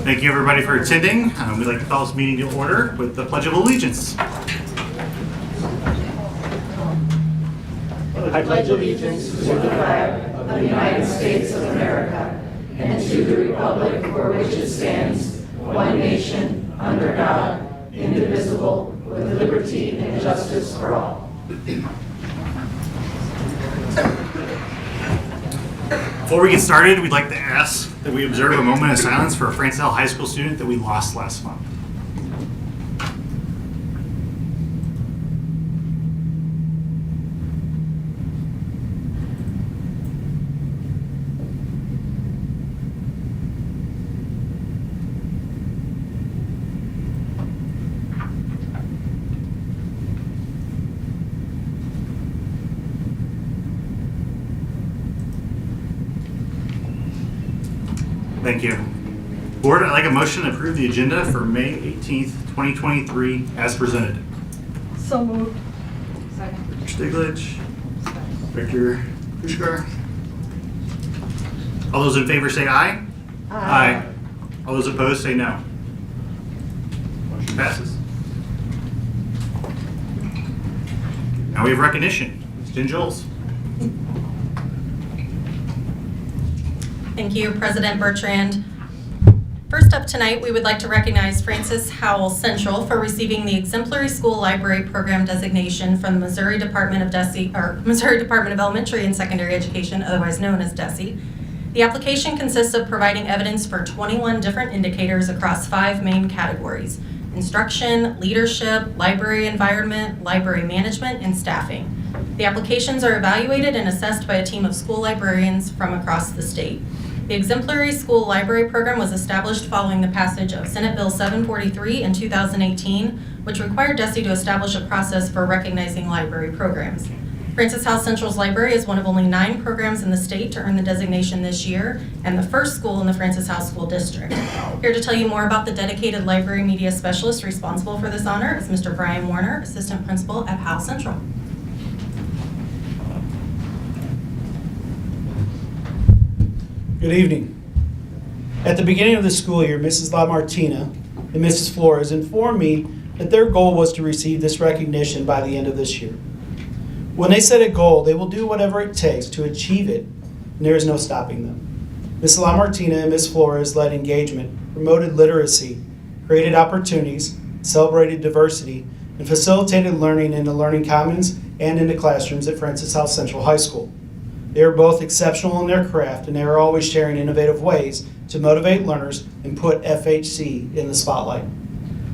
Thank you, everybody, for attending. We'd like to call this meeting to order with the Pledge of Allegiance. I pledge allegiance to the flag of the United States of America and to the republic for which it stands, one nation, under God, indivisible, with liberty and justice for all. Before we get started, we'd like to ask that we observe a moment of silence for a Francis Howell High School student that we lost last month. Thank you. Board, I'd like a motion to approve the agenda for May 18th, 2023 as presented. So moved. Second. Victor Stiglich. Victor Kushgar. All those in favor say aye. Aye. All those opposed say no. Motion passes. Now we have recognition. Ms. Jen Joles. Thank you, President Bertrand. First up tonight, we would like to recognize Francis Howell Central for receiving the Exemplary School Library Program designation from the Missouri Department of Elementary and Secondary Education, otherwise known as DESE. The application consists of providing evidence for 21 different indicators across 5 main categories: instruction, leadership, library environment, library management, and staffing. The applications are evaluated and assessed by a team of school librarians from across the state. The Exemplary School Library Program was established following the passage of Senate Bill 743 in 2018, which required DESE to establish a process for recognizing library programs. Francis Howell Central's library is one of only 9 programs in the state to earn the designation this year, and the first school in the Francis Howell School District. Here to tell you more about the dedicated library media specialist responsible for this honor is Mr. Brian Warner, Assistant Principal at Howell Central. Good evening. At the beginning of the school year, Mrs. LaMartina and Mrs. Flores informed me that their goal was to receive this recognition by the end of this year. When they set a goal, they will do whatever it takes to achieve it, and there is no stopping them. Mrs. LaMartina and Ms. Flores led engagement, promoted literacy, created opportunities, celebrated diversity, and facilitated learning in the Learning Commons and in the classrooms at Francis Howell Central High School. They are both exceptional in their craft, and they are always sharing innovative ways to motivate learners and put FHC in the spotlight.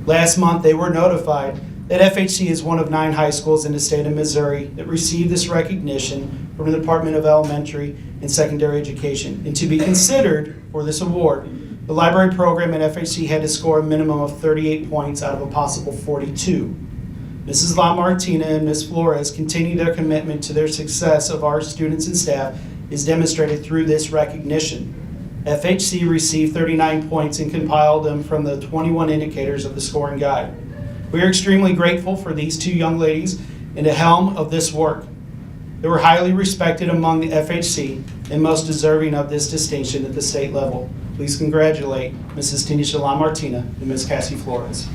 Last month, they were notified that FHC is one of 9 high schools in the state of Missouri that received this recognition from the Department of Elementary and Secondary Education. And to be considered for this award, the library program at FHC had to score a minimum of 38 points out of a possible 42. Mrs. LaMartina and Ms. Flores continue their commitment to their success of our students and staff is demonstrated through this recognition. FHC received 39 points and compiled them from the 21 indicators of the scoring guide. We are extremely grateful for these 2 young ladies in the helm of this work. They were highly respected among the FHC and most deserving of this distinction at the state level. Please congratulate Mrs. Tanisha LaMartina and Ms. Cassie Flores.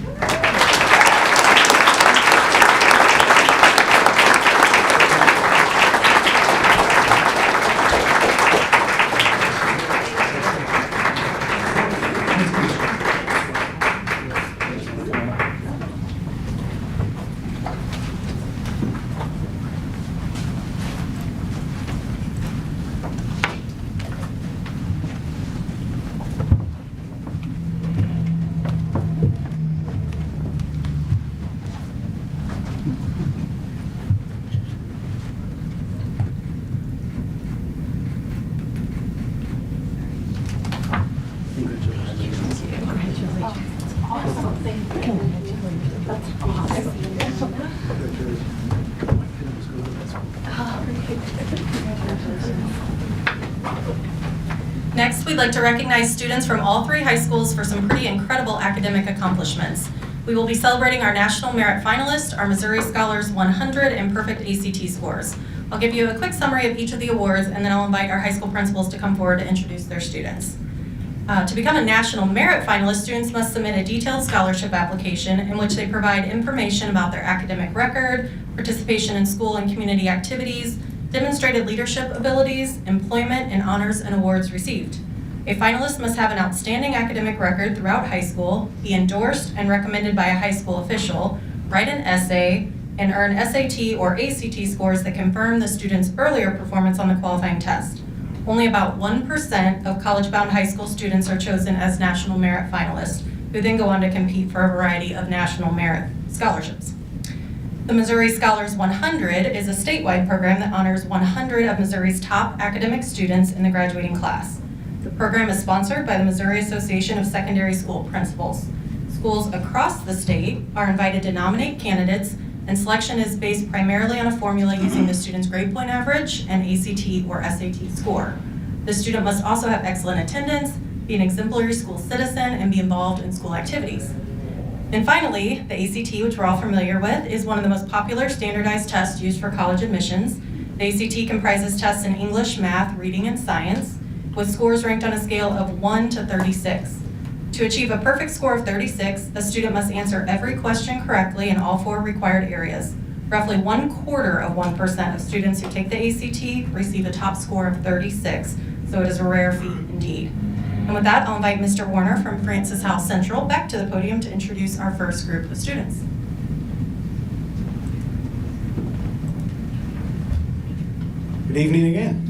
Next, we'd like to recognize students from all 3 high schools for some pretty incredible academic accomplishments. We will be celebrating our National Merit Finalist, our Missouri Scholars 100, and perfect ACT scores. I'll give you a quick summary of each of the awards, and then I'll invite our high school principals to come forward to introduce their students. To become a National Merit Finalist, students must submit a detailed scholarship application in which they provide information about their academic record, participation in school and community activities, demonstrated leadership abilities, employment, and honors and awards received. A finalist must have an outstanding academic record throughout high school, be endorsed and recommended by a high school official, write an essay, and earn SAT or ACT scores that confirm the student's earlier performance on the qualifying test. Only about 1% of college-bound high school students are chosen as National Merit Finalists, who then go on to compete for a variety of National Merit scholarships. The Missouri Scholars 100 is a statewide program that honors 100 of Missouri's top academic students in the graduating class. The program is sponsored by the Missouri Association of Secondary School Principals. Schools across the state are invited to nominate candidates, and selection is based primarily on a formula using the student's grade point average and ACT or SAT score. The student must also have excellent attendance, be an exemplary school citizen, and be involved in school activities. And finally, the ACT, which we're all familiar with, is one of the most popular standardized tests used for college admissions. The ACT comprises tests in English, math, reading, and science, with scores ranked on a scale of 1 to 36. To achieve a perfect score of 36, a student must answer every question correctly in all 4 required areas. Roughly 1/4% of students who take the ACT receive a top score of 36, so it is a rare feat indeed. And with that, I'll invite Mr. Warner from Francis Howell Central back to the podium to introduce our first group of students. Good evening again.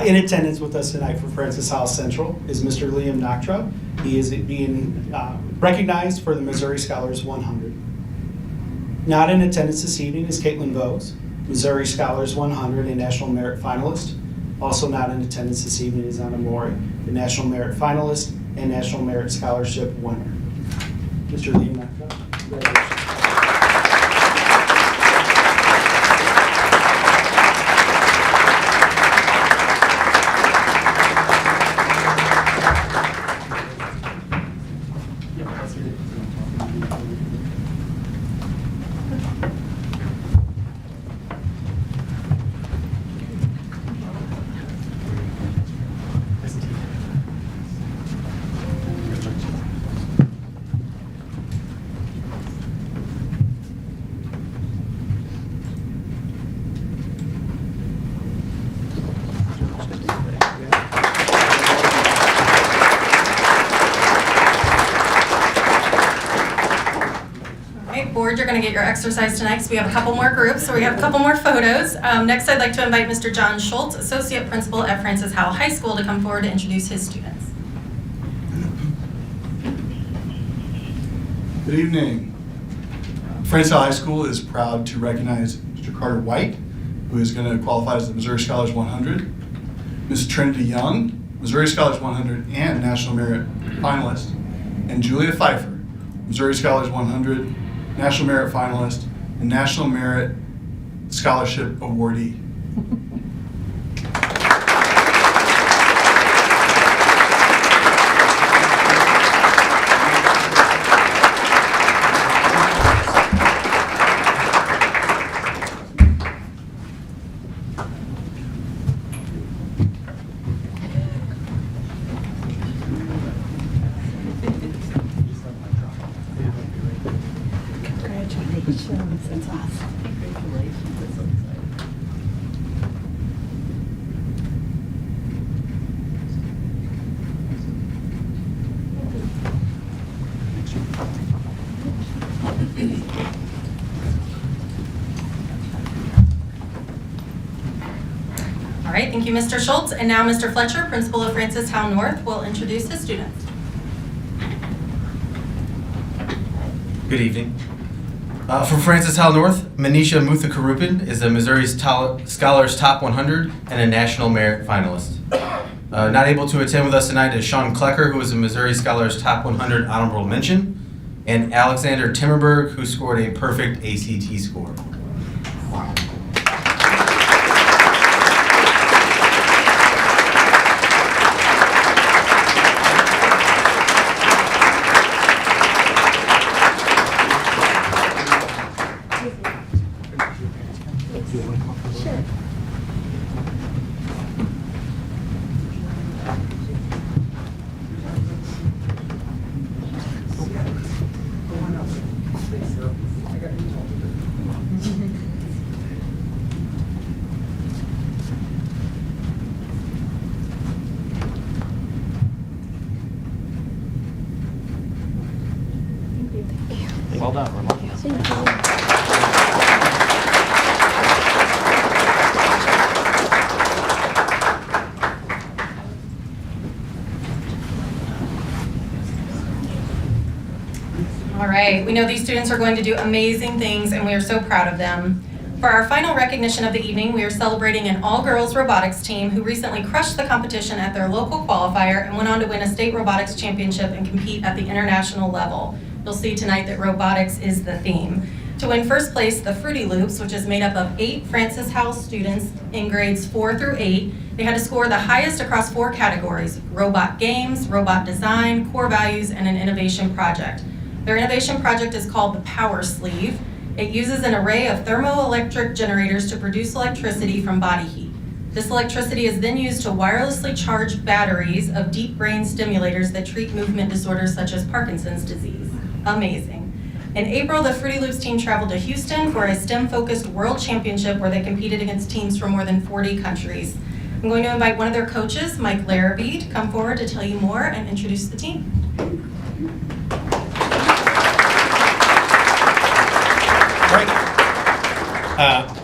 In attendance with us tonight for Francis Howell Central is Mr. Liam Nachtra. He is being recognized for the Missouri Scholars 100. Not in attendance this evening is Caitlin Vose, Missouri Scholars 100 and National Merit Finalist. Also not in attendance this evening is Anna Mori, the National Merit Finalist and National Merit Scholarship winner. Mr. Liam Nachtra, congratulations. Board, you're going to get your exercise tonight because we have a couple more groups, so we have a couple more photos. Next, I'd like to invite Mr. John Schultz, Associate Principal at Francis Howell High School, to come forward to introduce his students. Good evening. Francis Howell High School is proud to recognize Mr. Carter White, who is going to qualify as the Missouri Scholars 100, Ms. Trinity Young, Missouri Scholars 100 and National Merit Finalist, and Julia Pfeiffer, Missouri Scholars 100, National Merit Finalist, and National Merit Scholarship Awardee. Congratulations, that's awesome. Congratulations, that's so exciting. All right, thank you, Mr. Schultz. And now Mr. Fletcher, Principal of Francis Howell North, will introduce his students. Good evening. From Francis Howell North, Manisha Muthakarupin is a Missouri Scholars Top 100 and a National Merit Finalist. Not able to attend with us tonight is Sean Klecker, who is a Missouri Scholars Top 100 Honorable Mention, and Alexander Timmerberg, who scored a perfect ACT score. right, we know these students are going to do amazing things and we are so proud of them. For our final recognition of the evening, we are celebrating an all-girls robotics team who recently crushed the competition at their local qualifier and went on to win a state robotics championship and compete at the international level. You'll see tonight that robotics is the theme. To win first place, the Fruity Loops, which is made up of 8 Francis Howell students in grades 4 through 8, they had to score the highest across 4 categories: robot games, robot design, core values, and an innovation project. Their innovation project is called the Power Sleeve. It uses an array of thermoelectric generators to produce electricity from body heat. This electricity is then used to wirelessly charge batteries of deep brain stimulators that treat movement disorders such as Parkinson's disease. Amazing. In April, the Fruity Loops team traveled to Houston for a STEM-focused world championship where they competed against teams from more than 40 countries. I'm going to invite one of their coaches, Mike Larrabee, to come forward to tell you more and introduce the team. Great.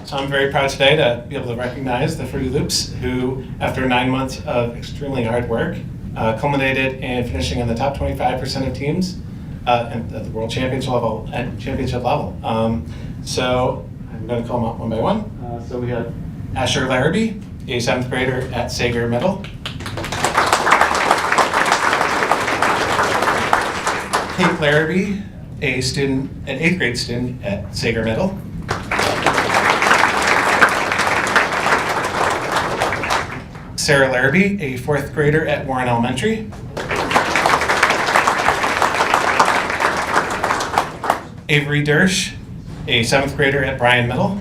So I'm very proud today to be able to recognize the Fruity Loops, who, after 9 months of extremely hard work, culminated in finishing in the top 25% of teams at the World Championship level. So I'm going to call them out one by one. So we have Asher Larrabee, a 7th grader at Sager Middle. Kate Larrabee, an 8th grade student at Sager Middle. Sarah Larrabee, a 4th grader at Warren Elementary. Avery Dersch, a 7th grader at Bryan Middle.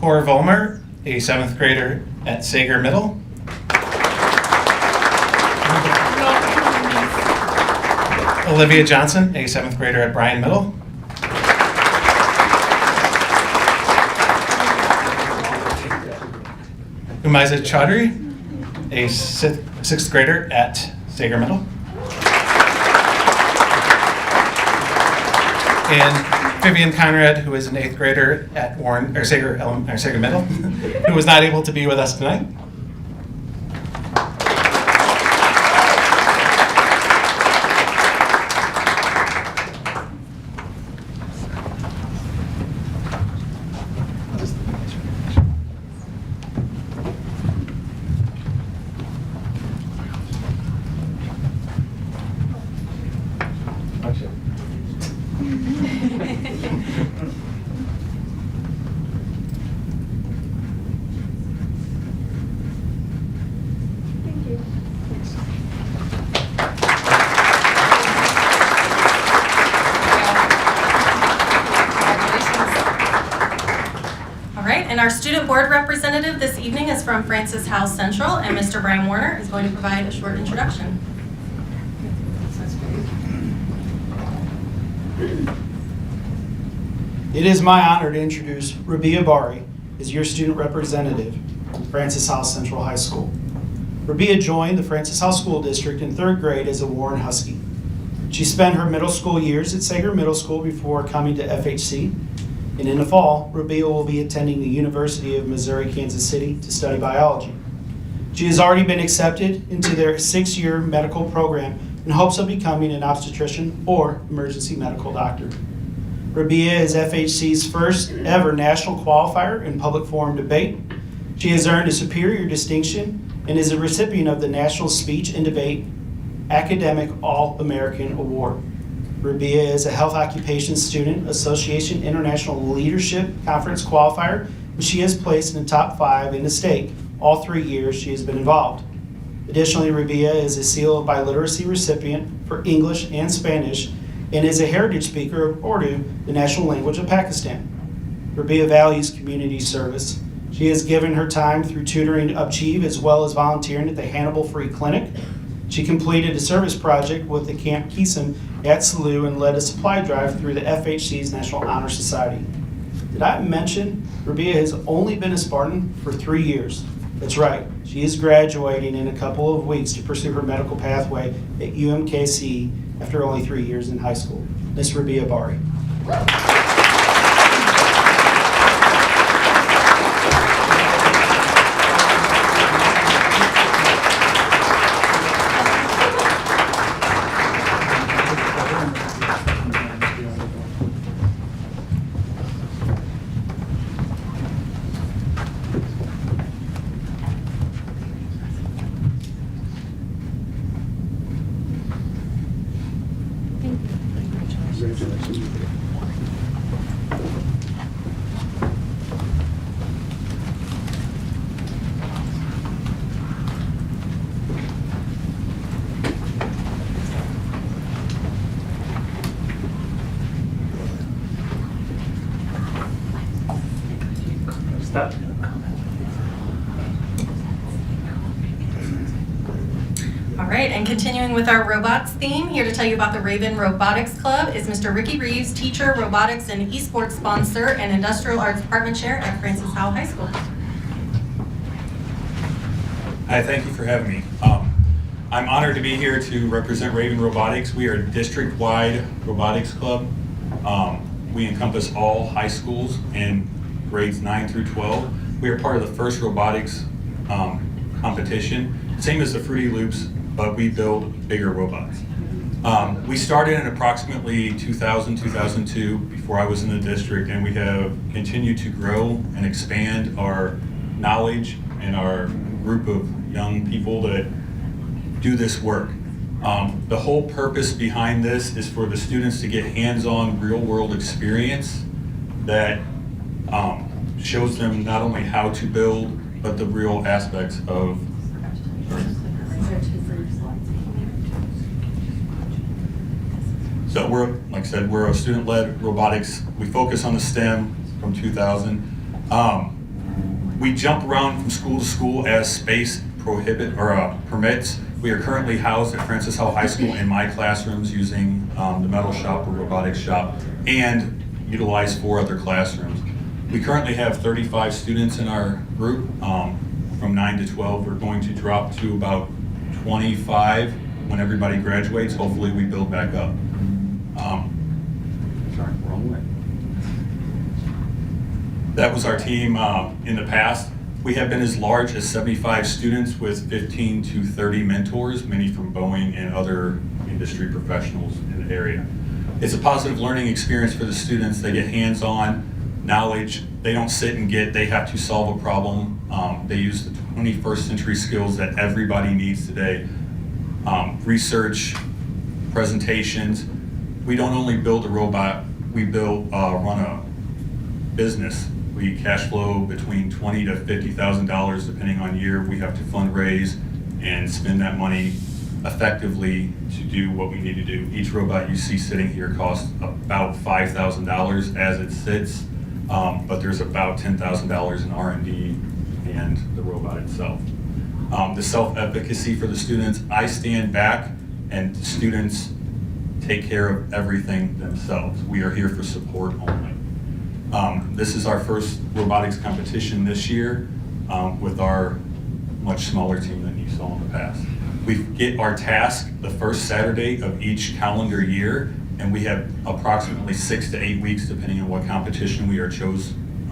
Cora Volmer, a 7th grader at Sager Middle. Olivia Johnson, a 7th grader at Bryan Middle. Umayza Chaudhry, a 6th grader at Sager Middle. And Vivian Conrad, who is an 8th grader at Sager Middle, who was not able to be with us tonight. And our student board representative this evening is from Francis Howell Central, and Mr. Brian Warner is going to provide a short introduction. It is my honor to introduce Rabia Bari as your student representative at Francis Howell Central High School. Rabia joined the Francis Howell School District in 3rd grade as a Warren Husky. She spent her middle school years at Sager Middle School before coming to FHC. And in the fall, Rabia will be attending the University of Missouri, Kansas City to study biology. She has already been accepted into their 6-year medical program in hopes of becoming an obstetrician or emergency medical doctor. Rabia is FHC's first ever national qualifier in public forum debate. She has earned a superior distinction and is a recipient of the National Speech and Debate Academic All-American Award. Rabia is a Health Occupations Student Association International Leadership Conference qualifier, and she has placed in the top 5 in the state all 3 years she has been involved. Additionally, Rabia is a Seal of Biliteracy recipient for English and Spanish and is a heritage speaker of Urdu, the national language of Pakistan. Rabia values community service. She has given her time through tutoring to Achieve as well as volunteering at the Hannibal Free Clinic. She completed a service project with the Camp Keeson at SALU and led a supply drive through the FHC's National Honor Society. Did I mention Rabia has only been a Spartan for 3 years? That's right, she is graduating in a couple of weeks to pursue her medical pathway at UMKC after only 3 years in high school. Ms. Rabia Bari. Stop. All right, and continuing with our robots theme, here to tell you about the Raven Robotics Club is Mr. Ricky Reeves, teacher, robotics and esports sponsor, and industrial arts department chair at Francis Howell High School. Hi, thank you for having me. I'm honored to be here to represent Raven Robotics. We are a district-wide robotics club. We encompass all high schools in grades 9 through 12. We are part of the first robotics competition, same as the Fruity Loops, but we build bigger robots. We started in approximately 2000, 2002, before I was in the district, and we have continued to grow and expand our knowledge and our group of young people that do this work. The whole purpose behind this is for the students to get hands-on real-world experience that shows them not only how to build, but the real aspects of. So we're, like I said, we're a student-led robotics. We focus on the STEM from 2000. We jump around from school to school as space permits. We are currently housed at Francis Howell High School in my classrooms using the metal shop or robotics shop, and utilize 4 other classrooms. We currently have 35 students in our group. From 9 to 12, we're going to drop to about 25 when everybody graduates. Hopefully we build back up. Sorry, wrong way. That was our team in the past. We have been as large as 75 students with 15 to 30 mentors, many from Boeing and other industry professionals in the area. It's a positive learning experience for the students. They get hands-on knowledge. They don't sit and they have to solve a problem. They use the 21st century skills that everybody needs today. Research, presentations. We don't only build a robot, we run a business. We cash flow between $20,000 to $50,000 depending on year. We have to fundraise and spend that money effectively to do what we need to do. Each robot you see sitting here costs about $5,000 as it sits, but there's about $10,000 in R&D and the robot itself. The self-efficacy for the students, I stand back and the students take care of everything themselves. We are here for support only. This is our first robotics competition this year with our much smaller team than you saw in the past. We get our task the first Saturday of each calendar year, and we have approximately 6 to 8 weeks, depending on what competition we are chosen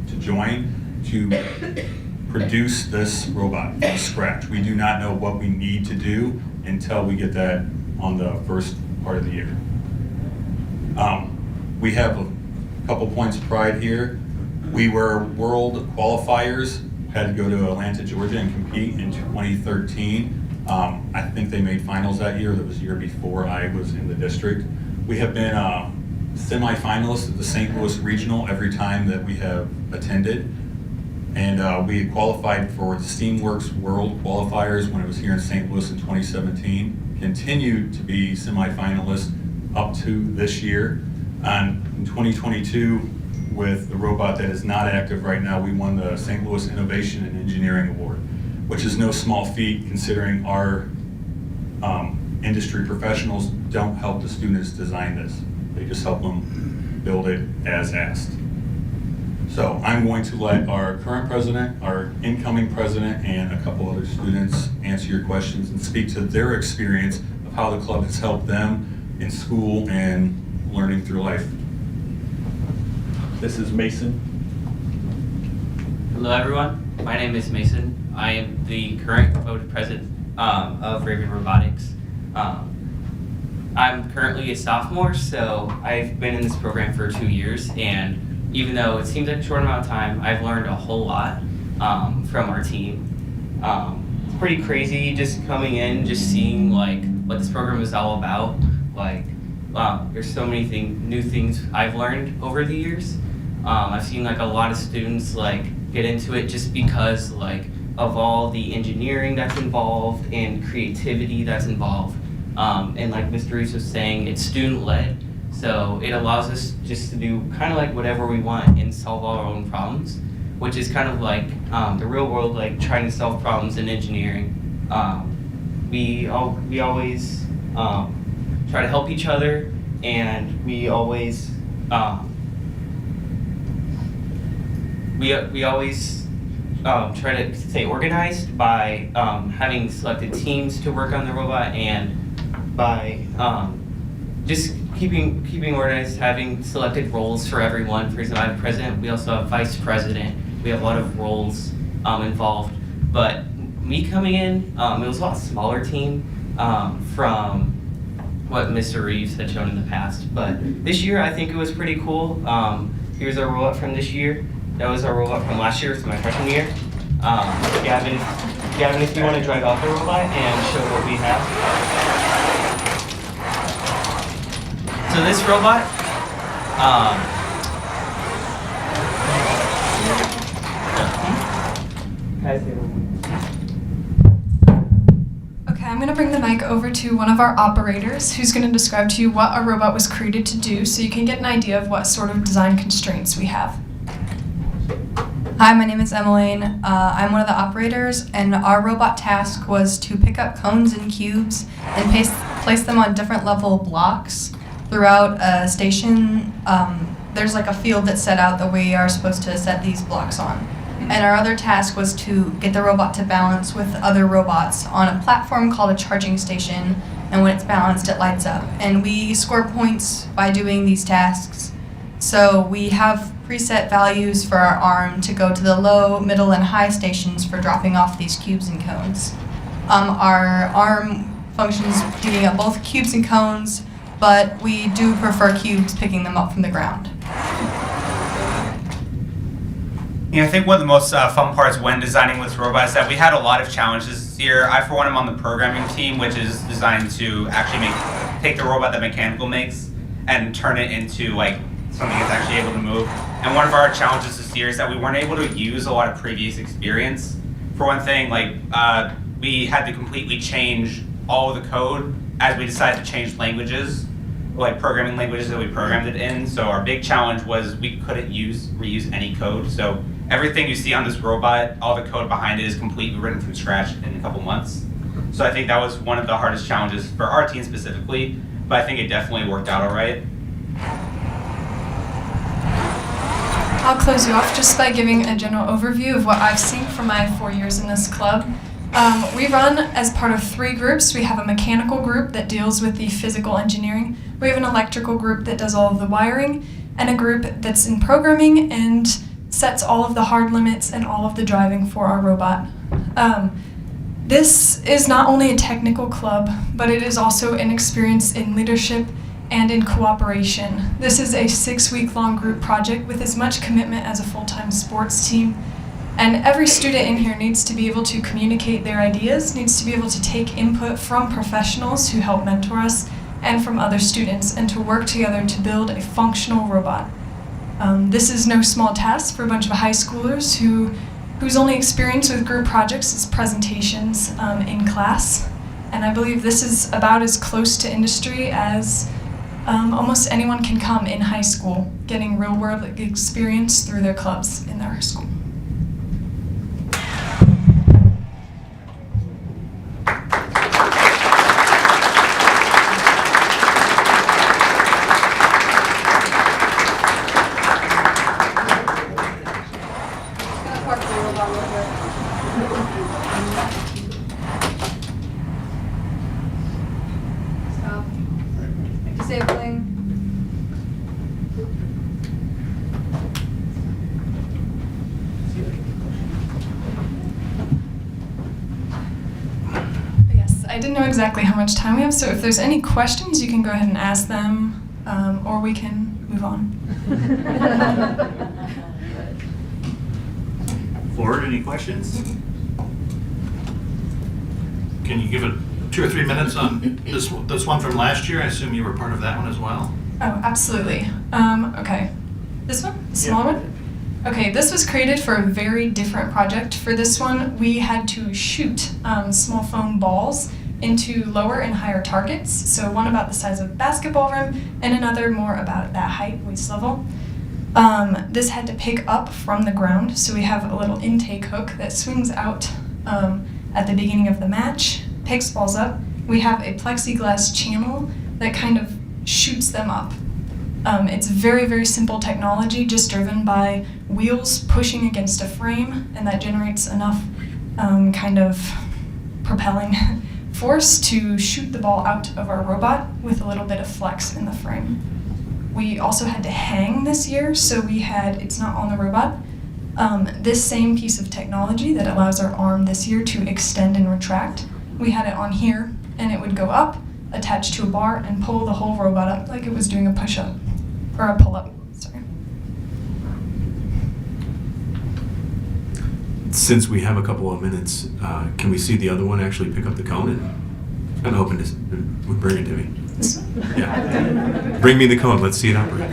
to join, to produce this robot from scratch. We do not know what we need to do until we get that on the first part of the year. We have a couple points of pride here. We were world qualifiers, had to go to Atlanta, Georgia and compete in 2013. I think they made finals that year. That was the year before I was in the district. We have been semi-finalists at the St. Louis Regional every time that we have attended. And we qualified for the Steamworks World Qualifiers when it was here in St. Louis in 2017. Continued to be semi-finalists up to this year. In 2022, with the robot that is not active right now, we won the St. Louis Innovation and Engineering Award, which is no small feat considering our industry professionals don't help the students design this. They just help them build it as asked. So I'm going to let our current president, our incoming president, and a couple other students answer your questions and speak to their experience of how the club has helped them in school and learning through life. This is Mason. Hello everyone, my name is Mason. I am the current voted president of Raven Robotics. I'm currently a sophomore, so I've been in this program for 2 years, and even though it seems like a short amount of time, I've learned a whole lot from our team. It's pretty crazy just coming in, just seeing like what this program is all about. Like, wow, there's so many new things I've learned over the years. I've seen like a lot of students like get into it just because like of all the engineering that's involved and creativity that's involved. And like Mr. Reese was saying, it's student-led. So it allows us just to do kind of like whatever we want and solve all our own problems. which is kind of like the real world, like trying to solve problems in engineering. We always try to help each other, and we always try to stay organized by having selected teams to work on the robot, and by just keeping organized, having selected roles for everyone. For example, I have president. We also have vice president. We have a lot of roles involved. But me coming in, it was a lot smaller team from what Mr. Reeves had shown in the past. But this year, I think it was pretty cool. Here's our rollout from this year. That was our rollout from last year, so my freshman year. Gavin, if you want to drive out the robot and show what we have. So this robot, Okay, I'm going to bring the mic over to one of our operators who's going to describe to you what our robot was created to do so you can get an idea of what sort of design constraints we have. Hi, my name is Emmeline. I'm one of the operators, and our robot task was to pick up cones and cubes and place them on different level blocks throughout a station. There's like a field that's set out that we are supposed to set these blocks on. And our other task was to get the robot to balance with other robots on a platform called a charging station, and when it's balanced, it lights up. And we score points by doing these tasks. So we have preset values for our arm to go to the low, middle, and high stations for dropping off these cubes and cones. Our arm functions picking up both cubes and cones, but we do prefer cubes picking them up from the ground. I think one of the most fun parts when designing this robot is that we had a lot of challenges this year. I, for one, am on the programming team, which is designed to actually take the robot that Mechanical makes and turn it into like something that's actually able to move. And one of our challenges this year is that we weren't able to use a lot of previous experience. For one thing, we had to completely change all of the code as we decided to change languages, like programming languages that we programmed it in. So our big challenge was we couldn't reuse any code. So everything you see on this robot, all the code behind it is completely written from scratch in a couple months. So I think that was one of the hardest challenges for our team specifically, but I think it definitely worked out all right. I'll close you off just by giving a general overview of what I've seen from my 4 years in this club. We run as part of 3 groups. We have a mechanical group that deals with the physical engineering. We have an electrical group that does all of the wiring, and a group that's in programming and sets all of the hard limits and all of the driving for our robot. This is not only a technical club, but it is also an experience in leadership and in cooperation. This is a 6-week-long group project with as much commitment as a full-time sports team. And every student in here needs to be able to communicate their ideas, needs to be able to take input from professionals who help mentor us and from other students, and to work together to build a functional robot. This is no small task for a bunch of high schoolers whose only experience with group projects is presentations in class. And I believe this is about as close to industry as almost anyone can come in high school, getting real-world experience through their clubs in their school. Disabling. Yes, I didn't know exactly how much time we have, so if there's any questions, you can go ahead and ask them, or we can move on. Ford, any questions? Can you give it 2 or 3 minutes on this one from last year? I assume you were part of that one as well? Oh, absolutely. Okay. This one? The small one? Okay, this was created for a very different project. For this one, we had to shoot small foam balls into lower and higher targets. So one about the size of a basketball rim and another more about that height, waist level. This had to pick up from the ground, so we have a little intake hook that swings out at the beginning of the match, picks balls up. We have a plexiglass channel that kind of shoots them up. It's very, very simple technology, just driven by wheels pushing against a frame, and that generates enough kind of propelling force to shoot the ball out of our robot with a little bit of flex in the frame. We also had to hang this year, so it's not on the robot, this same piece of technology that allows our arm this year to extend and retract. We had it on here, and it would go up, attach to a bar, and pull the whole robot up like it was doing a push-up, or a pull-up, sorry. Since we have a couple of minutes, can we see the other one actually pick up the cone? I'm hoping to bring it to me. Yeah. Bring me the cone. Let's see it operate.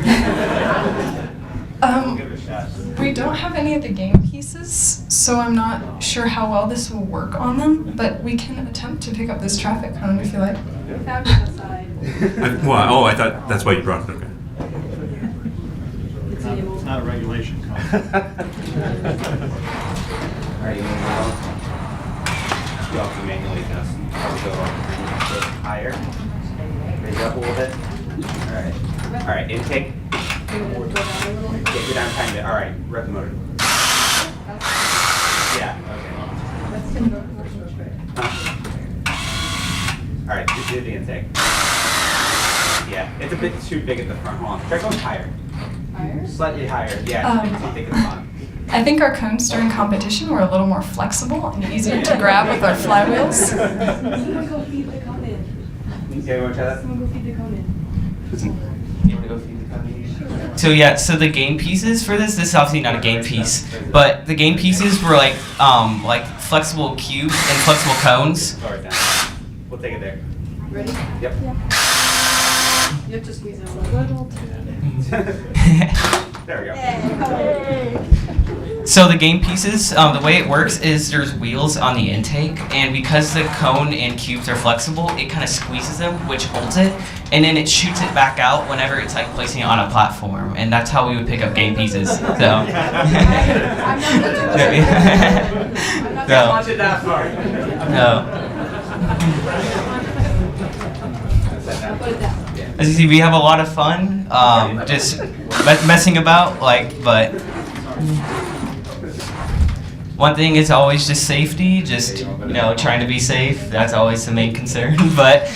We don't have any of the game pieces, so I'm not sure how well this will work on them, but we can attempt to pick up this traffic cone if you like. I thought that's why you brought it. Okay. It's not a regulation cone. All right, you also manually adjust. So higher. Raise it up a little bit. All right, intake. Get down kind of. All right, rev the motor. Yeah, okay. All right, just do the intake. Yeah, it's a bit too big at the front. Hold on. Try going higher. Higher? Slightly higher. Yeah, it's intake at the bottom. I think our cones during competition were a little more flexible and easier to grab with our flywheels. Someone go feed the cone in. Yeah, you want to try that? Someone go feed the cone in. You want to go feed the cone in? So the game pieces for this is obviously not a game piece, but the game pieces were like flexible cubes and flexible cones. Lower it down. We'll take it there. Ready? Yep. Yeah. You have to squeeze it a little. There we go. So the game pieces, the way it works is there's wheels on the intake, and because the cone and cubes are flexible, it kind of squeezes them, which holds it, and then it shoots it back out whenever it's like placing it on a platform, and that's how we would pick up game pieces. So. I'm not No. Watch it that far. No. Put it down. As you see, we have a lot of fun, just messing about, but one thing is always just safety, trying to be safe. That's always the main concern, but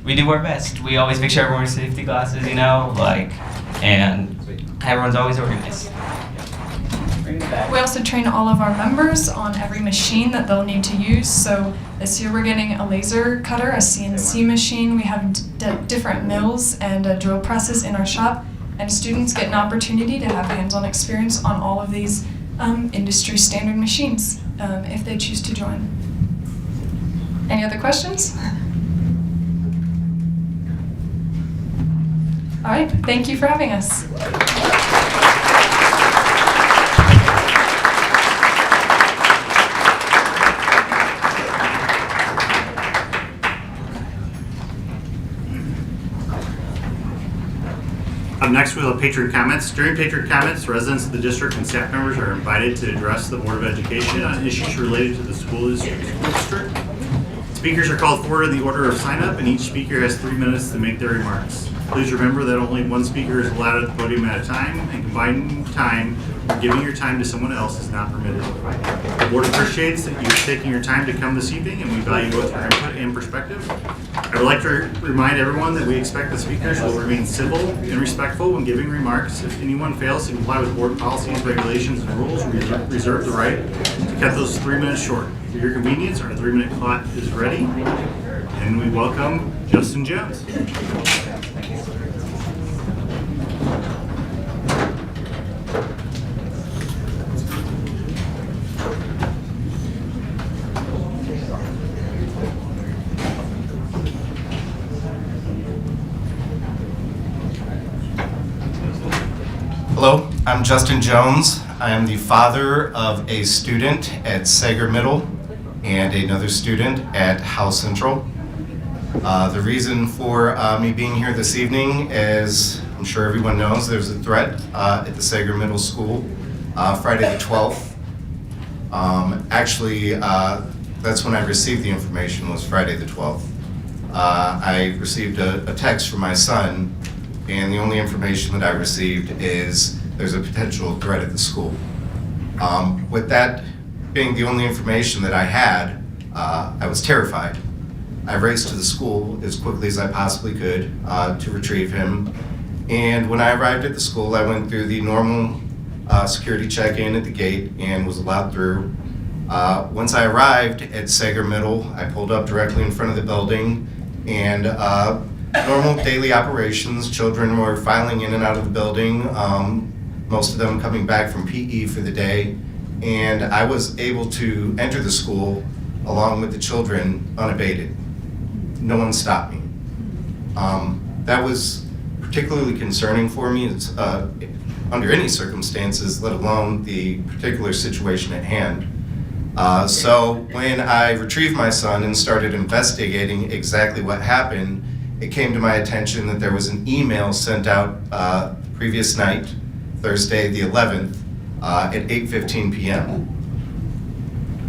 we do our best. We always make sure everyone wears safety glasses, and everyone's always organized. We also train all of our members on every machine that they'll need to use. So this year we're getting a laser cutter, a CNC machine. We have different mills and drill presses in our shop, and students get an opportunity to have hands-on experience on all of these industry standard machines if they choose to join. Any other questions? All right, thank you for having us. Up next, we'll have patron comments. During patron comments, residents of the district and staff members are invited to address the Board of Education on issues related to the school district. Speakers are called forward in the order of sign-up, and each speaker has 3 minutes to make their remarks. Please remember that only one speaker is allowed at the podium at a time, and combining time or giving your time to someone else is not permitted. The board appreciates that you're taking your time to come this evening, and we value both your input and perspective. I would like to remind everyone that we expect the speakers will remain civil and respectful when giving remarks. If anyone fails to comply with board policies, regulations, and rules, we reserve the right to cut those 3 minutes short. For your convenience, our 3-minute clock is ready, and we welcome Justin Jones. Hello, I'm Justin Jones. I am the father of a student at Sager Middle and another student at Howell Central. The reason for me being here this evening is I'm sure everyone knows there was a threat at the Sager Middle School Friday the 12th. Actually, that's when I received the information, was Friday the 12th. I received a text from my son, and the only information that I received is there's a potential threat at the school. With that being the only information that I had, I was terrified. I raced to the school as quickly as I possibly could to retrieve him. And when I arrived at the school, I went through the normal security check-in at the gate and was allowed through. Once I arrived at Sager Middle, I pulled up directly in front of the building, and normal daily operations, children were filing in and out of the building, most of them coming back from PE for the day, and I was able to enter the school along with the children unabated. No one stopped me. That was particularly concerning for me. It's, under any circumstances, let alone the particular situation at hand. So when I retrieved my son and started investigating exactly what happened, it came to my attention that there was an email sent out the previous night, Thursday the 11th, at 8:15 p.m.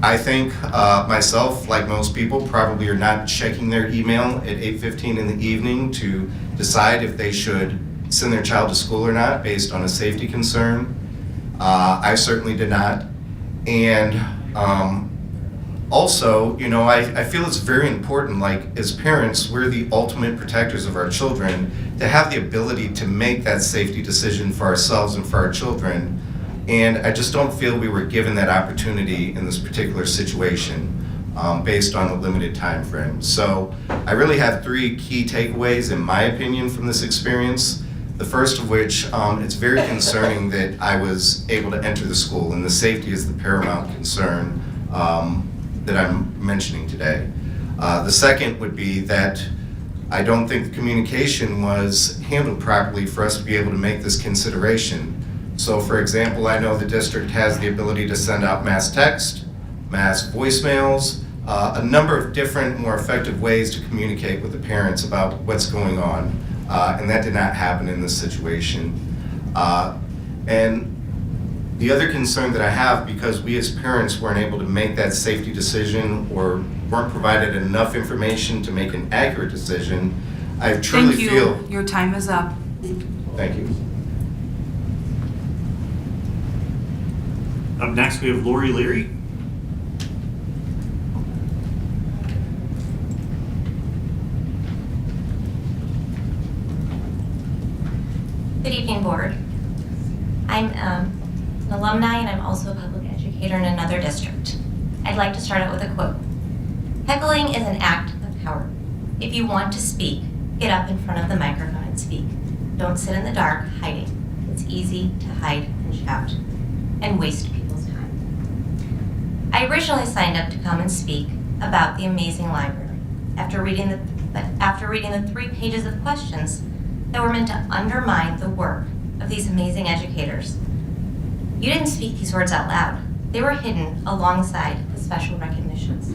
I think myself, like most people, probably are not checking their email at 8:15 in the evening to decide if they should send their child to school or not based on a safety concern. I certainly did not. And also, you know, I feel it's very important, like as parents, we're the ultimate protectors of our children, to have the ability to make that safety decision for ourselves and for our children. And I just don't feel we were given that opportunity in this particular situation based on the limited time frame. So I really have three key takeaways, in my opinion, from this experience. The first of which, it's very concerning that I was able to enter the school, and the safety is the paramount concern that I'm mentioning today. The second would be that I don't think the communication was handled properly for us to be able to make this consideration. So for example, I know the district has the ability to send out mass text, mass voicemails, a number of different, more effective ways to communicate with the parents about what's going on. And that did not happen in this situation. And the other concern that I have, because we as parents weren't able to make that safety decision or weren't provided enough information to make an accurate decision, I truly feel... Thank you. Your time is up. Thank you. Up next, we have Lori Leary. Good evening, Board. I'm an alumni and I'm also a public educator in another district. I'd like to start out with a quote. Heckling is an act of power. If you want to speak, get up in front of the microphone and speak. Don't sit in the dark hiding. It's easy to hide and shout and waste people's time. I originally signed up to come and speak about the amazing library after reading the 3 pages of questions that were meant to undermine the work of these amazing educators. You didn't speak these words out loud. They were hidden alongside the special recognitions.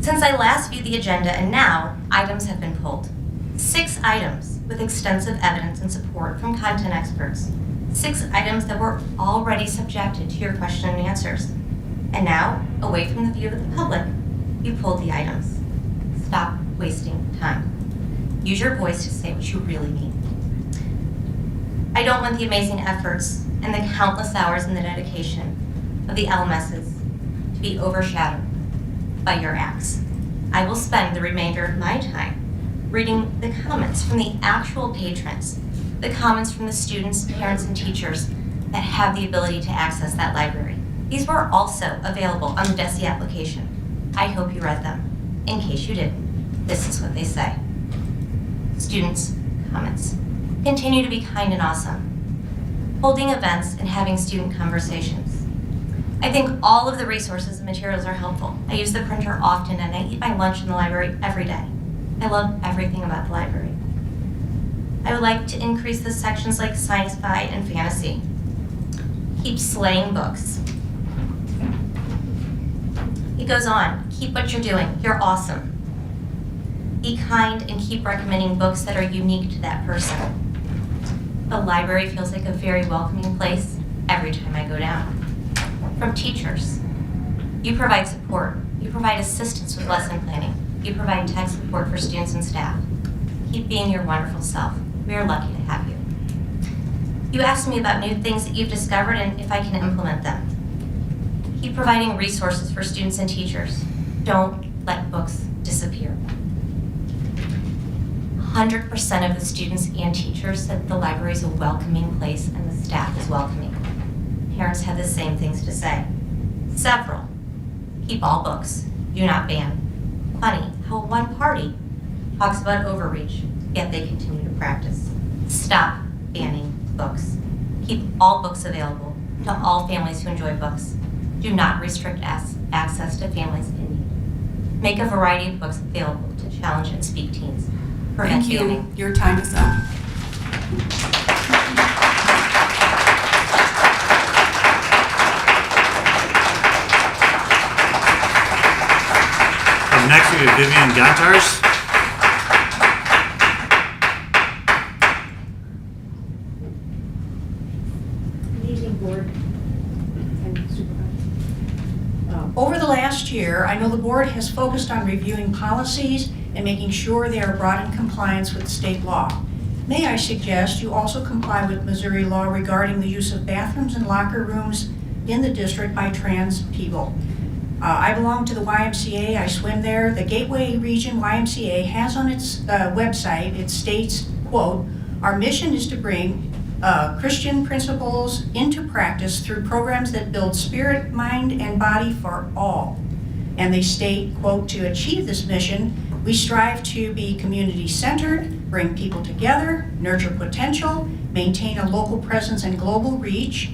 Since I last viewed the agenda and now, items have been pulled. 6 items with extensive evidence and support from content experts. 6 items that were already subjected to your question and answers. And now, away from the view of the public, you pulled the items. Stop wasting time. Use your voice to say what you really mean. I don't want the amazing efforts and the countless hours and the dedication of the LMSs to be overshadowed by your acts. I will spend the remainder of my time reading the comments from the actual patrons, the comments from the students, parents, and teachers that have the ability to access that library. These were also available on the DESE application. I hope you read them. In case you didn't, this is what they say. Students' comments. Continue to be kind and awesome. Holding events and having student conversations. I think all of the resources and materials are helpful. I use the printer often and I eat my lunch in the library every day. I love everything about the library. I would like to increase the sections like sci-fi and fantasy. Keep slaying books. It goes on. Keep what you're doing. You're awesome. Be kind and keep recommending books that are unique to that person. The library feels like a very welcoming place every time I go down. From teachers, you provide support, you provide assistance with lesson planning, you provide tech support for students and staff. Keep being your wonderful self. We are lucky to have you. You asked me about new things that you've discovered and if I can implement them. Keep providing resources for students and teachers. Don't let books disappear. 100% of the students and teachers said the library is a welcoming place and the staff is welcoming. Parents have the same things to say. Several. Keep all books. Do not ban. Funny how one party talks about overreach, yet they continue to practice. Stop banning books. Keep all books available to all families who enjoy books. Do not restrict access to families in need. Make a variety of books available to challenge and speak teens. Prevent Thank you. banning. Your time is up. Next, we have Vivian Gontars. Good evening, Board and Supervisor. Over the last year, I know the Board has focused on reviewing policies and making sure they are brought in compliance with state law. May I suggest you also comply with Missouri law regarding the use of bathrooms and locker rooms in the district by trans people. I belong to the YMCA, I swim there. The Gateway Region YMCA has on its website, it states, quote, "Our mission is to bring Christian principles into practice through programs that build spirit, mind, and body for all." And they state, quote, "To achieve this mission, we strive to be community-centered, bring people together, nurture potential, maintain a local presence and global reach.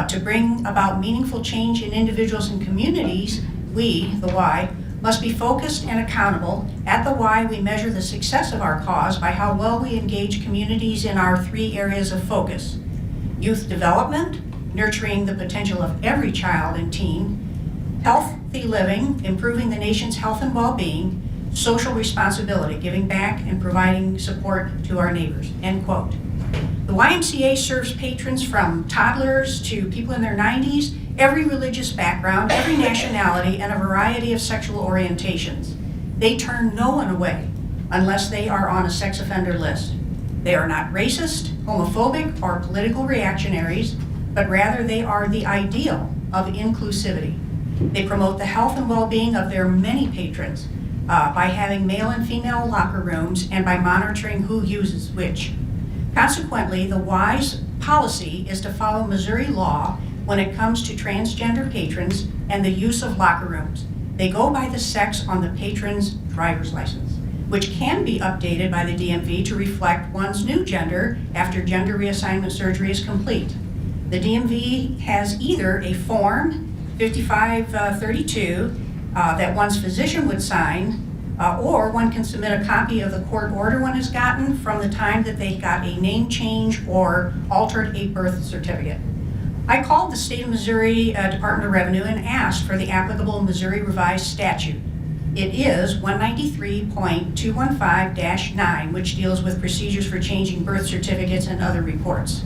To bring about meaningful change in individuals and communities, we, the Y, must be focused and accountable. At the Y, we measure the success of our cause by how well we engage communities in our 3 areas of focus: youth development, nurturing the potential of every child and teen; healthy living, improving the nation's health and well-being; social responsibility, giving back and providing support to our neighbors," end quote. The YMCA serves patrons from toddlers to people in their 90s, every religious background, every nationality, and a variety of sexual orientations. They turn no one away unless they are on a sex offender list. They are not racist, homophobic, or political reactionaries, but rather they are the ideal of inclusivity. They promote the health and well-being of their many patrons by having male and female locker rooms and by monitoring who uses which. Consequently, the Y's policy is to follow Missouri law when it comes to transgender patrons and the use of locker rooms. They go by the sex on the patron's driver's license, which can be updated by the DMV to reflect one's new gender after gender reassignment surgery is complete. The DMV has either a Form 5532 that one's physician would sign, or one can submit a copy of the court order one has gotten from the time that they got a name change or altered a birth certificate. I called the State of Missouri Department of Revenue and asked for the applicable Missouri Revised Statute. It is 193.215-9, which deals with procedures for changing birth certificates and other reports.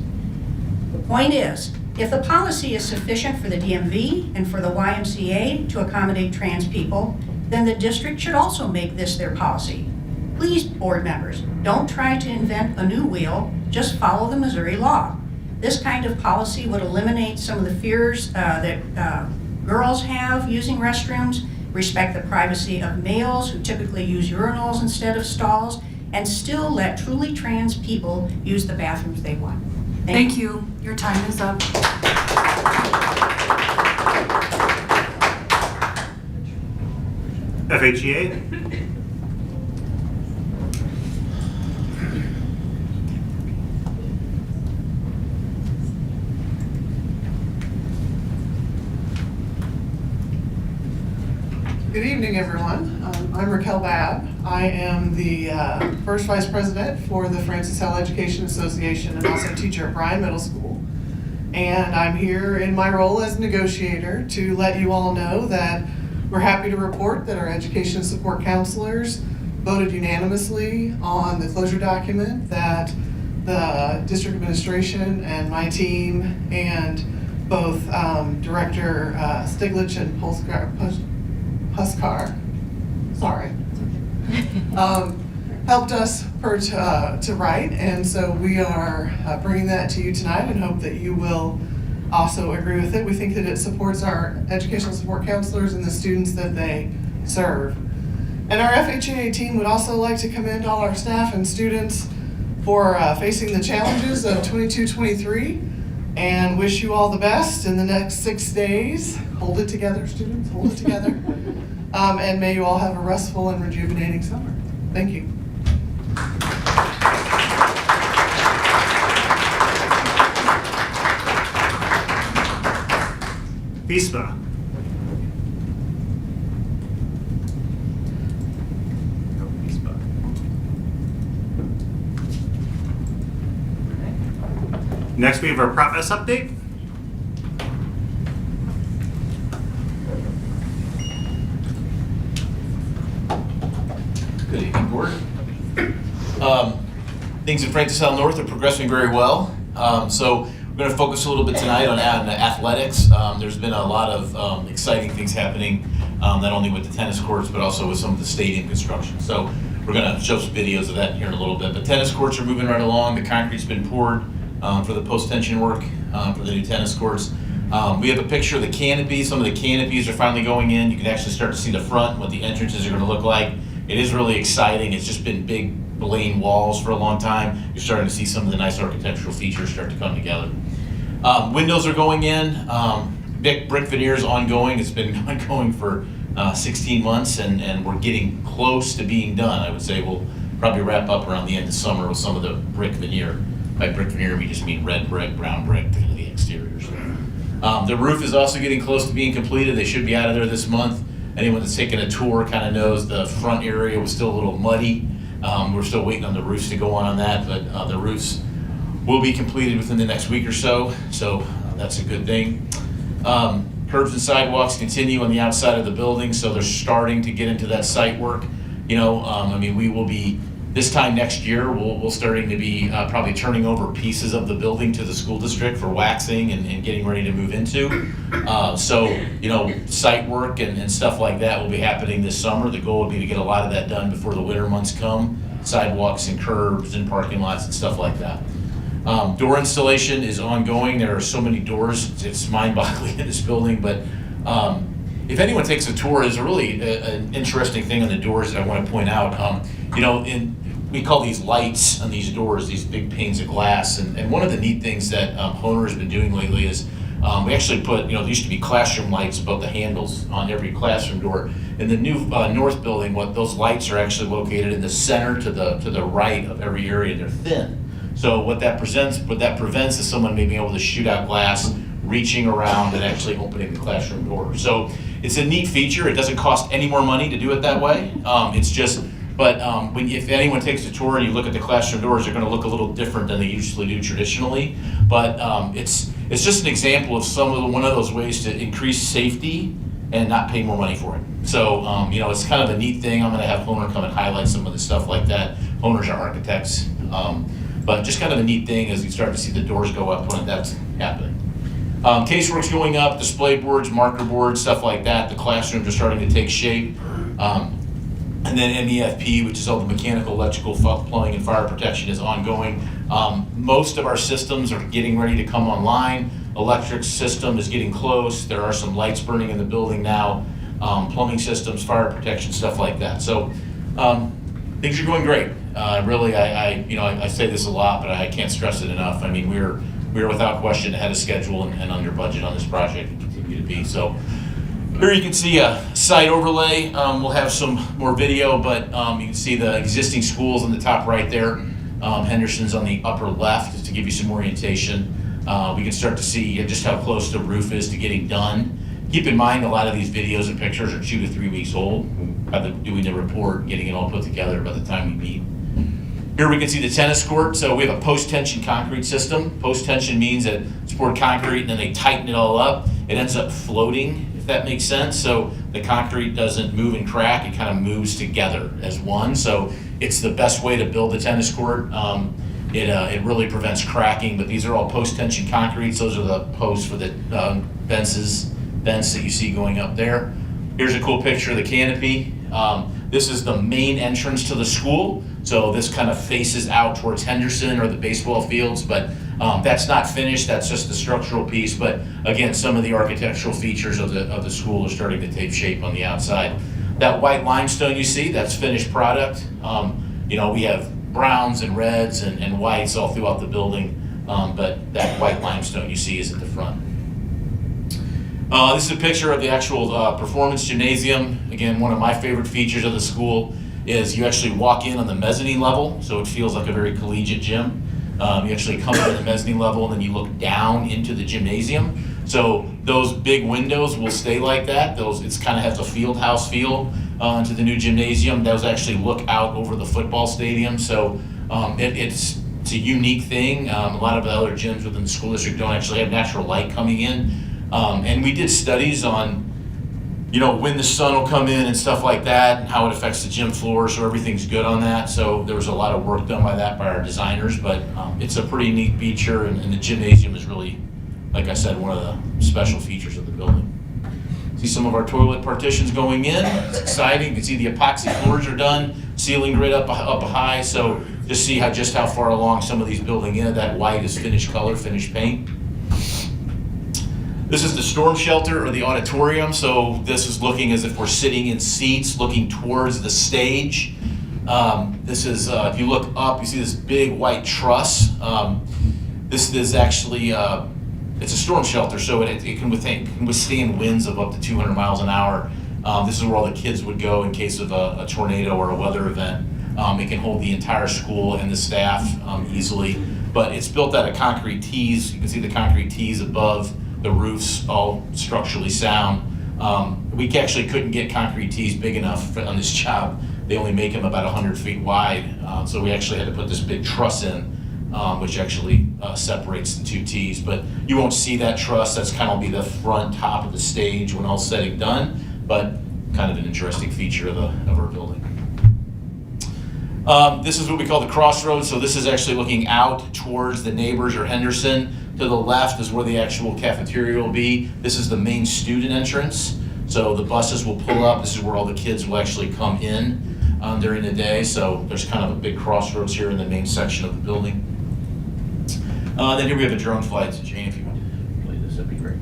The point is, if the policy is sufficient for the DMV and for the YMCA to accommodate trans people, then the district should also make this their policy. Please, board members, don't try to invent a new wheel, just follow the Missouri law. This kind of policy would eliminate some of the fears that girls have using restrooms, respect the privacy of males who typically use urinals instead of stalls, and still let truly trans people use the bathrooms they want. Thank you. Your time is up. FHEA. Good evening, everyone. I'm Raquel Babb. I am the first vice president for the Francis Howell Education Association and also teacher at Bryan Middle School. And I'm here in my role as negotiator to let you all know that we're happy to report that our education support counselors voted unanimously on the closure document that the district administration and my team and both Director Stiglich and Puskar, sorry, helped us to write, and so we are bringing that to you tonight and hope that you will also agree with it. We think that it supports our educational support counselors and the students that they serve. And our FHA team would also like to commend all our staff and students for facing the challenges of 22-23 and wish you all the best in the next 6 days. Hold it together, students, hold it together. And may you all have a restful and rejuvenating summer. Thank you. FISPA. Next, we have our Progress update. Good evening, Board. Things in Francis Howell North are progressing very well. So we're going to focus a little bit tonight on athletics. There's been a lot of exciting things happening, not only with the tennis courts, but also with some of the stadium construction. So we're going to show some videos of that here in a little bit. But tennis courts are moving right along. The concrete's been poured for the post-tension work for the new tennis courts. We have a picture of the canopy. Some of the canopies are finally going in. You can actually start to see the front and what the entrances are going to look like. It is really exciting. It's just been big Blaine walls for a long time. You're starting to see some of the nice architectural features start to come together. Windows are going in. Brick veneer is ongoing. It's been ongoing for 16 months, and we're getting close to being done. I would say we'll probably wrap up around the end of summer with some of the brick veneer. By brick veneer, we just mean red brick, brown brick, the exteriors. The roof is also getting close to being completed. They should be out of there this month. Anyone that's taken a tour kind of knows the front area was still a little muddy. We're still waiting on the roofs to go on that, but the roofs will be completed within the next week or so, so that's a good thing. Curbs and sidewalks continue on the outside of the building, so they're starting to get into that site work. You know, I mean, we will be, this time next year, we'll starting to be probably turning over pieces of the building to the school district for waxing and getting ready to move into. So, you know, site work and stuff like that will be happening this summer. The goal would be to get a lot of that done before the winter months come. Sidewalks and curbs and parking lots and stuff like that. Door installation is ongoing. There are so many doors, it's mind-boggling in this building, but if anyone takes a tour, there's a really an interesting thing on the doors that I want to point out. You know, we call these lights on these doors, these big panes of glass, and one of the neat things that Honer has been doing lately is we actually put, you know, there used to be classroom lights above the handles on every classroom door. In the new north building, what those lights are actually located in the center to the right of every area. They're thin. So what that prevents is someone maybe able to shoot out glass, reaching around and actually opening the classroom door. So it's a neat feature. It doesn't cost any more money to do it that way. It's just, but if anyone takes a tour and you look at the classroom doors, they're going to look a little different than they usually do traditionally. But it's just an example of one of those ways to increase safety and not pay more money for it. So you know, it's kind of a neat thing. I'm going to have Honer come and highlight some of the stuff like that. Honer's our architects. But just kind of a neat thing as you start to see the doors go up when that's happening. Casework's going up, display boards, marker boards, stuff like that. The classrooms are starting to take shape. And then MEFP, which is all the mechanical, electrical, plumbing, and fire protection, is ongoing. Most of our systems are getting ready to come online. Electric system is getting close. There are some lights burning in the building now. Plumbing systems, fire protection, stuff like that. So things are going great. Really, I say this a lot, but I can't stress it enough. I mean, we're without question ahead of schedule and under budget on this project, and continue to be. So here you can see a site overlay. We'll have some more video, but you can see the existing schools on the top right there. Henderson's on the upper left, just to give you some orientation. We can start to see just how close the roof is to getting done. Keep in mind, a lot of these videos and pictures are 2 to 3 weeks old. Doing the report, getting it all put together by the time we meet. Here we can see the tennis court. So we have a post-tension concrete system. Post-tension means that it's poured concrete and then they tighten it all up. It ends up floating, if that makes sense. So the concrete doesn't move and crack. It kind of moves together as one. So it's the best way to build the tennis court. It really prevents cracking, but these are all post-tension concretes. Those are the posts for the vents that you see going up there. Here's a cool picture of the canopy. This is the main entrance to the school, so this kind of faces out towards Henderson or the baseball fields, but that's not finished. That's just the structural piece, but again, some of the architectural features of the school are starting to take shape on the outside. That white limestone you see, that's finished product. We have browns and reds and whites all throughout the building, but that white limestone you see is at the front. This is a picture of the actual performance gymnasium. Again, one of my favorite features of the school is you actually walk in on the mezzanine level, so it feels like a very collegiate gym. You actually come in the mezzanine level and then you look down into the gymnasium. So those big windows will stay like that. It's kind of has a field house feel to the new gymnasium. Those actually look out over the football stadium. So it's a unique thing. A lot of the other gyms within the school district don't actually have natural light coming in. And we did studies on, when the sun will come in and stuff like that and how it affects the gym floor, so everything's good on that. So there was a lot of work done by our designers, but it's a pretty neat feature, and the gymnasium is really, like I said, one of the special features of the building. See some of our toilet partitions going in. It's exciting. You can see the epoxy floors are done, ceiling grid up high, so just see just how far along some of these building in. That white is finished color, finished paint. This is the storm shelter or the auditorium. So this is looking as if we're sitting in seats looking towards the stage. This is, if you look up, you see this big white truss. This is actually, it's a storm shelter, so it can withstand winds of up to 200 miles an hour. This is where all the kids would go in case of a tornado or a weather event. It can hold the entire school and the staff easily, but it's built out of concrete tees. You can see the concrete tees above. The roof's all structurally sound. We actually couldn't get concrete tees big enough on this job. They only make them about 100 feet wide, so we actually had to put this big truss in, which actually separates the two tees. But you won't see that truss. That's kind of be the front top of the stage when all's said and done, but kind of an interesting feature of our building. This is what we call the crossroads. So this is actually looking out towards the neighbors or Henderson. To the left is where the actual cafeteria will be. This is the main student entrance. So the buses will pull up. This is where all the kids will actually come in during the day. So there's kind of a big crossroads here in the main section of the building. Then here we have a drone flight. So Jane, if you want to play this, that'd be great.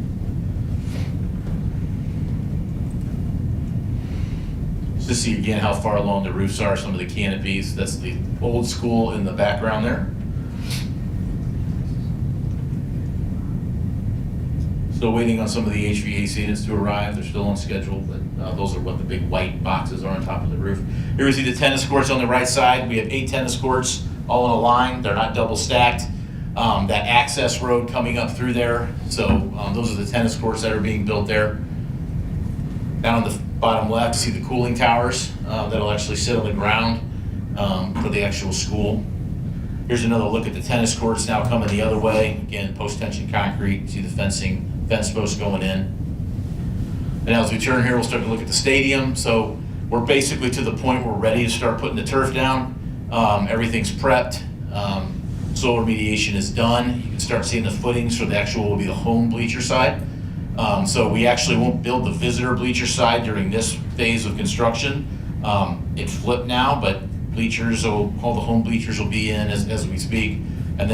Just to see again how far along the roofs are, some of the canopies. That's the old school in the background there. Still waiting on some of the HVAC units to arrive. They're still on schedule, but those are what the big white boxes are on top of the roof. Here we see the tennis courts on the right side. We have 8 tennis courts all in a line. They're not double stacked. That access road coming up through there. So those are the tennis courts that are being built there. Down on the bottom left, you see the cooling towers that'll actually sit on the ground for the actual school. Here's another look at the tennis courts now coming the other way. Again, post-tension concrete. You see the fence posts going in. And now as we turn here, we'll start to look at the stadium. So we're basically to the point where we're ready to start putting the turf down. Everything's prepped. Soil remediation is done. You can start seeing the footings for the actual will be the home bleacher side. So we actually won't build the visitor bleacher side during this phase of construction. It flipped now, but all the home bleachers will be in as we speak. And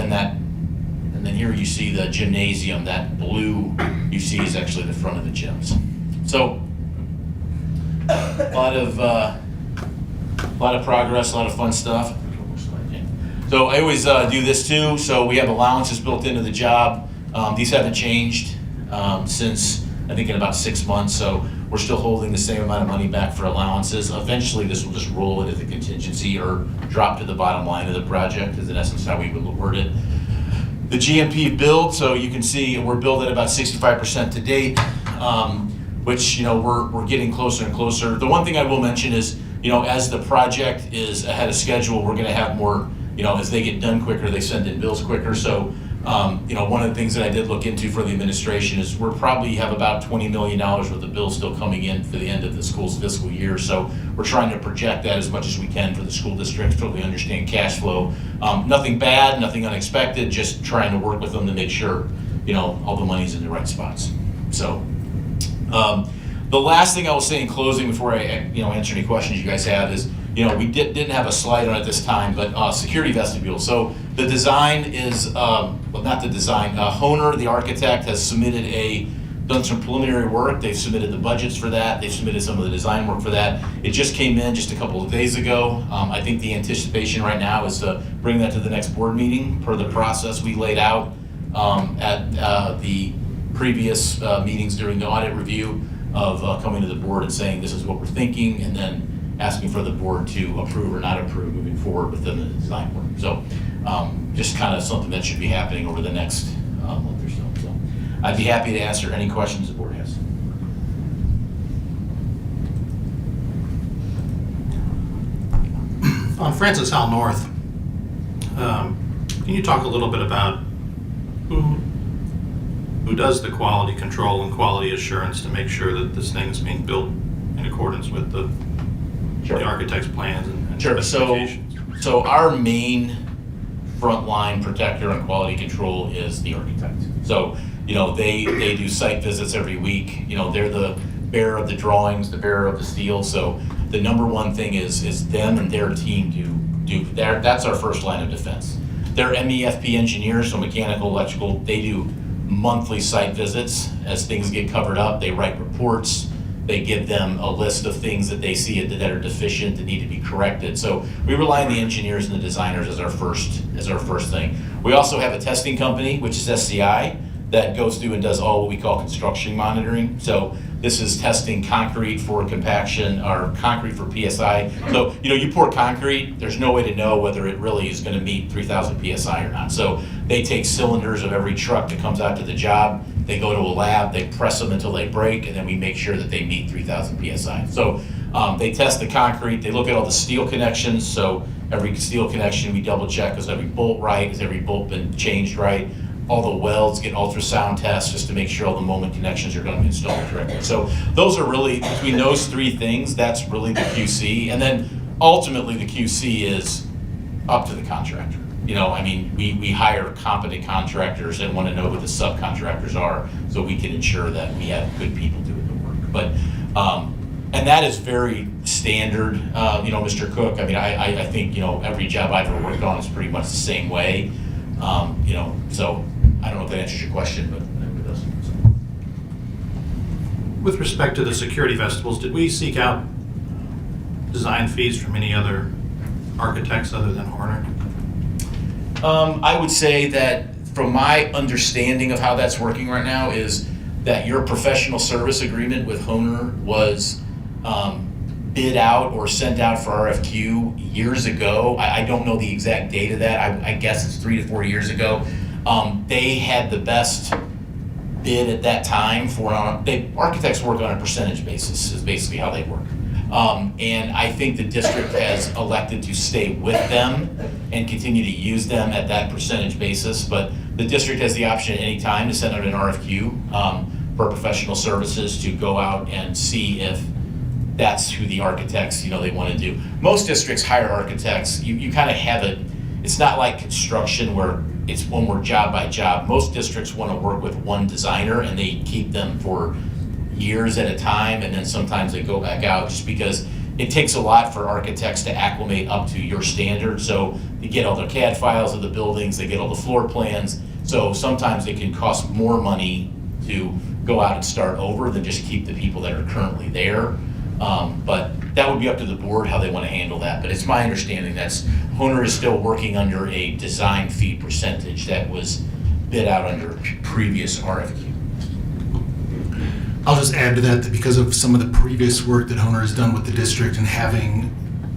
then here you see the gymnasium. That blue you see is actually the front of the gyms. So a lot of progress, a lot of fun stuff. So I always do this too. So we have allowances built into the job. These haven't changed since I think in about 6 months. So we're still holding the same amount of money back for allowances. Eventually this will just roll into the contingency or drop to the bottom line of the project is in essence how we would word it. The GMP build, so you can see we're built at about 65% to date, which we're getting closer and closer. The one thing I will mention is, as the project is ahead of schedule, we're going to have more, as they get done quicker, they send in bills quicker. So One of the things that I did look into for the administration is we're probably have about $20 million worth of bills still coming in for the end of the school's fiscal year. So we're trying to project that as much as we can for the school district, totally understand cash flow. Nothing bad, nothing unexpected, just trying to work with them to make sure, all the money's in the right spots. So the last thing I will say in closing before I answer any questions you guys have is, we didn't have a slide on it this time, but security vestibule. So the design is, not the design, Hohner, the architect, has done some preliminary work. They've submitted the budgets for that. They've submitted some of the design work for that. It just came in just a couple of days ago. I think the anticipation right now is to bring that to the next board meeting per the process we laid out at the previous meetings during the audit review of coming to the board and saying this is what we're thinking, and then asking for the board to approve or not approve moving forward within the design work. So just kind of something that should be happening over the next month or so. So I'd be happy to answer any questions the board has. On Francis Howell North, can you talk a little bit about who does the quality control and quality assurance to make sure that this thing is being built in accordance with the architect's plans and Sure. specifications? So our main frontline protector on quality control is the architect. So, they do site visits every week. They're the bearer of the drawings, the bearer of the steel. So the number one thing is them and their team do that's our first line of defense. They're MEFP engineers, so mechanical, electrical. They do monthly site visits. As things get covered up, they write reports. They give them a list of things that they see that are deficient that need to be corrected. So we rely on the engineers and the designers as our first thing. We also have a testing company, which is SCI, that goes through and does all what we call construction monitoring. So this is testing concrete for compaction or concrete for PSI. So, you pour concrete, there's no way to know whether it really is going to meet 3,000 PSI or not. So they take cylinders of every truck that comes out to the job, they go to a lab, they press them until they break, and then we make sure that they meet 3,000 PSI. So they test the concrete, they look at all the steel connections. So every steel connection we double check, is every bolt right, has every bolt been changed right? All the welds get ultrasound tests just to make sure all the moment connections are going to be installed correctly. So those are really, between those three things, that's really the QC. And then ultimately the QC is up to the contractor. We hire competent contractors and want to know who the subcontractors are so we can ensure that we have good people doing the work. But, and that is very standard, Mr. Cook. I think, every job I've ever worked on is pretty much the same way. So I don't know if that answers your question, but it does. So. With respect to the security vestibules, did we seek out design fees from any other architects other than Horner? I would say that from my understanding of how that's working right now is that your professional service agreement with Hohner was bid out or sent out for RFQ years ago. I don't know the exact date of that. I guess it's 3 to 4 years ago. They had the best bid at that time for architects work on a percentage basis is basically how they work. And I think the district has elected to stay with them and continue to use them at that percentage basis. But the district has the option at any time to send out an RFQ for professional services to go out and see if that's who the architects, they want to do. Most districts hire architects. You kind of have it. It's not like construction where it's one more job by job. Most districts want to work with one designer and they keep them for years at a time, and then sometimes they go back out just because it takes a lot for architects to acclimate up to your standard. So they get all their CAD files of the buildings, they get all the floor plans. So sometimes it can cost more money to go out and start over than just keep the people that are currently there. But that would be up to the board how they want to handle that. But it's my understanding that Hohner is still working under a design fee percentage that was bid out under previous RFQ. I'll just add to that because of some of the previous work that Hohner has done with the district and having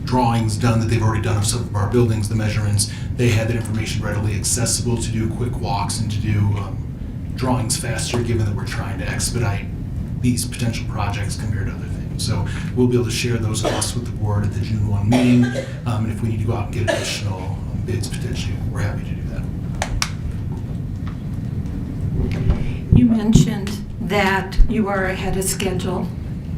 drawings done that they've already done of some of our buildings, the measurements, they had that information readily accessible to do quick walks and to do drawings faster, given that we're trying to expedite these potential projects compared to other things. So we'll be able to share those costs with the board at the June 1 meeting. And if we need to go out and get additional bids potentially, we're happy to do that. You mentioned that you are ahead of schedule.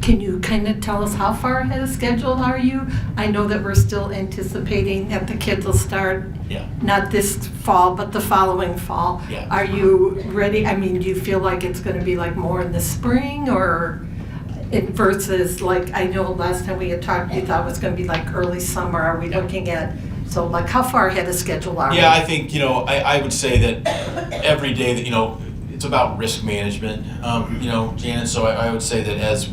Can you kind of tell us how far ahead of schedule are you? I know that we're still anticipating that the kids will start not this fall, but the following fall. Yeah. Are you ready? I mean, do you feel like it's going to be like more in the spring or versus like, I know last time we had talked, you thought it was going to be like early summer. Are we looking at, so like how far ahead of schedule are we? Yeah, I think, I would say that every day that, it's about risk management, Janet. So I would say that as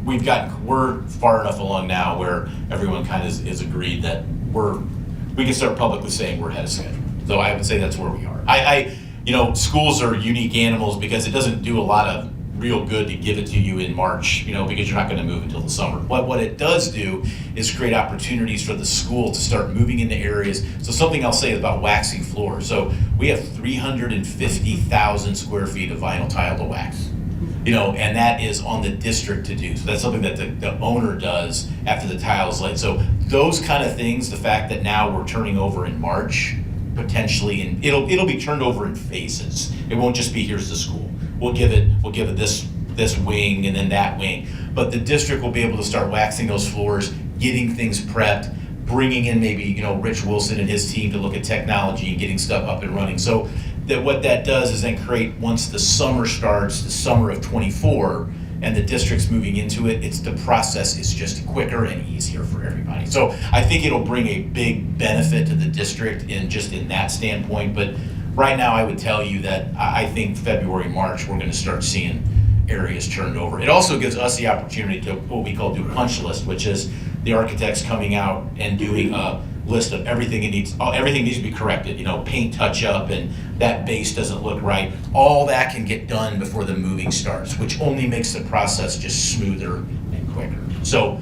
we're far enough along now where everyone kind of is agreed that we can start publicly saying we're ahead of schedule. So I would say that's where we are. Schools are unique animals because it doesn't do a lot of real good to give it to you in March, because you're not going to move until the summer. But what it does do is create opportunities for the school to start moving into areas. So something I'll say about waxing floors. So we have 350,000 square feet of vinyl tile to wax, and that is on the district to do. So that's something that the owner does after the tile is laid. So those kind of things, the fact that now we're turning over in March, potentially, and it'll be turned over in phases. It won't just be here's the school. We'll give it this wing and then that wing. But the district will be able to start waxing those floors, getting things prepped, bringing in maybe, Rich Wilson and his team to look at technology and getting stuff up and running. So that what that does is then create, once the summer starts, the summer of '24, and the district's moving into it, the process is just quicker and easier for everybody. So I think it'll bring a big benefit to the district in that standpoint. But right now, I would tell you that I think February, March, we're going to start seeing areas turned over. It also gives us the opportunity to what we call do punch list, which is the architects coming out and doing a list of everything needs to be corrected. Paint touch up and that base doesn't look right. All that can get done before the moving starts, which only makes the process just smoother and quicker. So,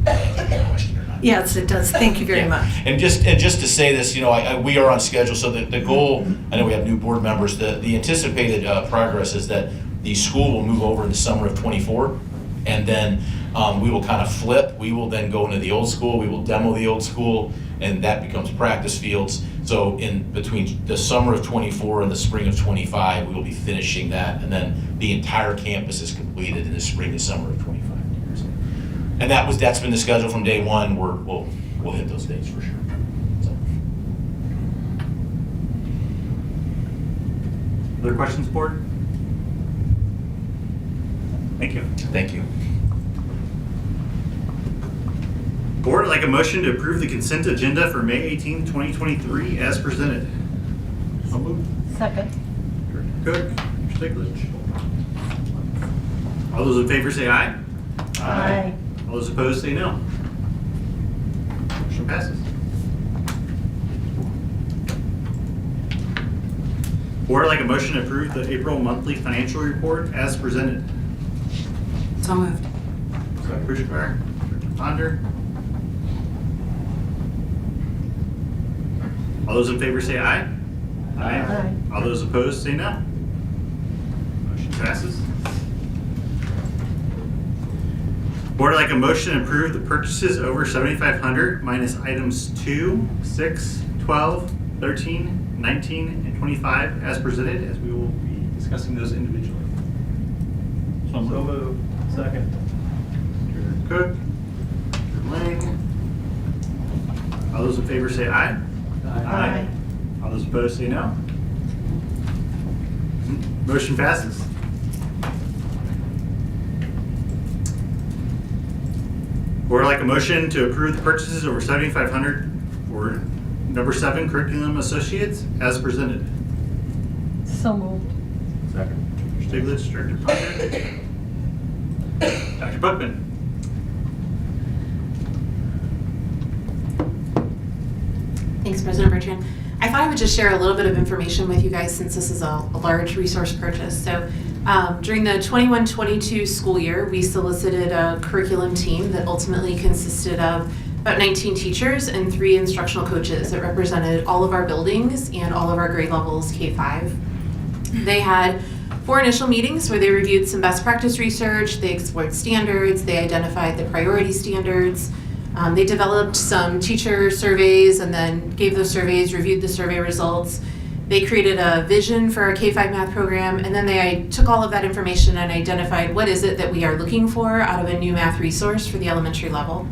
question or not? Yes, it does. Thank you very much. And just to say this, we are on schedule. So the goal, I know we have new board members. The anticipated progress is that the school will move over in the summer of '24, and then we will kind of flip. We will then go into the old school. We will demo the old school, and that becomes practice fields. So in between the summer of '24 and the spring of '25, we will be finishing that, and then the entire campus is completed in the spring and summer of '25. And that's been the schedule from day one. We'll hit those dates for sure. So. Other questions, board? Thank you. Thank you. Board, I'd like a motion to approve the consent agenda for May 18th, 2023 as presented. So moved. Second. Cook, Stiglitz. All those in favor say aye. Aye. All those opposed say no. Motion passes. Board, I'd like a motion to approve the April monthly financial report as presented. So moved. Director Kushner, Director Ponder. All those in favor say aye. Aye. All those opposed say no. Motion passes. Board, I'd like a motion to approve the purchases over $7,500 minus items 2, 6, 12, 13, 19, and 25 as presented, as we will be discussing those individually. So moved. Second. Cook. Lang. All those in favor say aye. Aye. All those opposed say no. Motion passes. Board, I'd like a motion to approve the purchases over $7,500 for number 7 curriculum associates as presented. So moved. Second. Stiglitz, Director Ponder. Dr. Buckman. Thanks, President Bertrand. I thought I would just share a little bit of information with you guys since this is a large resource purchase. So during the 21-22 school year, we solicited a curriculum team that ultimately consisted of about 19 teachers and 3 instructional coaches that represented all of our buildings and all of our grade levels K-5. They had 4 initial meetings where they reviewed some best practice research, they explored standards, they identified the priority standards. They developed some teacher surveys and then gave those surveys, reviewed the survey results, They created a vision for our K-5 math program, and then they took all of that information and identified what is it that we are looking for out of a new math resource for the elementary level.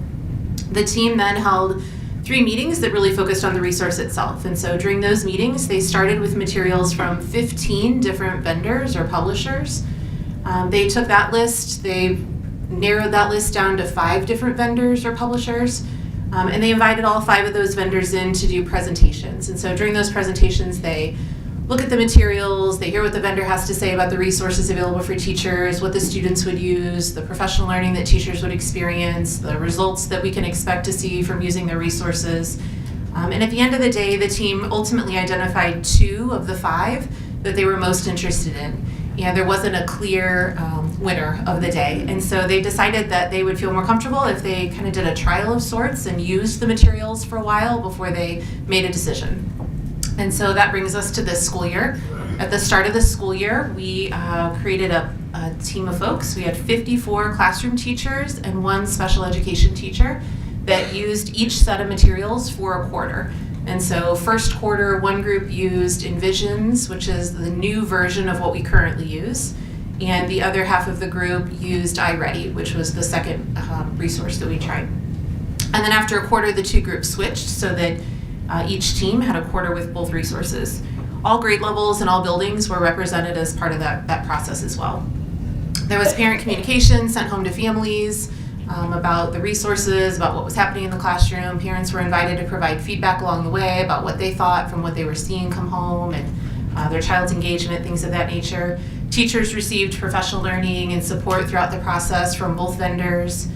The team then held 3 meetings that really focused on the resource itself. And so during those meetings, they started with materials from 15 different vendors or publishers. They took that list, they narrowed that list down to 5 different vendors or publishers, and they invited all 5 of those vendors in to do presentations. And so during those presentations, they look at the materials, they hear what the vendor has to say about the resources available for teachers, what the students would use, the professional learning that teachers would experience, the results that we can expect to see from using their resources. And at the end of the day, the team ultimately identified 2 of the 5 that they were most interested in. And there wasn't a clear winner of the day. And so they decided that they would feel more comfortable if they kind of did a trial of sorts and used the materials for a while before they made a decision. And so that brings us to this school year. At the start of the school year, we created a team of folks. We had 54 classroom teachers and 1 special education teacher that used each set of materials for a quarter. And so first quarter, 1 group used Envisions, which is the new version of what we currently use. And the other half of the group used iReady, which was the second resource that we tried. And then after a quarter, the 2 groups switched so that each team had a quarter with both resources. All grade levels and all buildings were represented as part of that process as well. There was parent communication sent home to families about the resources, about what was happening in the classroom. Parents were invited to provide feedback along the way about what they thought from what they were seeing come home and their child's engagement, things of that nature. Teachers received professional learning and support throughout the process from both vendors.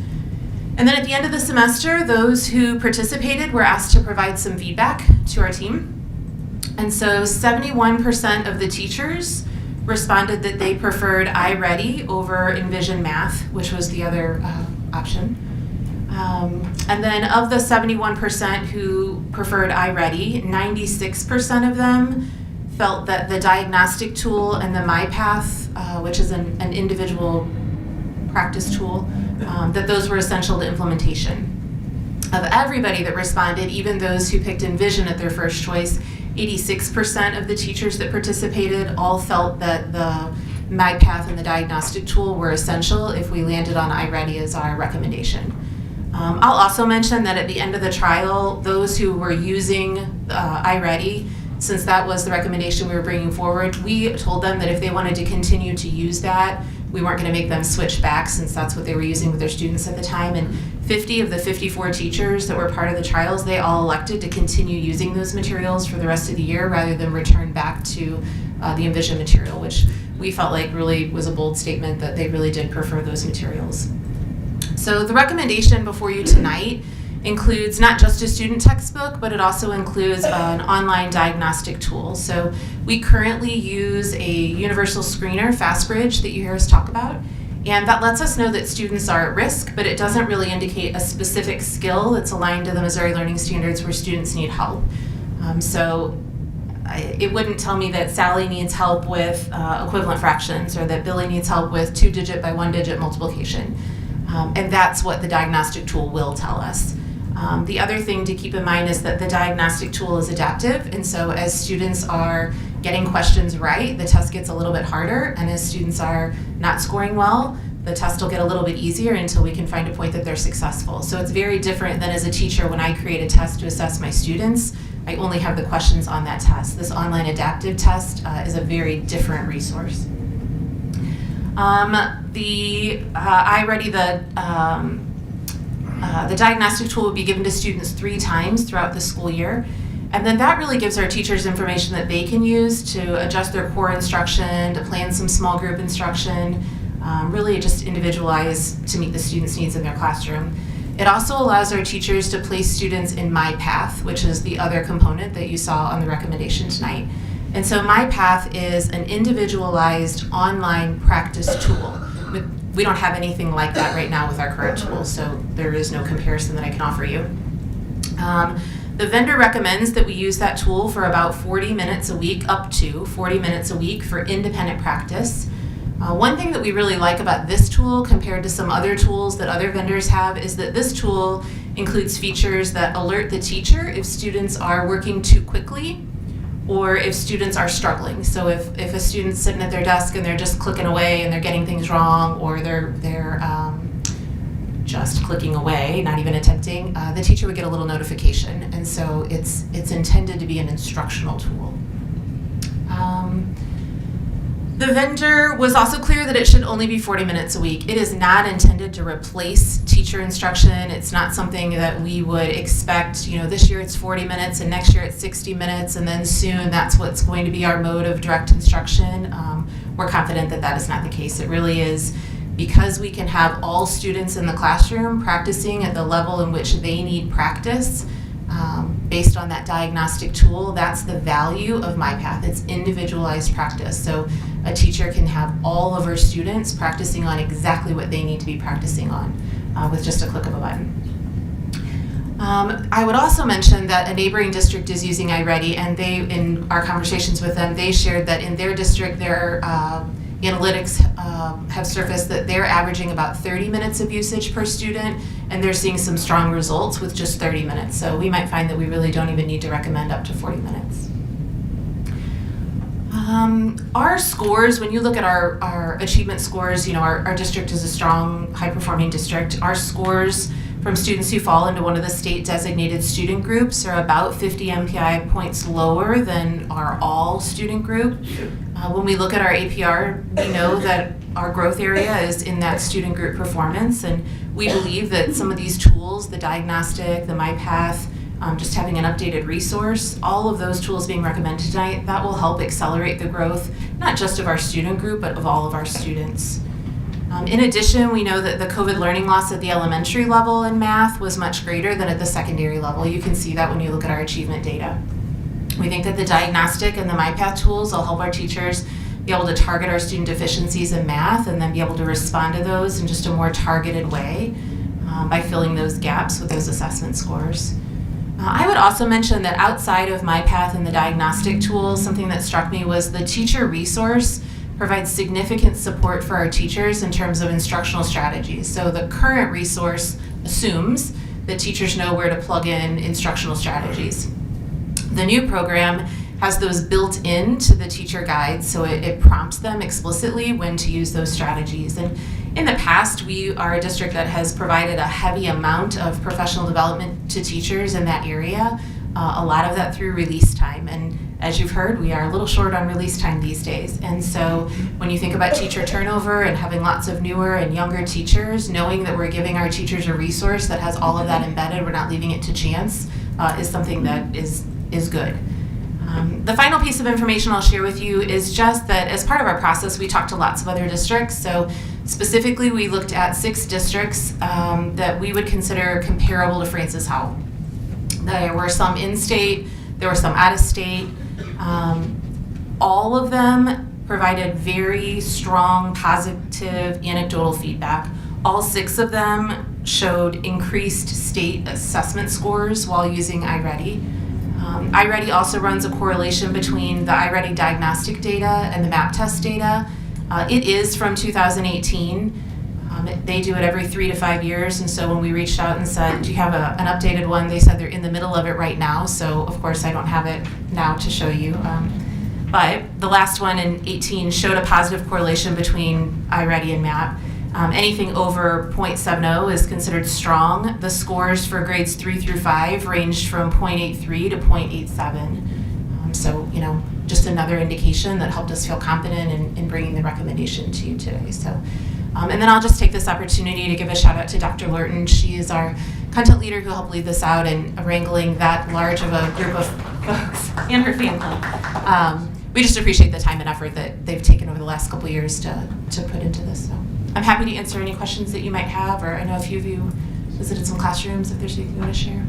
And then at the end of the semester, those who participated were asked to provide some feedback to our team. And so 71% of the teachers responded that they preferred iReady over Envision Math, which was the other option. And then of the 71% who preferred iReady, 96% of them felt that the diagnostic tool and the MyPath, which is an individual practice tool, that those were essential to implementation. Of everybody that responded, even those who picked Envision at their first choice, 86% of the teachers that participated all felt that the MyPath and the diagnostic tool were essential if we landed on iReady as our recommendation. I'll also mention that at the end of the trial, those who were using iReady, since that was the recommendation we were bringing forward, we told them that if they wanted to continue to use that, we weren't going to make them switch back since that's what they were using with their students at the time. And 50 of the 54 teachers that were part of the trials, they all elected to continue using those materials for the rest of the year rather than return back to the Envision material, which we felt like really was a bold statement that they really did prefer those materials. So the recommendation before you tonight includes not just a student textbook, but it also includes an online diagnostic tool. So we currently use a universal screener, FastBridge, that you hear us talk about, and that lets us know that students are at risk, but it doesn't really indicate a specific skill that's aligned to the Missouri Learning Standards where students need help. It wouldn't tell me that Sally needs help with equivalent fractions or that Billy needs help with 2-digit by 1-digit multiplication. And that's what the diagnostic tool will tell us. The other thing to keep in mind is that the diagnostic tool is adaptive, and so as students are getting questions right, the test gets a little bit harder, and as students are not scoring well, the test will get a little bit easier until we can find a point that they're successful. So it's very different than as a teacher when I create a test to assess my students. I only have the questions on that test. This online adaptive test is a very different resource. The iReady, the diagnostic tool will be given to students 3 times throughout the school year. And then that really gives our teachers information that they can use to adjust their core instruction, to plan some small group instruction, really just individualize to meet the students' needs in their classroom. It also allows our teachers to place students in MyPath, which is the other component that you saw on the recommendation tonight. And so MyPath is an individualized online practice tool. We don't have anything like that right now with our current tools, so there is no comparison that I can offer you. The vendor recommends that we use that tool for about 40 minutes a week, up to 40 minutes a week for independent practice. One thing that we really like about this tool compared to some other tools that other vendors have is that this tool includes features that alert the teacher if students are working too quickly or if students are struggling. So if a student's sitting at their desk and they're just clicking away and they're getting things wrong, or they're just clicking away, not even attempting, the teacher would get a little notification. And so it's intended to be an instructional tool. The vendor was also clear that it should only be 40 minutes a week. It is not intended to replace teacher instruction. It's not something that we would expect, this year it's 40 minutes and next year it's 60 minutes, and then soon that's what's going to be our mode of direct instruction. We're confident that that is not the case. It really is because we can have all students in the classroom practicing at the level in which they need practice. Based on that diagnostic tool, that's the value of MyPath. It's individualized practice. So a teacher can have all of her students practicing on exactly what they need to be practicing on with just a click of a button. I would also mention that a neighboring district is using iReady, and they, in our conversations with them, they shared that in their district, their analytics have surfaced that they're averaging about 30 minutes of usage per student, and they're seeing some strong results with just 30 minutes. So we might find that we really don't even need to recommend up to 40 minutes. Our scores, when you look at our achievement scores, our district is a strong, high-performing district. Our scores from students who fall into one of the state designated student groups are about 50 MPI points lower than our all student group. When we look at our APR, we know that our growth area is in that student group performance, and we believe that some of these tools, the diagnostic, the MyPath, just having an updated resource, all of those tools being recommended tonight, that will help accelerate the growth, not just of our student group, but of all of our students. In addition, we know that the COVID learning loss at the elementary level in math was much greater than at the secondary level. You can see that when you look at our achievement data. We think that the diagnostic and the MyPath tools will help our teachers be able to target our student deficiencies in math and then be able to respond to those in just a more targeted way by filling those gaps with those assessment scores. I would also mention that outside of MyPath and the diagnostic tools, something that struck me was the teacher resource provides significant support for our teachers in terms of instructional strategies. So the current resource assumes that teachers know where to plug in instructional strategies. The new program has those built into the teacher guides, so it prompts them explicitly when to use those strategies. And in the past, we are a district that has provided a heavy amount of professional development to teachers in that area, a lot of that through release time. And as you've heard, we are a little short on release time these days. And so when you think about teacher turnover and having lots of newer and younger teachers, knowing that we're giving our teachers a resource that has all of that embedded, we're not leaving it to chance, is something that is good. The final piece of information I'll share with you is just that as part of our process, we talked to lots of other districts. So specifically, we looked at 6 districts that we would consider comparable to Francis Howell. There were some in-state, there were some out-of-state. All of them provided very strong, positive, anecdotal feedback. All 6 of them showed increased state assessment scores while using iReady. iReady also runs a correlation between the iReady diagnostic data and the MAP test data. It is from 2018. They do it every 3 to 5 years, and so when we reached out and said, do you have an updated one, they said they're in the middle of it right now, so of course I don't have it now to show you. But the last one in 18 showed a positive correlation between iReady and MAP. Anything over 0.70 is considered strong. The scores for grades 3 through 5 ranged from 0.83 to 0.87. So, just another indication that helped us feel confident in bringing the recommendation to you today. So, and then I'll just take this opportunity to give a shout out to Dr. Lurton. She is our content leader who helped lead this out and wrangling that large of a group of folks and her family. We just appreciate the time and effort that they've taken over the last couple of years to put into this. So I'm happy to answer any questions that you might have, or I know a few of you visited some classrooms if there's anything you want to share.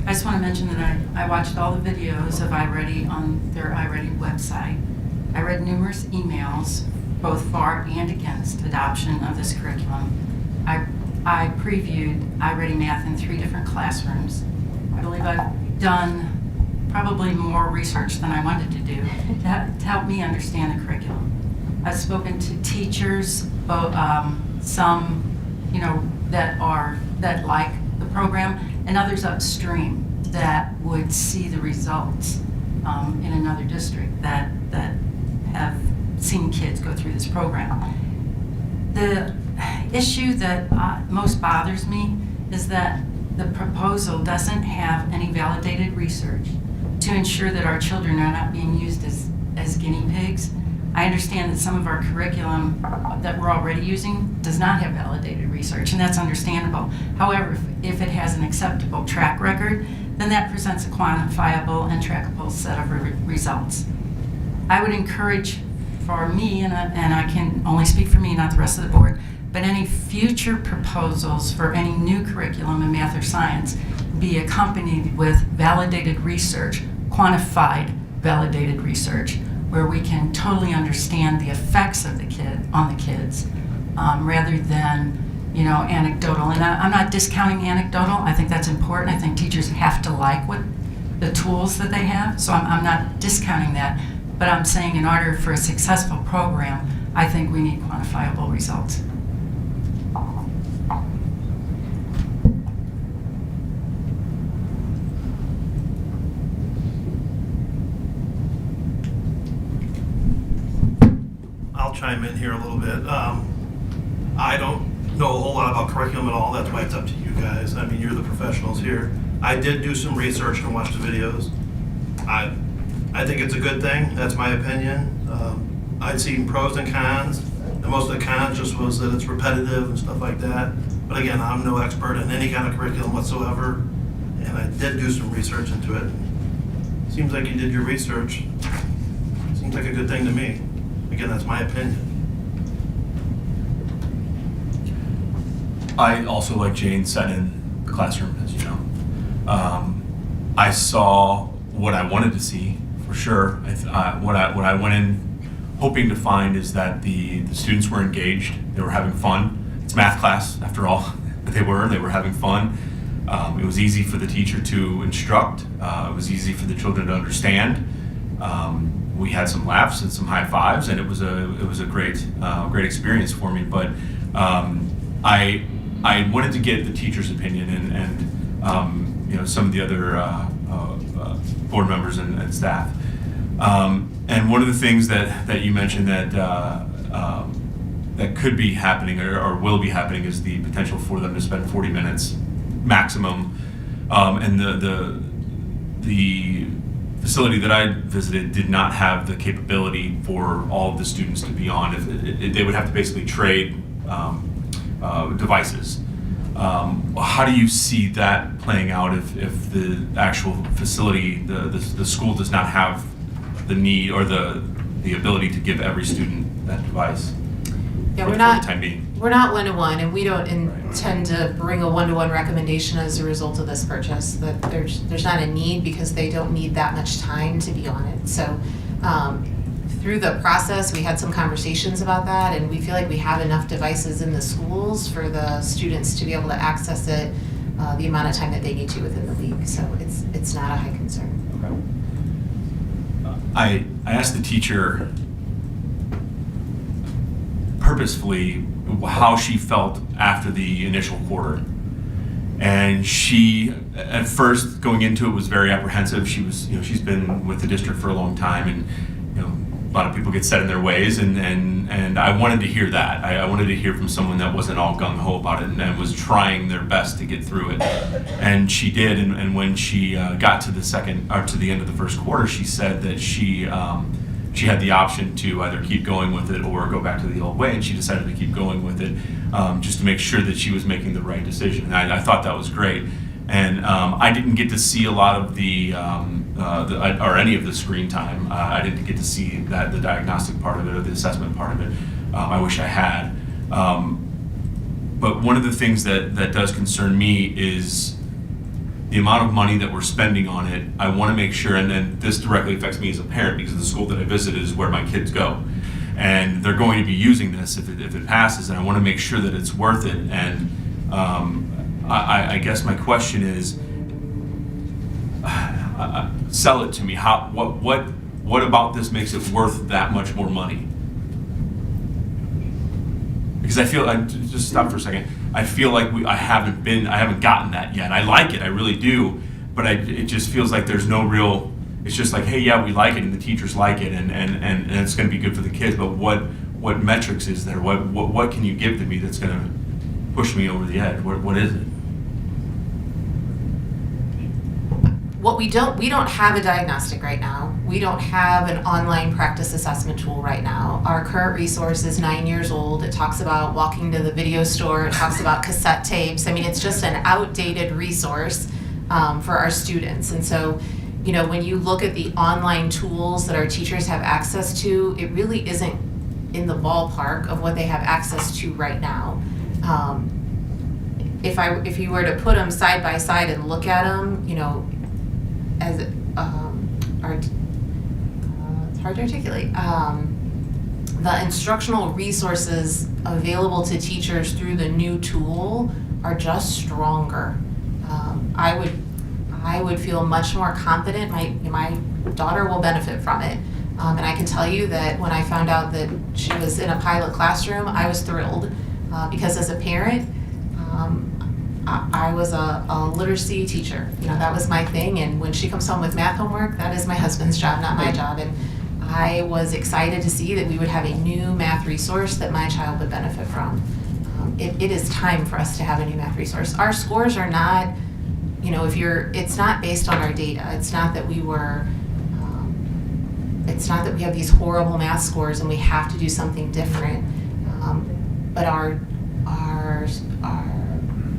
I just want to mention that I watched all the videos of iReady on their iReady website. I read numerous emails, both for and against adoption of this curriculum. I previewed iReady Math in 3 different classrooms. I believe I've done probably more research than I wanted to do to help me understand the curriculum. I've spoken to teachers, some that like the program, and others upstream that would see the results in another district that have seen kids go through this program. The issue that most bothers me is that the proposal doesn't have any validated research to ensure that our children are not being used as guinea pigs. I understand that some of our curriculum that we're already using does not have validated research, and that's understandable. However, if it has an acceptable track record, then that presents a quantifiable and trackable set of results. I would encourage, for me, and I can only speak for me, not the rest of the board, but any future proposals for any new curriculum in math or science be accompanied with validated research, quantified validated research, where we can totally understand the effects of the kids, rather than anecdotal. And I'm not discounting anecdotal. I think that's important. I think teachers have to like what the tools that they have. So I'm not discounting that. But I'm saying in order for a successful program, I think we need quantifiable results. I'll chime in here a little bit. I don't know a whole lot about curriculum at all. That's why it's up to you guys. I mean, you're the professionals here. I did do some research and watch the videos. I think it's a good thing. That's my opinion. I'd seen pros and cons, and most of the cons just was that it's repetitive and stuff like that. But again, I'm no expert in any kind of curriculum whatsoever, and I did do some research into it. Seems like you did your research. Seems like a good thing to me. Again, that's my opinion. I also, like Jane, sat in the classroom, as you know. I saw what I wanted to see, for sure. What I went in hoping to find is that the students were engaged, they were having fun. It's math class, after all. They were having fun. It was easy for the teacher to instruct. It was easy for the children to understand. We had some laughs and some high fives, and it was a great experience for me. But I wanted to get the teacher's opinion and some of the other board members and staff. And one of the things that you mentioned that could be happening or will be happening is the potential for them to spend 40 minutes maximum. And the facility that I visited did not have the capability for all of the students to be on. They would have to basically trade devices. How do you see that playing out if the actual facility, the school does not have the need or the ability to give every student that device? Yeah, for we're not the time being? We're not one-to-one, and we don't intend to bring a one-to-one recommendation as a result of this purchase. That there's not a need because they don't need that much time to be on it. So through the process, we had some conversations about that, and we feel like we have enough devices in the schools for the students to be able to access it the amount of time that they need to within the week. So it's not a high concern. I asked the teacher purposefully how she felt after the initial quarter. And she, at first, going into it, was very apprehensive. She's been with the district for a long time, and a lot of people get set in their ways, and I wanted to hear that. I wanted to hear from someone that wasn't all gung-ho about it and was trying their best to get through it. And she did, and when she got to the end of the first quarter, she said that she had the option to either keep going with it or go back to the old way, and she decided to keep going with it just to make sure that she was making the right decision. And I thought that was great. And I didn't get to see a lot of or any of the screen time. I didn't get to see the diagnostic part of it or the assessment part of it. I wish I had. But one of the things that does concern me is the amount of money that we're spending on it. I want to make sure, and then this directly affects me as a parent because the school that I visited is where my kids go. And they're going to be using this if it passes, and I want to make sure that it's worth it. And I guess my question is, sell it to me. What about this makes it worth that much more money? Because I feel, just stop for a second. I feel like I haven't gotten that yet. I like it, I really do, but it just feels like there's no real. It's just like, hey, yeah, we like it, and the teachers like it, and it's going to be good for the kids. But what metrics is there? What can you give to me that's going to push me over the edge? What is it? What we don't have a diagnostic right now. We don't have an online practice assessment tool right now. Our current resource is 9 years old. It talks about walking to the video store. It talks about cassette tapes. I mean, it's just an outdated resource for our students. And so, you know, when you look at the online tools that our teachers have access to, it really isn't in the ballpark of what they have access to right now. If you were to put them side by side and look at them, you know, as it's hard to articulate. The instructional resources available to teachers through the new tool are just stronger. I would feel much more confident. My daughter will benefit from it. And I can tell you that when I found out that she was in a pilot classroom, I was thrilled because as a parent, I was a literacy teacher. You know, that was my thing. And when she comes home with math homework, that is my husband's job, not my job. And I was excited to see that we would have a new math resource that my child would benefit from. It is time for us to have a new math resource. Our scores are not, you know, it's not based on our data. It's not that we have these horrible math scores and we have to do something different. But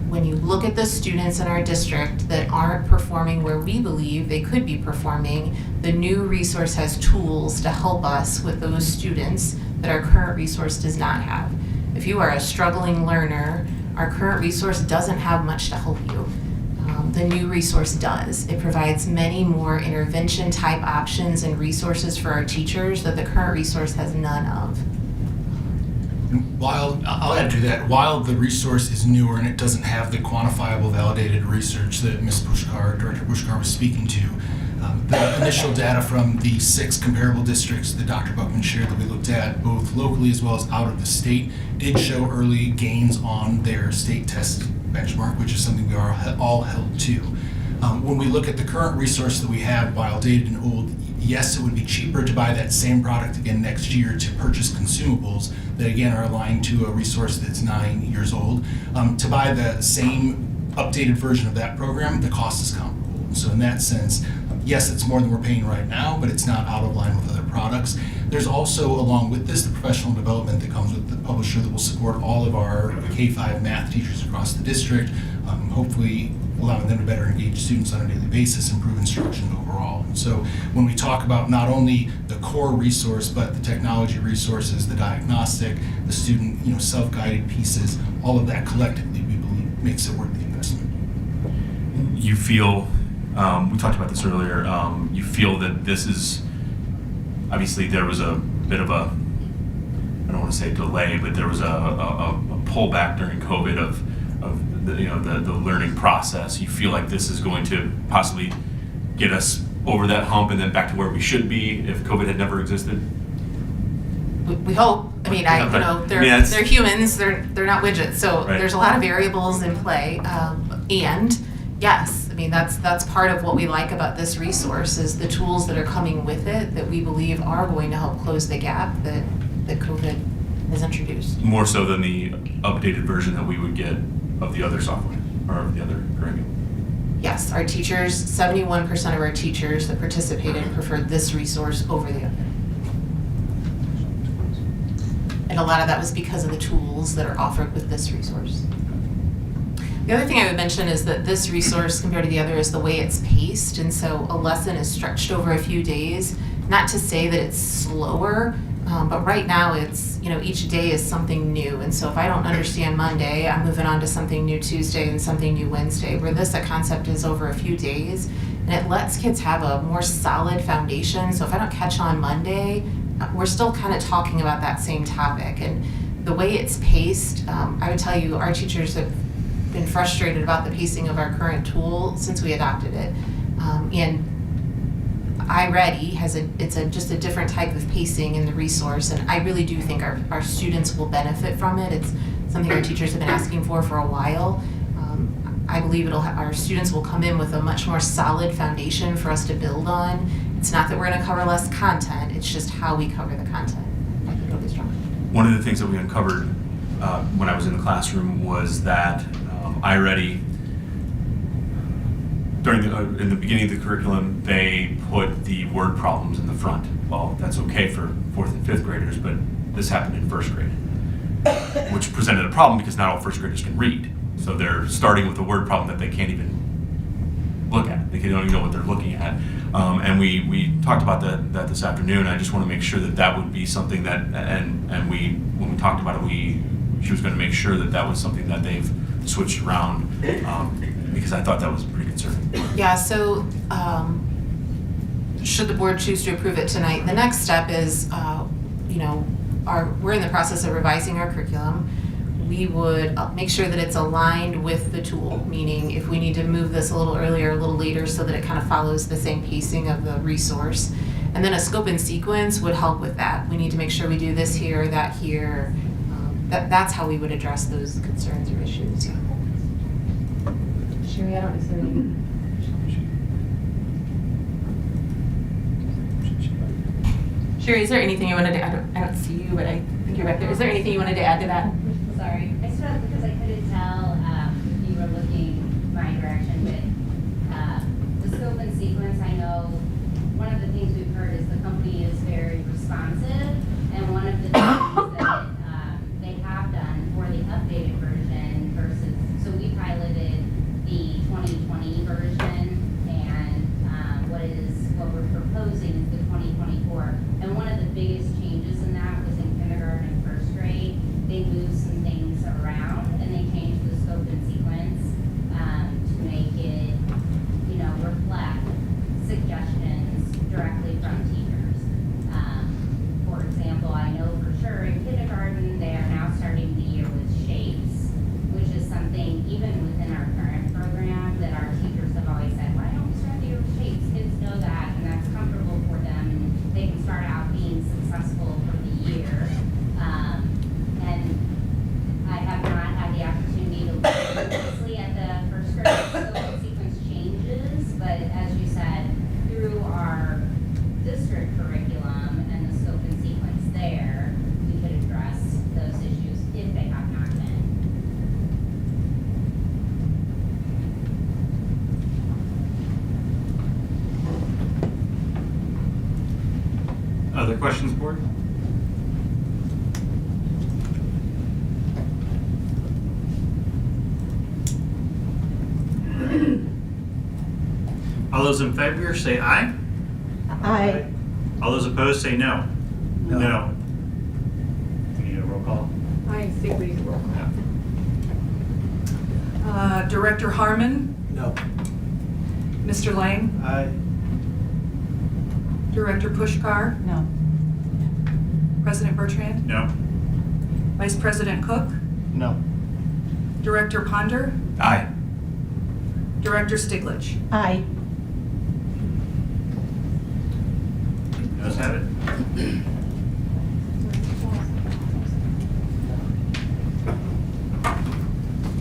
when you look at the students in our district that aren't performing where we believe they could be performing, the new resource has tools to help us with those students that our current resource does not have. If you are a struggling learner, our current resource doesn't have much to help you. The new resource does. It provides many more intervention type options and resources for our teachers that the current resource has none of. While, I'll add to that, while the resource is newer and it doesn't have the quantifiable validated research that Ms. Pushkar, Director Pushkar was speaking to, the initial data from the 6 comparable districts that Dr. Buckman shared that we looked at, both locally as well as out of the state, did show early gains on their state test benchmark, which is something we are all held to. When we look at the current resource that we have, while dated and old, yes, it would be cheaper to buy that same product again next year to purchase consumables that again are aligned to a resource that's 9 years old. To buy the same updated version of that program, the cost is comparable. So in that sense, yes, it's more than we're paying right now, but it's not out of line with other products. There's also, along with this, the professional development that comes with the publisher that will support all of our K-5 math teachers across the district, hopefully allowing them to better engage students on a daily basis, improve instruction overall. And so when we talk about not only the core resource, but the technology resources, the diagnostic, the student, you know, self-guided pieces, all of that collectively, we believe, makes it worth the investment. You feel, we talked about this earlier, you feel that this is, obviously there was a bit of a, I don't want to say delay, but there was a pullback during COVID of the learning process. You feel like this is going to possibly get us over that hump and then back to where we should be if COVID had never existed? We hope. I mean, they're humans. They're not widgets. So right. There's a lot of variables in play. And yes, I mean that's part of what we like about this resource is the tools that are coming with it that we believe are going to help close the gap that COVID has introduced. More so than the updated version that we would get of the other software or of the other curriculum. Yes, our teachers, 71% of our teachers that participated preferred this resource over the other. And a lot of that was because of the tools that are offered with this resource. The other thing I would mention is that this resource compared to the other is the way it's paced, and so a lesson is stretched over a few days. Not to say that it's slower, but right now it's, you know, each day is something new. And so if I don't understand Monday, I'm moving on to something new Tuesday and something new Wednesday, where this concept is over a few days. And it lets kids have a more solid foundation. So if I don't catch on Monday, we're still kind of talking about that same topic. And the way it's paced, I would tell you our teachers have been frustrated about the pacing of our current tool since we adopted it. And iReady has just a different type of pacing in the resource, and I really do think our students will benefit from it. something our teachers have been asking for a while. I believe our students will come in with a much more solid foundation for us to build on. It's not that we're going to cover less content, it's just how we cover the content. I think it'll be stronger. One of the things that we uncovered when I was in the classroom was that iReady, in the beginning of the curriculum, they put the word problems in the front. Well, that's okay for 4th and 5th graders, but this happened in 1st grade, which presented a problem because not all 1st graders can read. So they're starting with a word problem that they can't even look at. They don't even know what they're looking at. And we talked about that this afternoon. I just want to make sure that would be something that, and when we talked about it, she was going to make sure that was something that they've switched around, because I thought that was pretty concerning. Yeah, so should the board choose to approve it tonight, the next step is, we're in the process of revising our curriculum. We would make sure that it's aligned with the tool, meaning if we need to move this a little earlier, a little later, so that it kind of follows the same pacing of the resource. And then a scope and sequence would help with that. We need to make sure we do this here, that here. That's how we would address those concerns or issues. Yeah. Sherry, I don't necessarily. Sherry, is there anything you wanted to add? I don't see you, but I think you're back there. Is there anything you wanted to add to that? Sorry, I stood up because I couldn't tell if you were looking my direction, but the scope and sequence, I know one of the things we've heard is the company is very responsive, and one of the things that they have done for the updated version versus, so we piloted the 2020 version, and what we're proposing is the 2024, and one of the biggest changes in that was in kindergarten and 1st grade. They moved some things around and they changed the scope and sequence to make it, reflect suggestions directly from teachers. For example, I know for sure in kindergarten they are now starting the year with shapes, which is something even within our current program that our teachers have always said, why don't we start the year with shapes? Kids know that and that's comfortable for them and they can start out being successful for the year. And I have not had the opportunity to look closely at the 1st grade scope and sequence changes, but as you said, through our district curriculum and the scope and sequence there, we could address those issues if they have not been. Other questions, board? All those in favor say aye. Aye. All those opposed say no. No. We need a roll call. I think we need a roll call. Director Harmon? No. Mr. Lang? Aye. Director Pushkar? No. President Bertrand? No. Vice President Cook? No. Director Ponder? Aye. Director Stiglich? Aye. Those have it.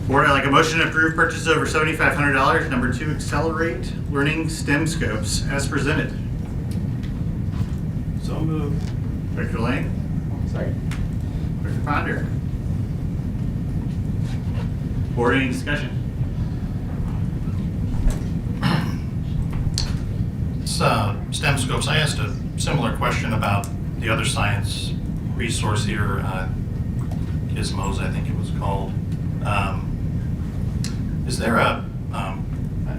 Board, I'd like a motion to approve purchase over $7,500, number 2, Accelerate Learning STEM Scopes as presented. So moved. Director Lang? Sorry. Director Ponder? Board, any discussion? STEM scopes. I asked a similar question about the other science resource here, Gizmos, I think it was called. Is there I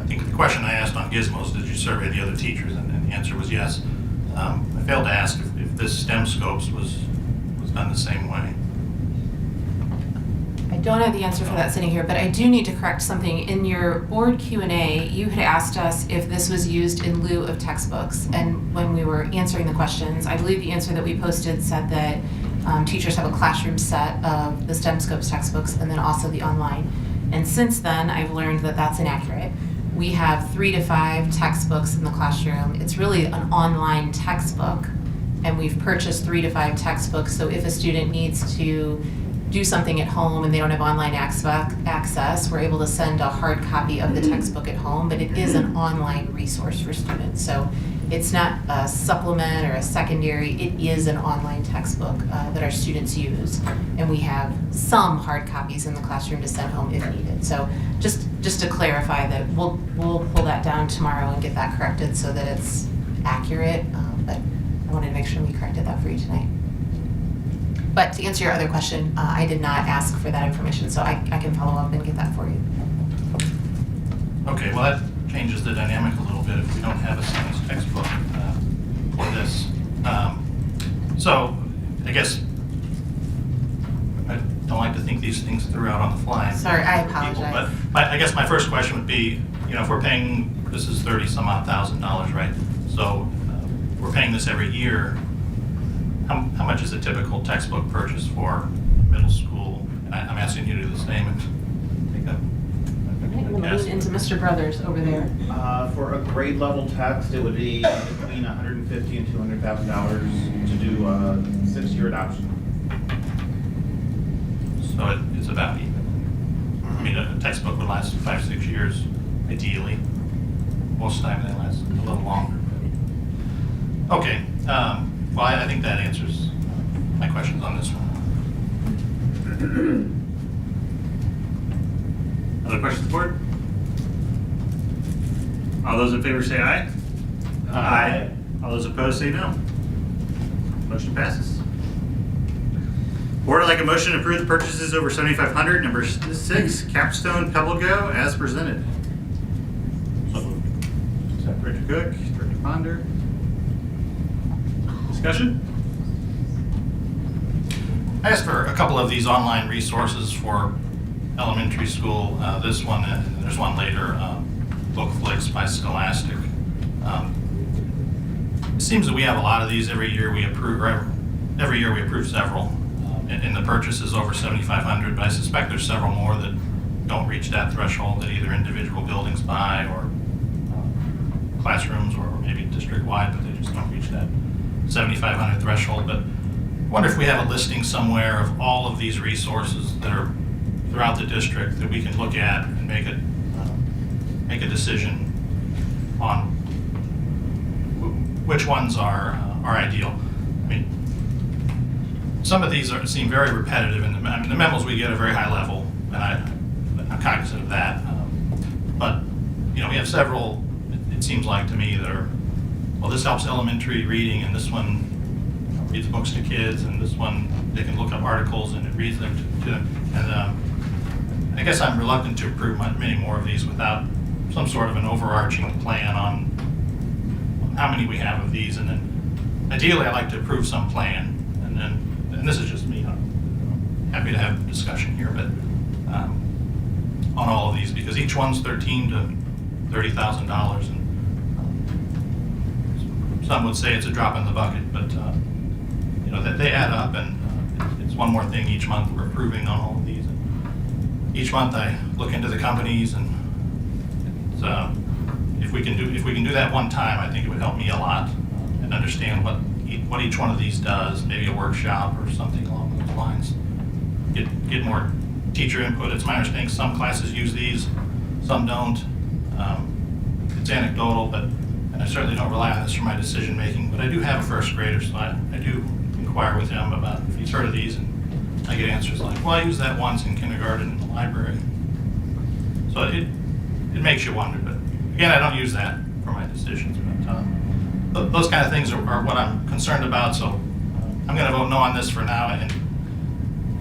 think the question I asked on Gizmos, did you survey the other teachers? And the answer was yes. I failed to ask if this STEM scopes was done the same way. I don't have the answer for that sitting here, but I do need to correct something. In your board Q&A, you had asked us if this was used in lieu of textbooks. And when we were answering the questions, I believe the answer that we posted said that teachers have a classroom set of the STEM Scopes textbooks and then also the online. And since then, I've learned that that's inaccurate. We have 3 to 5 textbooks in the classroom. It's really an online textbook, and we've purchased 3 to 5 textbooks. So if a student needs to do something at home and they don't have online access, we're able to send a hard copy of the textbook at home, but it is an online resource for students. So it's not a supplement or a secondary, it is an online textbook that our students use. And we have some hard copies in the classroom to send home if needed. So just to clarify that we'll pull that down tomorrow and get that corrected so that it's accurate. But I wanted to make sure we corrected that for you tonight. But to answer your other question, I did not ask for that information, so I can follow up and get that for you. Okay, well, that changes the dynamic a little bit if we don't have a science textbook for this. So I guess I don't like to think these things through out on the fly. Sorry, I apologize. But I guess my first question would be, if we're paying, this is $30-some-odd-thousand, right? So we're paying this every year. How much is a typical textbook purchase for middle school? And I'm asking you to do the same and take a I'm going to lean into Mr. Brothers over there. For a grade level text, it would be between $150,000 and $200,000 to do a 6-year adoption. So it's about even. I mean, a textbook would last 5-6 years, ideally. Most of the time they last a little longer. Okay, well, I think that answers my questions on this one. Other questions, board? All those in favor say aye. Aye. All those opposed say no. Motion passes. Board, I'd like a motion to approve the purchases over 7,500, number 6, Capstone Pebble Go, as presented. So moved. Director Cook, Director Ponder. Discussion? I asked for a couple of these online resources for elementary school. This one, and there's one later, BookFlix by Scholastic. It seems that we have a lot of these every year. We approve several. And the purchase is over 7,500, but I suspect there's several more that don't reach that threshold that either individual buildings buy or classrooms or maybe district-wide, but they just don't reach that 7,500 threshold. But I wonder if we have a listing somewhere of all of these resources that are throughout the district that we can look at and make a decision on which ones are ideal. I mean, some of these seem very repetitive, and the memos we get are very high level, and I'm cognizant of that. But we have several. It seems like to me that are, well, this helps elementary reading, and this one reads books to kids, and this one they can look up articles and it reads them to them. And I guess I'm reluctant to approve many more of these without some sort of an overarching plan on how many we have of these, and then ideally I'd like to approve some plan, and this is just me. I'm happy to have a discussion here, but on all of these, because each one's $13,000 to $30,000, and some would say it's a drop in the bucket, but that they add up, and it's one more thing each month we're approving on all of these. And each month I look into the companies, and if we can do that one time, I think it would help me a lot and understand what each one of these does. Maybe a workshop or something along those lines. Get more teacher input. It's my understanding some classes use these, some don't. It's anecdotal, and I certainly don't rely on this for my decision making. But I do have a first grader, so I do inquire with him about if he's heard of these, and I get answers like, "Well, I used that once in kindergarten in the library." So it makes you wonder. But again, I don't use that for my decisions. But those kind of things are what I'm concerned about. So I'm going to vote no on this for now. And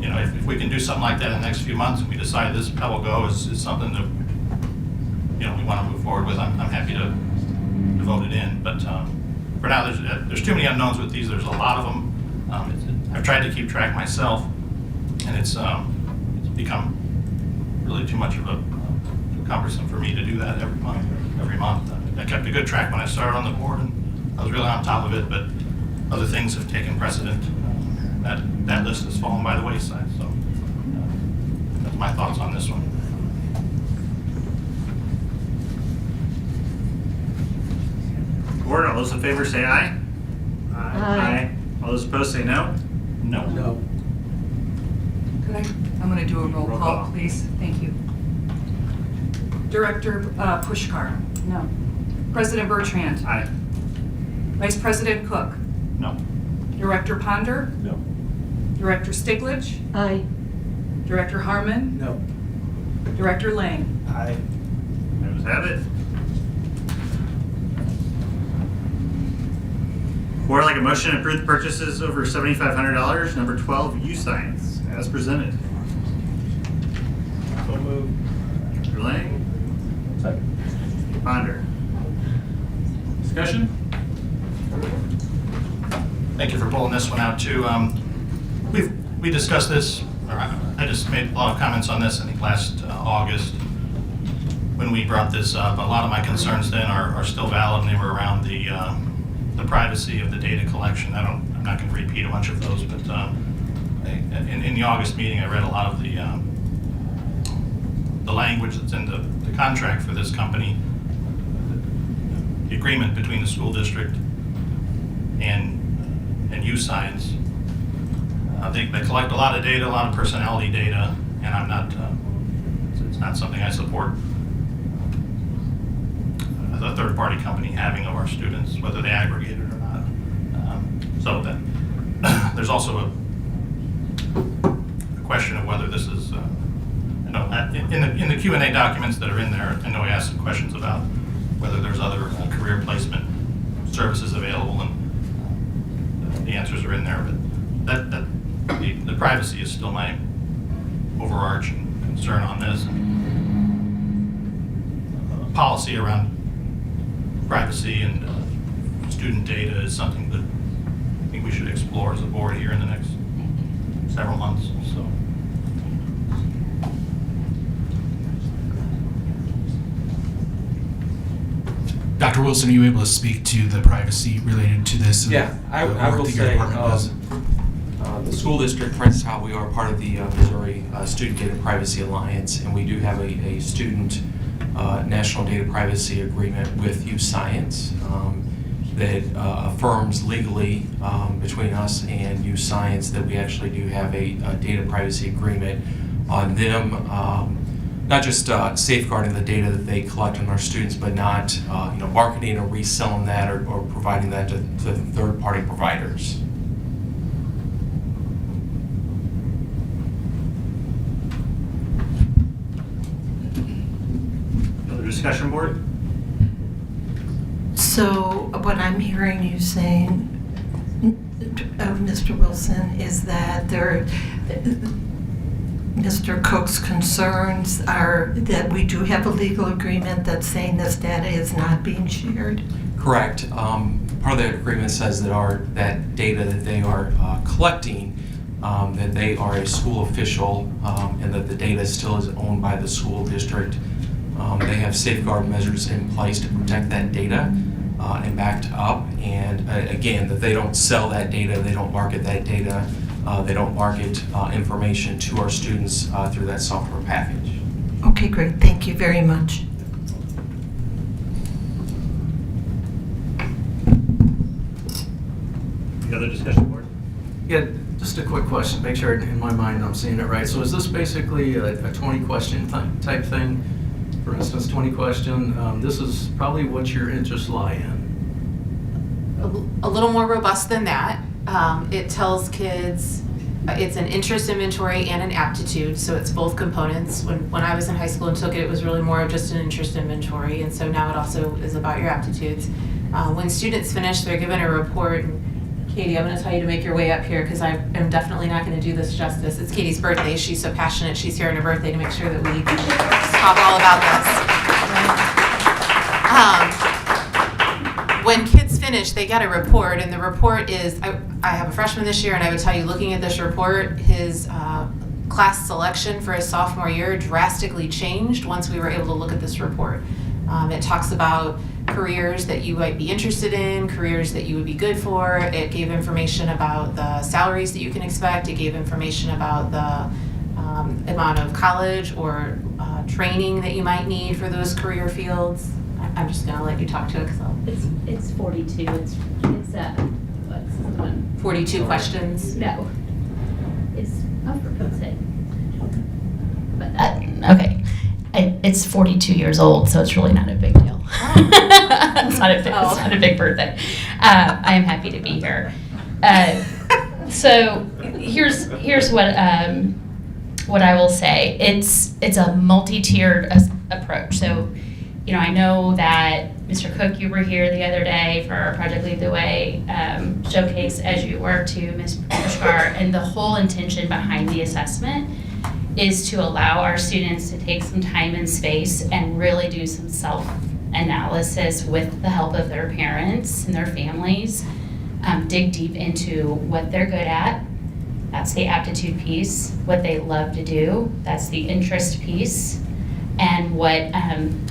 if we can do something like that in the next few months, and we decide this Pebble Go is something that we want to move forward with, I'm happy to vote it in. But for now, there's too many unknowns with these. There's a lot of them. I've tried to keep track myself, and it's become really too much of too cumbersome for me to do that every month. I kept a good track when I started on the board, and I was really on top of it, but other things have taken precedent. That list has fallen by the wayside. So that's my thoughts on this one. Board, all those in favor say aye. Aye. All those opposed say no. No. I'm going to do a roll Roll call, call. please. Thank you. Director Pushkar. No. President Bertrand. Aye. Vice President Cook. No. Director Ponder. No. Director Stiglich. Aye. Director Harmon. No. Director Lang. Aye. Ayes have it. Board like a motion to approve the purchases over $7,500, number 12, U-Science, as presented. So moved. Dr. Lang? Second. Ponder? Discussion? Thank you for pulling this one out too. We discussed this, or I just made a lot of comments on this, I think last August when we brought this up. A lot of my concerns then are still valid, and they were around the privacy of the data collection. I'm not going to repeat a bunch of those, but in the August meeting, I read a lot of the language that's in the contract for this company, the agreement between the school district and U-Science. They collect a lot of data, a lot of personality data, and I'm not. It's not something I support. A third-party company having of our students, whether they aggregate it or not. So that there's also a question of whether this is. In the Q&A documents that are in there, I know I asked some questions about whether there's other career placement services available, and the answers are in there. But the privacy is still my overarching concern on this. Policy around privacy and student data is something that I think we should explore as a board here in the next several months. So. Dr. Wilson, are you able to speak to the privacy related to this? and Yeah, I the will work that your say, department does? the school district, Francis Howell, we are part of the Missouri Student Data Privacy Alliance, and we do have a student national data privacy agreement with U-Science that affirms legally between us and U-Science that we actually do have a data privacy agreement on them, not just safeguarding the data that they collect on our students, but not marketing or reselling that or providing that to third-party providers. Other discussion, board? So what I'm hearing you saying, Mr. Wilson, is that Mr. Cook's concerns are that we do have a legal agreement that's saying this data is not being shared? Correct. Part of that agreement says that that data that they are collecting, that they are a school official, and that the data still is owned by the school district. They have safeguard measures in place to protect that data and backed up. And again, that they don't sell that data, they don't market that data, they don't market information to our students through that software package. Okay, great. Thank you very much. Any other discussion, board? Yeah, just a quick question, make sure in my mind I'm seeing it right. So is this basically a 20 question type thing? For instance, 20 question, this is probably what your interests lie in. A little more robust than that. It tells kids, it's an interest inventory and an aptitude, so it's both components. When I was in high school and took it, it was really more of just an interest inventory, and so now it also is about your aptitudes. When students finish, they're given a report. Katie, I'm going to tell you to make your way up here because I am definitely not going to do this justice. It's Katie's birthday. She's so passionate. She's here on her birthday to make sure that we talk all about this. When kids finish, they get a report, and the report is, I have a freshman this year, and I would tell you, looking at this report, his class selection for his sophomore year drastically changed once we were able to look at this report. It talks about careers that you might be interested in, careers that you would be good for. It gave information about the salaries that you can expect. It gave information about the amount of college or training that you might need for those career fields. I'm just gonna let you talk to it because It's 42. It's what's the one? 42 questions. No. It's, oh, for God's sake. It's 42 years old, so it's really not a big deal. It's not a big birthday. I am happy to be here. So here's what I will say. It's a multi-tiered approach. So, I know that Mr. Cook, you were here the other day for our Project Lead the Way showcase, as you were too, Ms. Pushkar, and the whole intention behind the assessment is to allow our students to take some time and space and really do some self-analysis with the help of their parents and their families, dig deep into what they're good at. That's the aptitude piece. What they love to do, that's the interest piece. And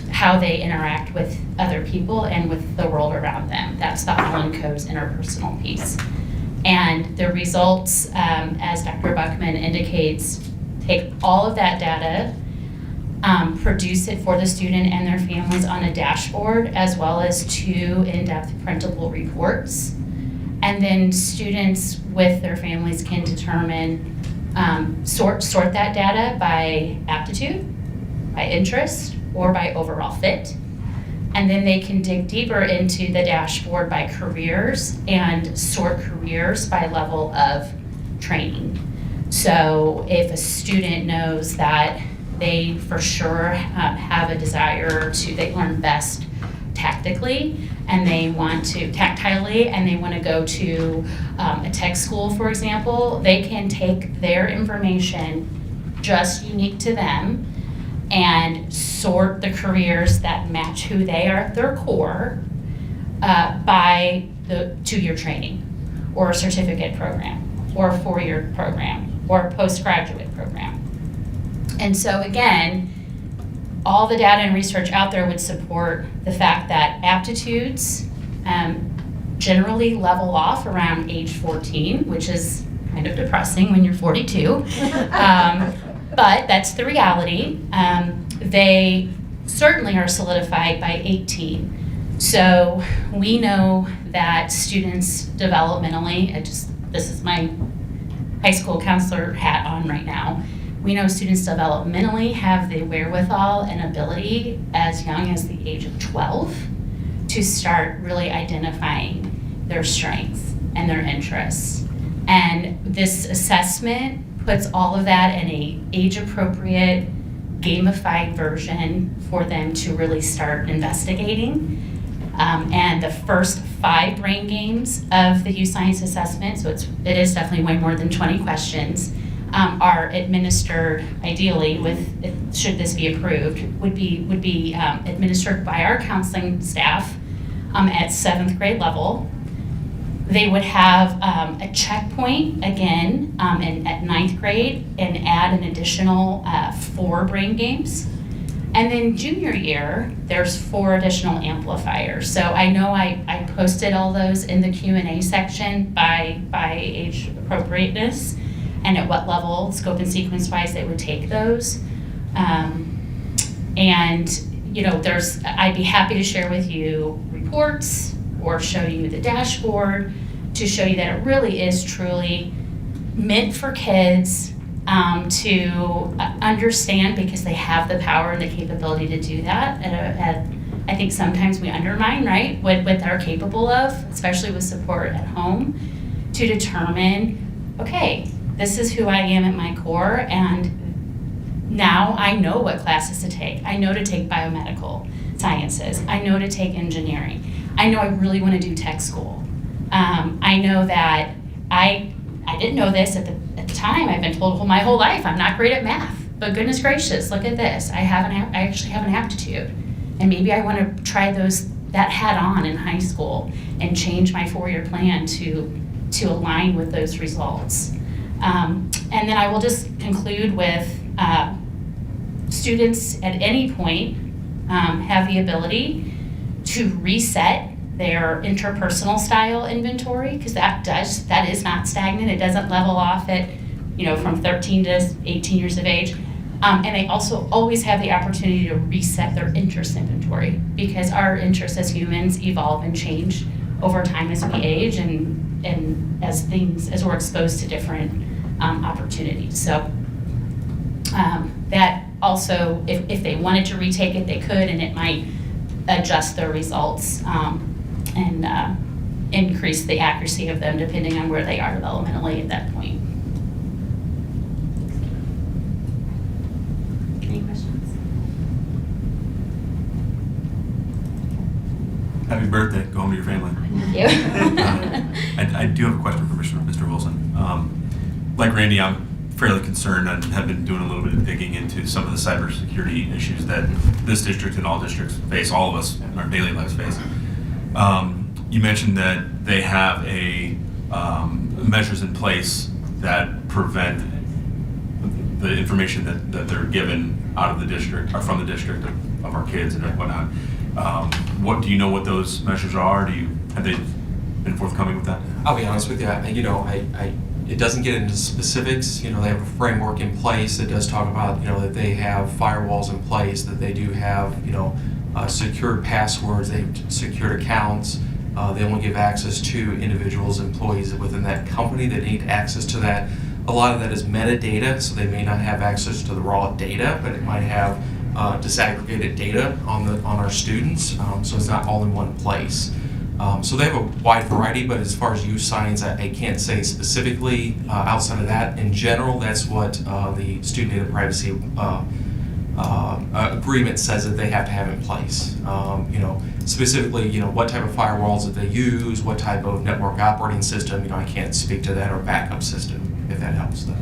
how they interact with other people and with the world around them. That's the Howell & Co's interpersonal piece. And the results, as Dr. Buckman indicates, take all of that data, produce it for the student and their families on a dashboard, as well as 2 in-depth printable reports. And then students with their families can determine, sort that data by aptitude, by interest, or by overall fit. And then they can dig deeper into the dashboard by careers and sort careers by level of training. So if a student knows that they for sure have a desire they learn best tactically, and they want to tactilely, and they want to go to a tech school, for example, they can take their information just unique to them and sort the careers that match who they are at their core by the 2-year training, or a certificate program, or a 4-year program, or a postgraduate program. And so again, all the data and research out there would support the fact that aptitudes generally level off around age 14, which is kind of depressing when you're 42. But that's the reality. They certainly are solidified by 18. So we know that students developmentally, this is my high school counselor hat on right now. We know students developmentally have the wherewithal and ability as young as the age of 12 to start really identifying their strengths and their interests. And this assessment puts all of that in a age-appropriate, gamified version for them to really start investigating. And the first 5 brain games of the youth science assessment, so it is definitely way more than 20 questions, are administered ideally should this be approved, would be administered by our counseling staff at 7th grade level. They would have a checkpoint again at 9th grade and add an additional 4 brain games. And then junior year, there's 4 additional amplifiers. So I know I posted all those in the Q&A section by age appropriateness and at what level, scope and sequence wise, they would take those. And I'd be happy to share with you reports or show you the dashboard to show you that it really is truly meant for kids to understand, because they have the power and the capability to do that. I think sometimes we undermine, right, what they're capable of, especially with support at home, to determine, okay, this is who I am at my core, and now I know what classes to take. I know to take biomedical sciences. I know to take engineering. I know I really want to do tech school. I know that I didn't know this at the time. I've been told my whole life I'm not great at math, but goodness gracious, look at this. I actually have an aptitude, and maybe I want to try that hat on in high school and change my 4-year plan to align with those results. And then I will just conclude with students at any point have the ability to reset their interpersonal style inventory, because that is not stagnant. It doesn't level off at from 13 to 18 years of age. And they also always have the opportunity to reset their interest inventory, because our interests as humans evolve and change over time as we age and as we're exposed to different opportunities. So that also, if they wanted to retake it, they could, and it might adjust their results and increase the accuracy of them depending on where they are developmentally at that point. Any questions? Happy birthday. Go home to your family. Thank you. I do have a question for Mr. Wilson. Like Randy, I'm fairly concerned and have been doing a little bit of digging into some of the cybersecurity issues that this district and all districts face, all of us in our daily lives face. You mentioned that they have measures in place that prevent the information that they're given out of the district or from the district of our kids and whatnot. What do you know what those measures are? Have they been forthcoming with that? I'll be honest with you, it doesn't get into specifics. They have a framework in place that does talk about, that they have firewalls in place, that they do have, secured passwords, they have secured accounts. They only give access to individuals, employees within that company that need access to that. A lot of that is metadata, so they may not have access to the raw data, but it might have disaggregated data on our students, so it's not all in one place. So they have a wide variety, but as far as use science, I can't say specifically. Outside of that, in general, that's what the student data privacy agreement says that they have to have in place. Specifically, what type of firewalls that they use, what type of network operating system. I can't speak to that, or backup system, if that helps though.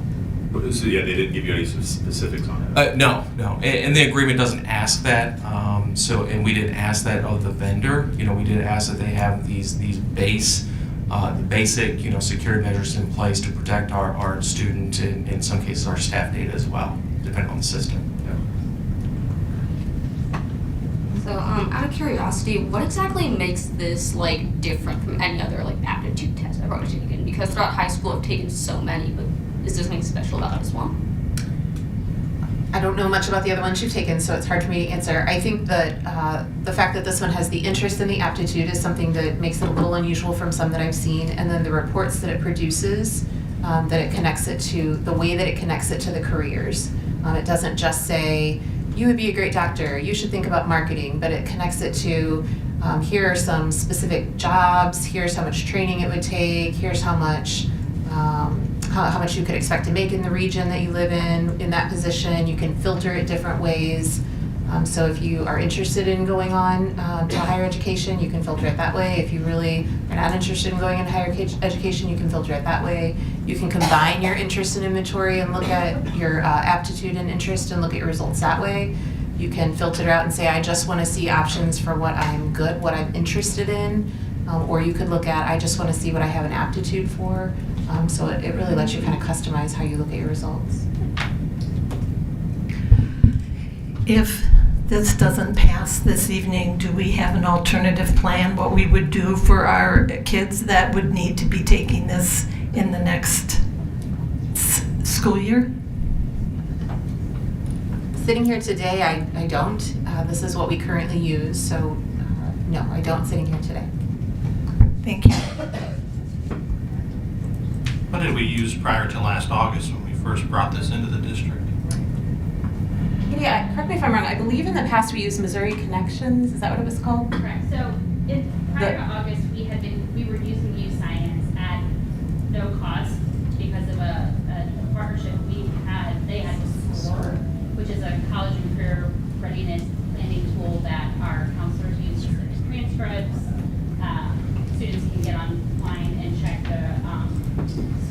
So yeah, they didn't give you any specifics on it? No, and the agreement doesn't ask that. And we didn't ask that of the vendor. We did ask that they have these basic, security measures in place to protect our student and in some cases our staff data as well, depending on the system. So, out of curiosity, what exactly makes this different from any other aptitude test I've already taken? Because throughout high school I've taken so many, but is there something special about it as well? I don't know much about the other ones you've taken, so it's hard for me to answer. I think that the fact that this one has the interest in the aptitude is something that makes it a little unusual from some that I've seen, and then the reports that it produces, that it connects it to, the way that it connects it to the careers. It doesn't just say, you would be a great doctor, you should think about marketing, but it connects it to, here are some specific jobs, here's how much training it would take, here's how much you could expect to make in the region that you live in that position. You can filter it different ways. So if you are interested in going on to higher education, you can filter it that way. If you really are not interested in going into higher education, you can filter it that way. You can combine your interest and inventory and look at your aptitude and interest and look at your results that way. You can filter it out and say, I just want to see options for what I'm good, what I'm interested in. Or you could look at, I just want to see what I have an aptitude for. So it really lets you kind of customize how you look at your results. If this doesn't pass this evening, do we have an alternative plan, what we would do for our kids that would need to be taking this in the next school year? Sitting here today, I don't. This is what we currently use, so no, I don't sitting here today. Thank you. What did we use prior to last August when we first brought this into the district? Yeah, correct me if I'm wrong. I believe in the past we used Missouri Connections. Is that what it was called? Correct. So prior to August, we were using Use Science at no cost because of a partnership they had with SCORE, which is a college and career readiness planning tool that our counselors use for their transcripts. Students can get online and check the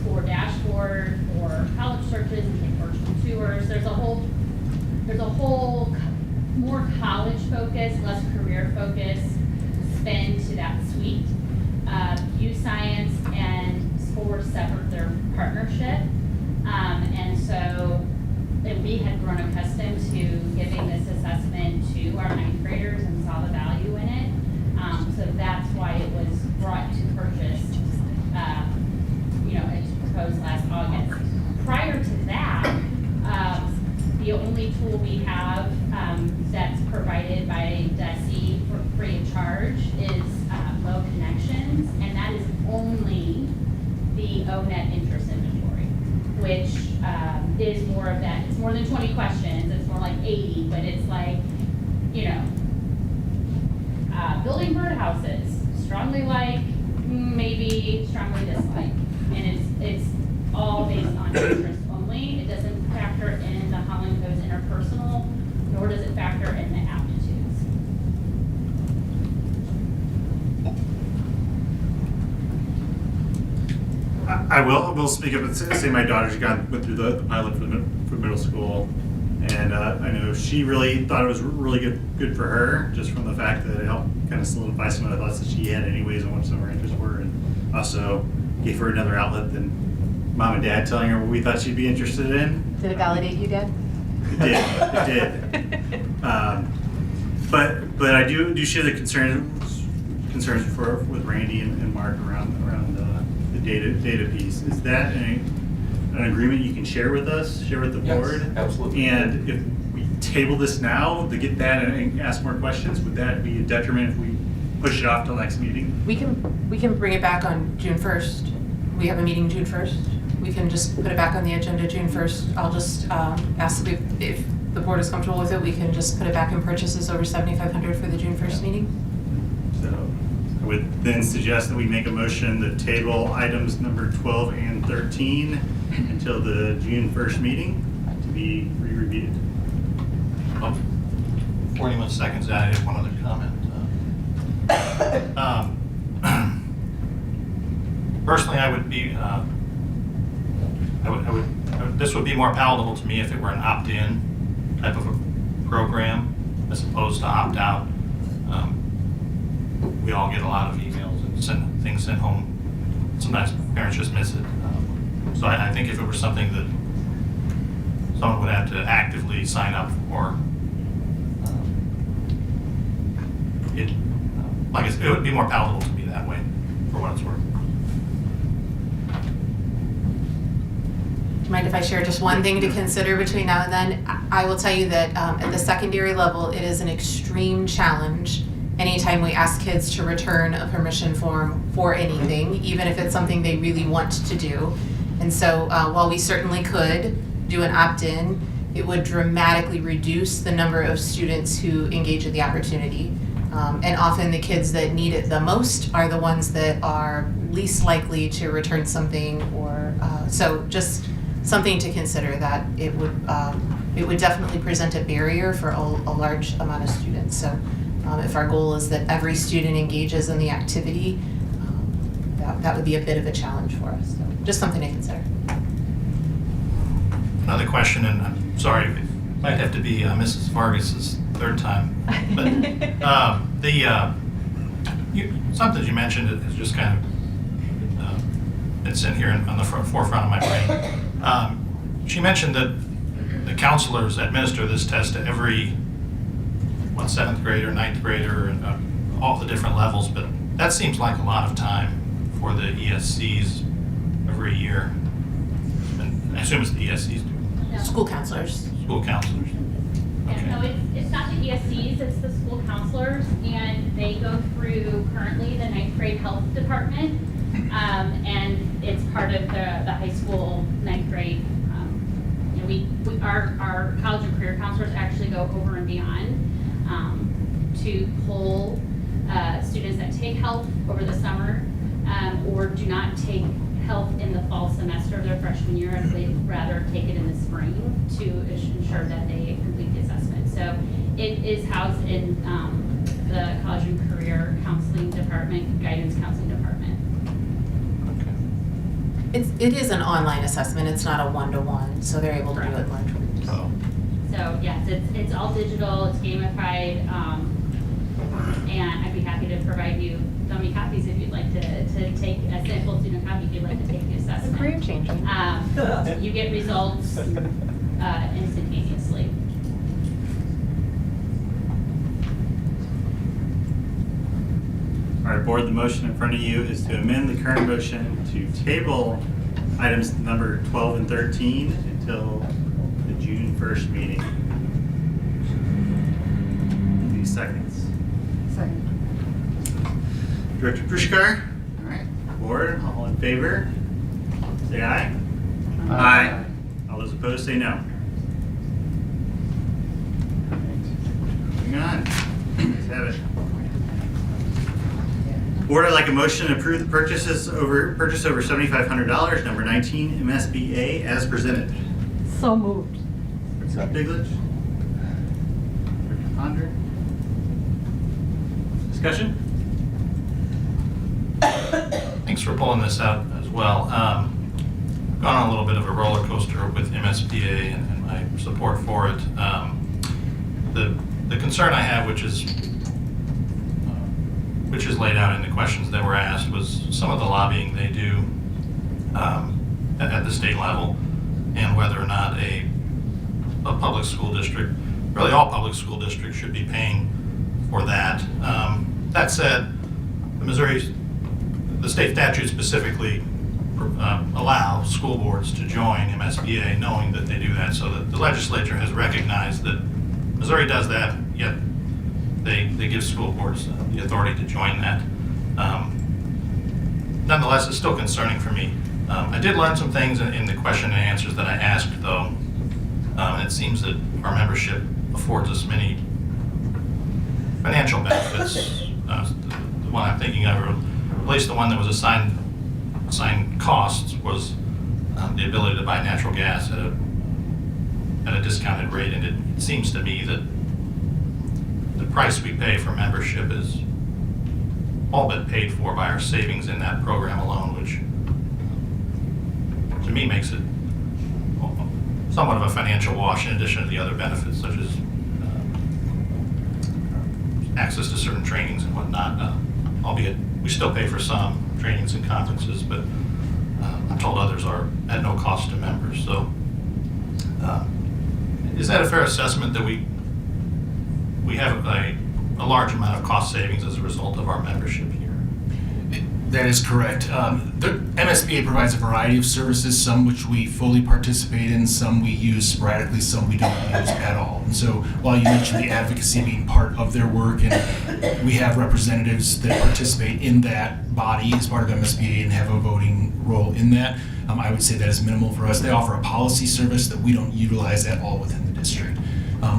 SCORE dashboard or college searches and take virtual tours. There's a whole more college focus, less career focus spin to that suite. Use Science and SCORE severed their partnership, and so we had grown accustomed to giving this assessment to our ninth graders and saw the value in it. So that's why it was brought to purchase, it's proposed last August. Prior to that, the only tool we have that's provided by DESE for free of charge is Low Connections, and that is only the ONET interest inventory, which is more of that. It's more than 20 questions. It's more like 80, but it's like, you know, building birdhouses, strongly like, maybe strongly dislike. And it's all based on interest only. It doesn't factor in the Howell Code's interpersonal, nor does it factor in the aptitudes. I will speak up and say my daughter's went through the pilot for middle school, and I know she really thought it was really good for her, just from the fact that it helped kind of solidify some of the thoughts that she had anyways on what some of her interests were, and also gave her another outlet than mom and dad telling her what we thought she'd be interested in. Did it validate you, Dad? It did. But I do share the concerns with Randy and Mark around the data piece. Is that an agreement you can share with us, share with the board? Yes, absolutely. And if we table this now to get that and ask more questions, would that be a detriment if we push it off till next meeting? We can bring it back on June 1st. We have a meeting June 1st. We can just put it back on the agenda June 1st. I'll just ask if the board is comfortable with it, we can just put it back in purchases over $7,500 for the June 1st meeting. So I would then suggest that we make a motion to table items number 12 and 13 until the June 1st meeting to be re-reviewed. Before anyone seconds that, I have one other comment. Personally, I would be, this would be more palatable to me if it were an opt-in type of a program as opposed to opt-out. We all get a lot of emails and send things sent home. Sometimes parents just miss it. So I think if it were something that someone would have to actively sign up for, it would be more palatable to me that way, for what it's worth. Do you mind if I share just one thing to consider between now and then? I will tell you that at the secondary level, it is an extreme challenge anytime we ask kids to return a permission form for anything, even if it's something they really want to do. And so while we certainly could do an opt-in, it would dramatically reduce the number of students who engage in the opportunity. And often the kids that need it the most are the ones that are least likely to return something, or so just something to consider, that it would definitely present a barrier for a large amount of students. So if our goal is that every student engages in the activity, that would be a bit of a challenge for us. So just something to consider. Another question, and I'm sorry, it might have to be Mrs. Vargas's third time, but something you mentioned is just kind of it's in here on the forefront of my brain. She mentioned that the counselors administer this test to every 7th grader, 9th grader, and all the different levels, but that seems like a lot of time for the ESCs every year. And I assume it's the ESCs. No. School counselors. School counselors. Yeah, no, it's not the ESCs, it's the school counselors, and they go through currently the 9th grade health department, and it's part of the high school 9th grade. Our college and career counselors actually go over and beyond to pull students that take health over the summer or do not take health in the fall semester of their freshman year, and they'd rather take it in the spring to ensure that they complete the assessment. So it is housed in the college and career counseling department, guidance counseling department. It is an online assessment. It's not a one-to-one, so they're able to do it in large groups. Oh. So yes, it's all digital, it's gamified, and I'd be happy to provide you dummy copies if you'd like to take a sample student copy if you'd like to take the assessment. Career changing. You get results instantaneously. All right, board, the motion in front of you is to amend the current motion to table items number 12 and 13 until the June 1st meeting. Any seconds? Second. Director Pushkar? All right, board, all in favor? Say aye. Aye. All those opposed say no. Moving on. Let's have it. Board, I'd like a motion to approve the purchase over $7,500, number 19 MSBA as presented. So moved. Dr. Diglich? Dr. Ponder? Discussion? Thanks for pulling this out as well. I've gone on a little bit of a roller coaster with MSBA and my support for it. The concern I have, which is laid out in the questions that were asked, was some of the lobbying they do at the state level, and whether or not a public school district, really all public school districts, should be paying for that. That said, the state statute specifically allow school boards to join MSBA, knowing that they do that, so that the legislature has recognized that Missouri does that, yet they give school boards the authority to join that. Nonetheless, it's still concerning for me. I did learn some things in the question and answers that I asked, though. And it seems that our membership affords us many financial benefits. The one I'm thinking of, or at least the one that was assigned costs, was the ability to buy natural gas at a discounted rate. And it seems to me that the price we pay for membership is all but paid for by our savings in that program alone, which to me makes it somewhat of a financial wash, in addition to the other benefits such as access to certain trainings and whatnot. Albeit we still pay for some trainings and conferences, but I'm told others are at no cost to members. So is that a fair assessment that we have a large amount of cost savings as a result of our membership here? That is correct. The MSBA provides a variety of services, some which we fully participate in, some we use sporadically, some we don't use at all. And so while you mentioned the advocacy being part of their work, and we have representatives that participate in that body as part of MSBA and have a voting role in that, I would say that is minimal for us. They offer a policy service that we don't utilize at all within the district.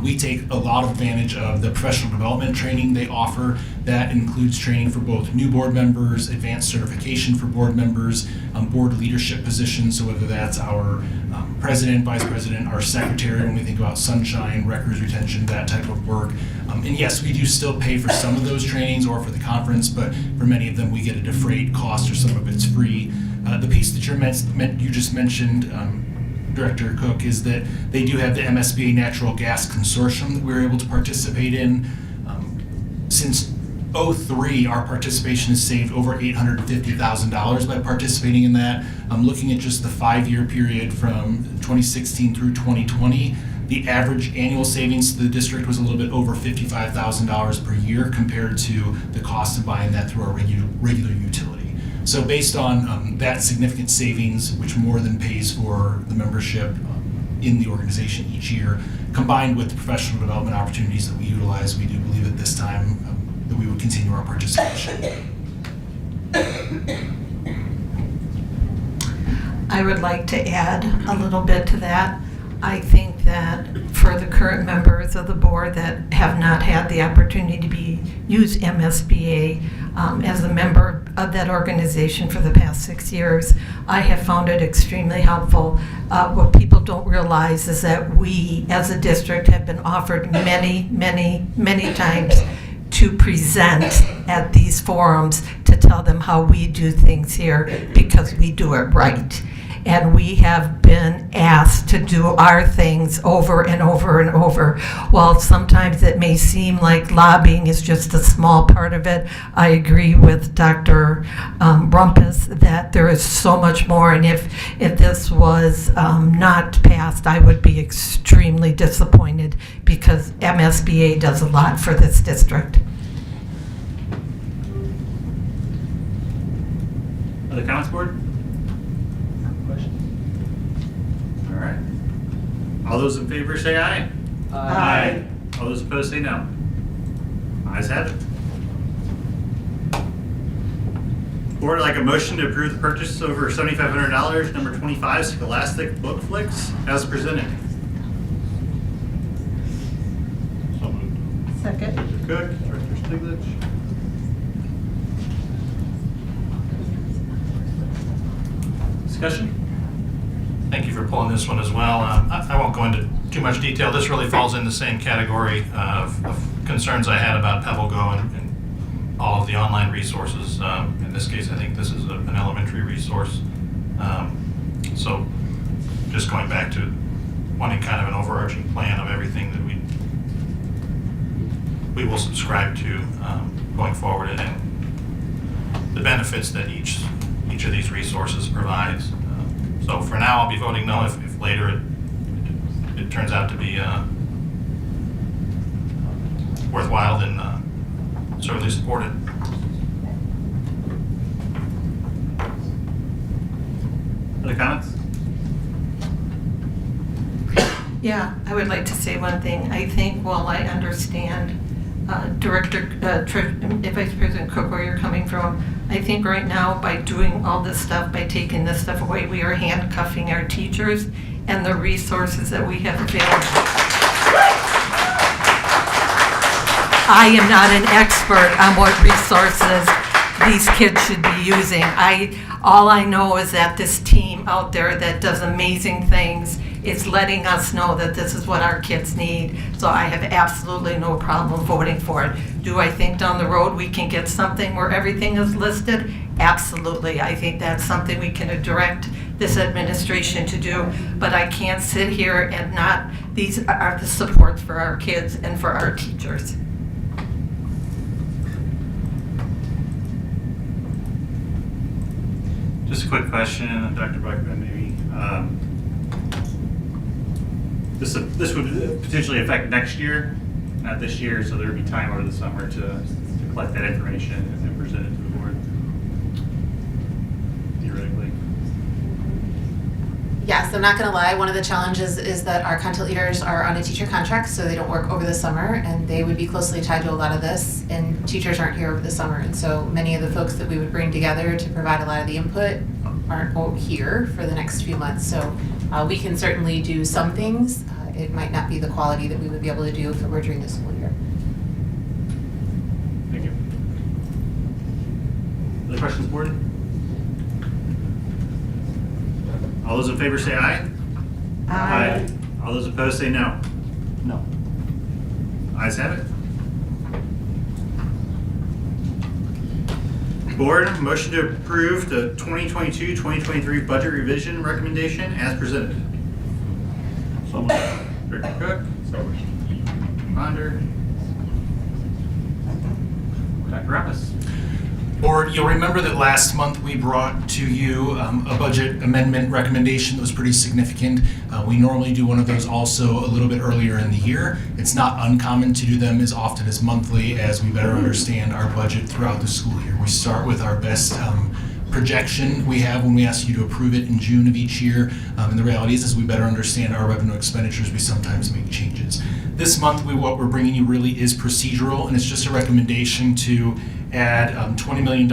We take a lot of advantage of the professional development training they offer. That includes training for both new board members, advanced certification for board members, board leadership positions, so whether that's our president, vice president, our secretary, when we think about sunshine, records retention, that type of work. And yes, we do still pay for some of those trainings or for the conference, but for many of them we get a defrayed cost or some of it's free. The piece that you just mentioned, Director Cook, is that they do have the MSBA Natural Gas Consortium that we're able to participate in. Since 2003, our participation has saved over $850,000 by participating in that. Looking at just the 5-year period from 2016 through 2020, the average annual savings to the district was a little bit over $55,000 per year compared to the cost of buying that through our regular utility. So based on that significant savings, which more than pays for the membership in the organization each year, combined with the professional development opportunities that we utilize, we do believe at this time that we would continue our participation. I would like to add a little bit to that. I think that for the current members of the board that have not had the opportunity to use MSBA as a member of that organization for the past 6 years, I have found it extremely helpful. What people don't realize is that we, as a district, have been offered many, many, many times to present at these forums to tell them how we do things here because we do it right. And we have been asked to do our things over and over and over. While sometimes it may seem like lobbying is just a small part of it, I agree with Dr. Rumpus that there is so much more. And if this was not passed, I would be extremely disappointed because MSBA does a lot for this district. Other comments, board? All right. All those in favor say aye. Aye. All those opposed say no. Ayes have it. Board, I'd like a motion to approve the purchase over $7,500, number 25 Scholastic Book Flicks, as presented. So moved. Second. Director Cook, Director Stiglich. Discussion? Thank you for pulling this one as well. I won't go into too much detail. This really falls in the same category of concerns I had about PebbleGo and all of the online resources. In this case, I think this is an elementary resource. So just going back to wanting kind of an overarching plan of everything that we will subscribe to going forward, and the benefits that each of these resources provides. So for now, I'll be voting no. If later it turns out to be worthwhile, then certainly support it. Other comments? Yeah, I would like to say one thing. I think while I understand Director, Vice President Cook, where you're coming from, I think right now by doing all this stuff, by taking this stuff away, we are handcuffing our teachers and the resources that we have available. I am not an expert on what resources these kids should be using. All I know is that this team out there that does amazing things is letting us know that this is what our kids need. So I have absolutely no problem voting for it. Do I think down the road we can get something where everything is listed? Absolutely. I think that's something we can direct this administration to do. But I can't sit here and not, these are the supports for our kids and for our teachers. Just a quick question, Dr. Buckman, maybe. This would potentially affect next year, not this year, so there would be time over the summer to collect that information and present it to the board, theoretically. Yes, I'm not going to lie. One of the challenges is that our content leaders are on a teacher contract, so they don't work over the summer, and they would be closely tied to a lot of this, and teachers aren't here over the summer. And so many of the folks that we would bring together to provide a lot of the input aren't here for the next few months. So we can certainly do some things. It might not be the quality that we would be able to do if it were during the school year. Thank you. Other questions, board? All those in favor say aye. Aye. All those opposed say no. No. Ayes have it. Board, motion to approve the 2022-2023 budget revision recommendation as presented. So moved. Director Cook. So moved. Ponder. Dr. Rappus. Board, you'll remember that last month we brought to you a budget amendment recommendation that was pretty significant. We normally do one of those also a little bit earlier in the year. It's not uncommon to do them as often as monthly as we better understand our budget throughout the school year. We start with our best projection we have when we ask you to approve it in June of each year. And the reality is, as we better understand our revenue expenditures, we sometimes make changes. This month, what we're bringing you really is procedural, and it's just a recommendation to add $20 million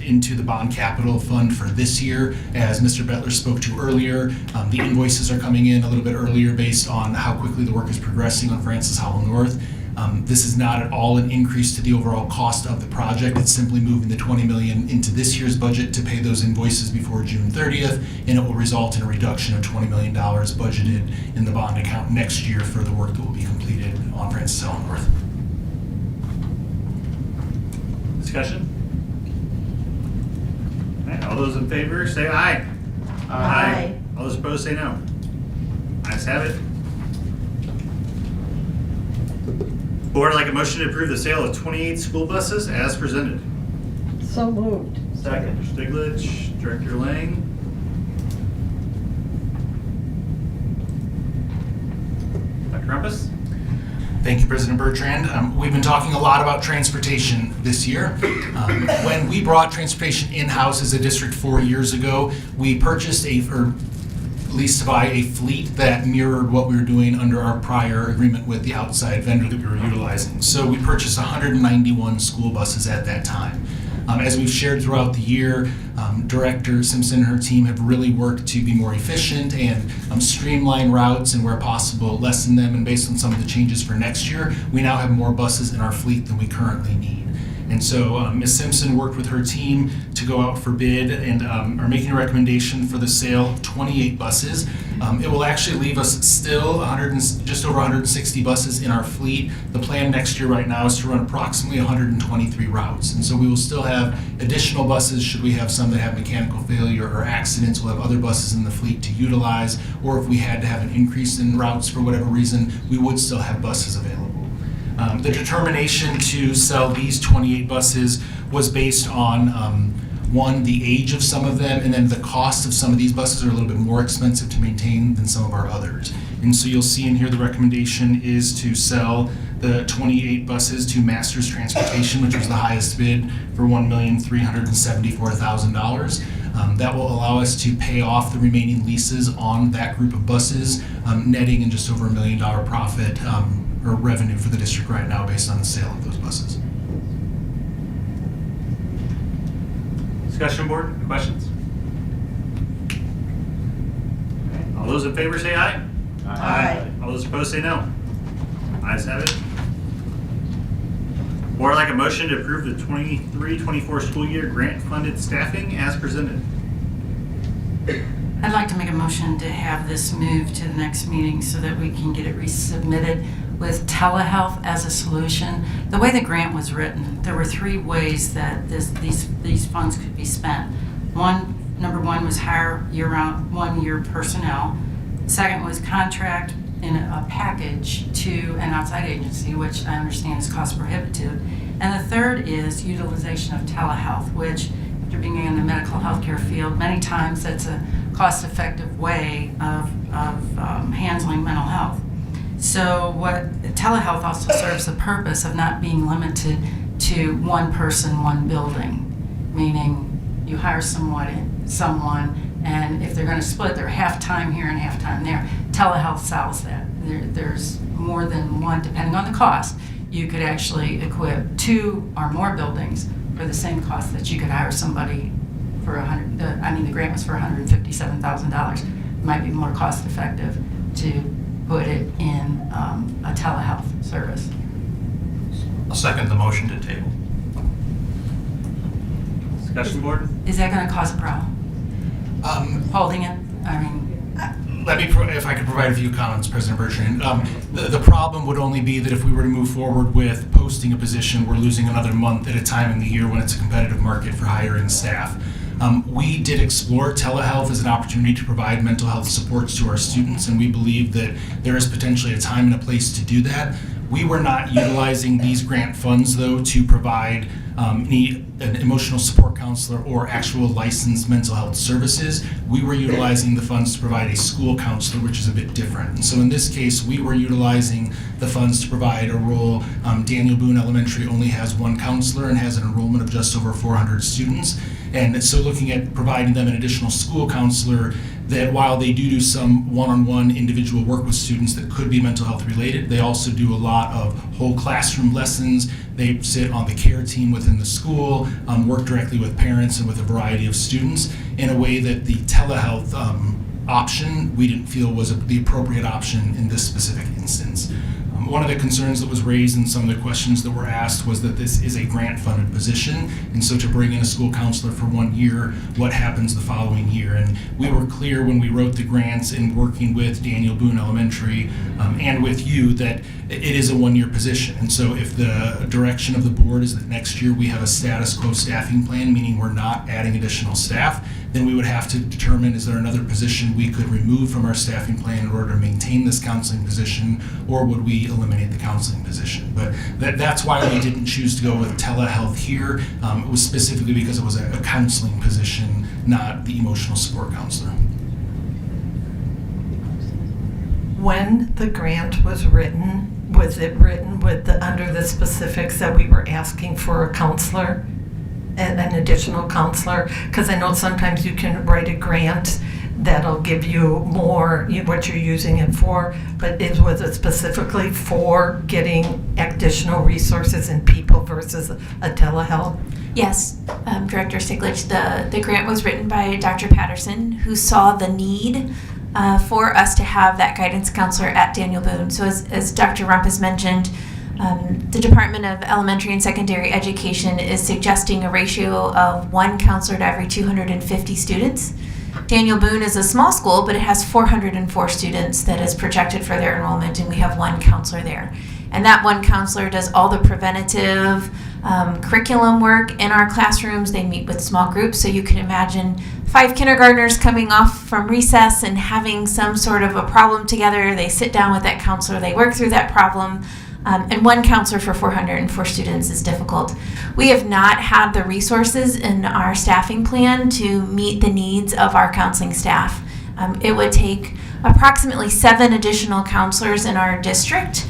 into the bond capital fund for this year. As Mr. Bettler spoke to earlier, the invoices are coming in a little bit earlier based on how quickly the work is progressing on Francis Howell North. This is not at all an increase to the overall cost of the project. It's simply moving the $20 million into this year's budget to pay those invoices before June 30th, and it will result in a reduction of $20 million budgeted in the bond account next year for the work that will be completed on Francis Howell North. Discussion? All right, all those in favor say aye. Aye. All those opposed say no. Ayes have it. Board, I'd like a motion to approve the sale of 28 school buses as presented. So moved. Second. Director Stiglich, Director Lang. Dr. Rumpus? Thank you, President Bertrand. We've been talking a lot about transportation this year. When we brought transportation in-house as a district 4 years ago, we purchased leased to buy a fleet that mirrored what we were doing under our prior agreement with the outside vendor that we were utilizing. So we purchased 191 school buses at that time. As we've shared throughout the year, Director Simpson and her team have really worked to be more efficient and streamline routes and where possible lessen them. And based on some of the changes for next year, we now have more buses in our fleet than we currently need. And so Ms. Simpson worked with her team to go out for bid and are making a recommendation for the sale of 28 buses. It will actually leave us still just over 160 buses in our fleet. The plan next year right now is to run approximately 123 routes. And so we will still have additional buses should we have some that have mechanical failure or accidents. We'll have other buses in the fleet to utilize, or if we had to have an increase in routes for whatever reason, we would still have buses available. The determination to sell these 28 buses was based on, one, the age of some of them, and then the cost of some of these buses are a little bit more expensive to maintain than some of our others. And so you'll see in here the recommendation is to sell the 28 buses to Masters Transportation, which was the highest bid for $1,374,000. That will allow us to pay off the remaining leases on that group of buses, netting in just over $1 million profit or revenue for the district right now based on the sale of those buses. Discussion board, questions? All those in favor say aye. Aye. All those opposed say no. Ayes have it. Board would like a motion to approve the 23-24 school year grant funded staffing as presented. I'd like to make a motion to have this moved to the next meeting so that we can get it resubmitted with telehealth as a solution. The way the grant was written, there were 3 ways that these funds could be spent. Number one was hire year-round, 1-year personnel. Second was contract in a package to an outside agency, which I understand is cost prohibitive. And the third is utilization of telehealth, which after being in the medical healthcare field, many times that's a cost-effective way of handling mental health. So telehealth also serves the purpose of not being limited to one person, one building, meaning you hire someone, and if they're going to split, they're half-time here and half-time there. Telehealth solves that. There's more than one, depending on the cost. You could actually equip 2 or more buildings for the same cost that you could hire somebody for the grant was for $157,000. It might be more cost-effective to put it in a telehealth service. I'll second the motion to table. Discussion board? Is that going to cause a problem? Holding it? I mean, Let me, if I could provide a few comments, President Bertrand. The problem would only be that if we were to move forward with posting a position, we're losing another month at a time in the year when it's a competitive market for hiring staff. We did explore telehealth as an opportunity to provide mental health supports to our students, and we believe that there is potentially a time and a place to do that. We were not utilizing these grant funds, though, to provide an emotional support counselor or actual licensed mental health services. We were utilizing the funds to provide a school counselor, which is a bit different. And so in this case, we were utilizing the funds to provide a role. Daniel Boone Elementary only has 1 counselor and has an enrollment of just over 400 students. And so looking at providing them an additional school counselor, that while they do some one-on-one individual work with students that could be mental health related, they also do a lot of whole classroom lessons. They sit on the care team within the school, work directly with parents and with a variety of students in a way that the telehealth option we didn't feel was the appropriate option in this specific instance. One of the concerns that was raised in some of the questions that were asked was that this is a grant-funded position, and so to bring in a school counselor for 1 year, what happens the following year? And we were clear when we wrote the grants in working with Daniel Boone Elementary and with you that it is a 1-year position. And so if the direction of the board is that next year we have a status quo staffing plan, meaning we're not adding additional staff, then we would have to determine, is there another position we could remove from our staffing plan in order to maintain this counseling position, or would we eliminate the counseling position? But that's why we didn't choose to go with telehealth here. It was specifically because it was a counseling position, not the emotional support counselor. When the grant was it written with under the specifics that we were asking for a counselor? An additional counselor, because I know sometimes you can write a grant that'll give you more what you're using it for, but was it specifically for getting additional resources and people versus a telehealth? Yes, Director Stiglitz, the grant was written by Dr. Patterson, who saw the need for us to have that guidance counselor at Daniel Boone. So as Dr. Rumpus mentioned, the Department of Elementary and Secondary Education is suggesting a ratio of 1 counselor to every 250 students. Daniel Boone is a small school, but it has 404 students that is projected for their enrollment, and we have 1 counselor there. And that 1 counselor does all the preventative curriculum work in our classrooms. They meet with small groups, so you can imagine 5 kindergartners coming off from recess and having some sort of a problem together. They sit down with that counselor, they work through that problem. And 1 counselor for 404 students is difficult. We have not had the resources in our staffing plan to meet the needs of our counseling staff. It would take approximately 7 additional counselors in our district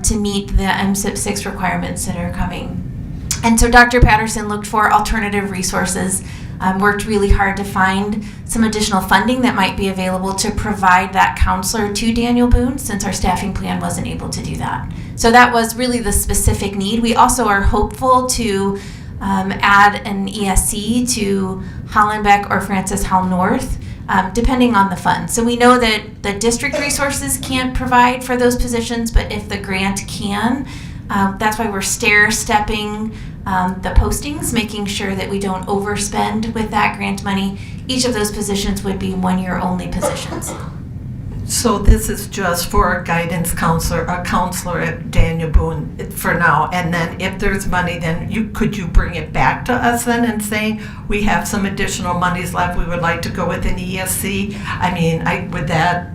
to meet the MSIP 6 requirements that are coming. And so Dr. Patterson looked for alternative resources, worked really hard to find some additional funding that might be available to provide that counselor to Daniel Boone, since our staffing plan wasn't able to do that. So that was really the specific need. We also are hopeful to add an ESC to Hollenbeck or Francis Howell North, depending on the funds. So we know that the district resources can't provide for those positions, but if the grant can, that's why we're stair-stepping the postings, making sure that we don't overspend with that grant money. Each of those positions would be 1-year only positions. So this is just for a guidance counselor, a counselor at Daniel Boone for now, and then if there's money, then could you bring it back to us then and say, we have some additional monies left, we would like to go with an ESC? I mean, would that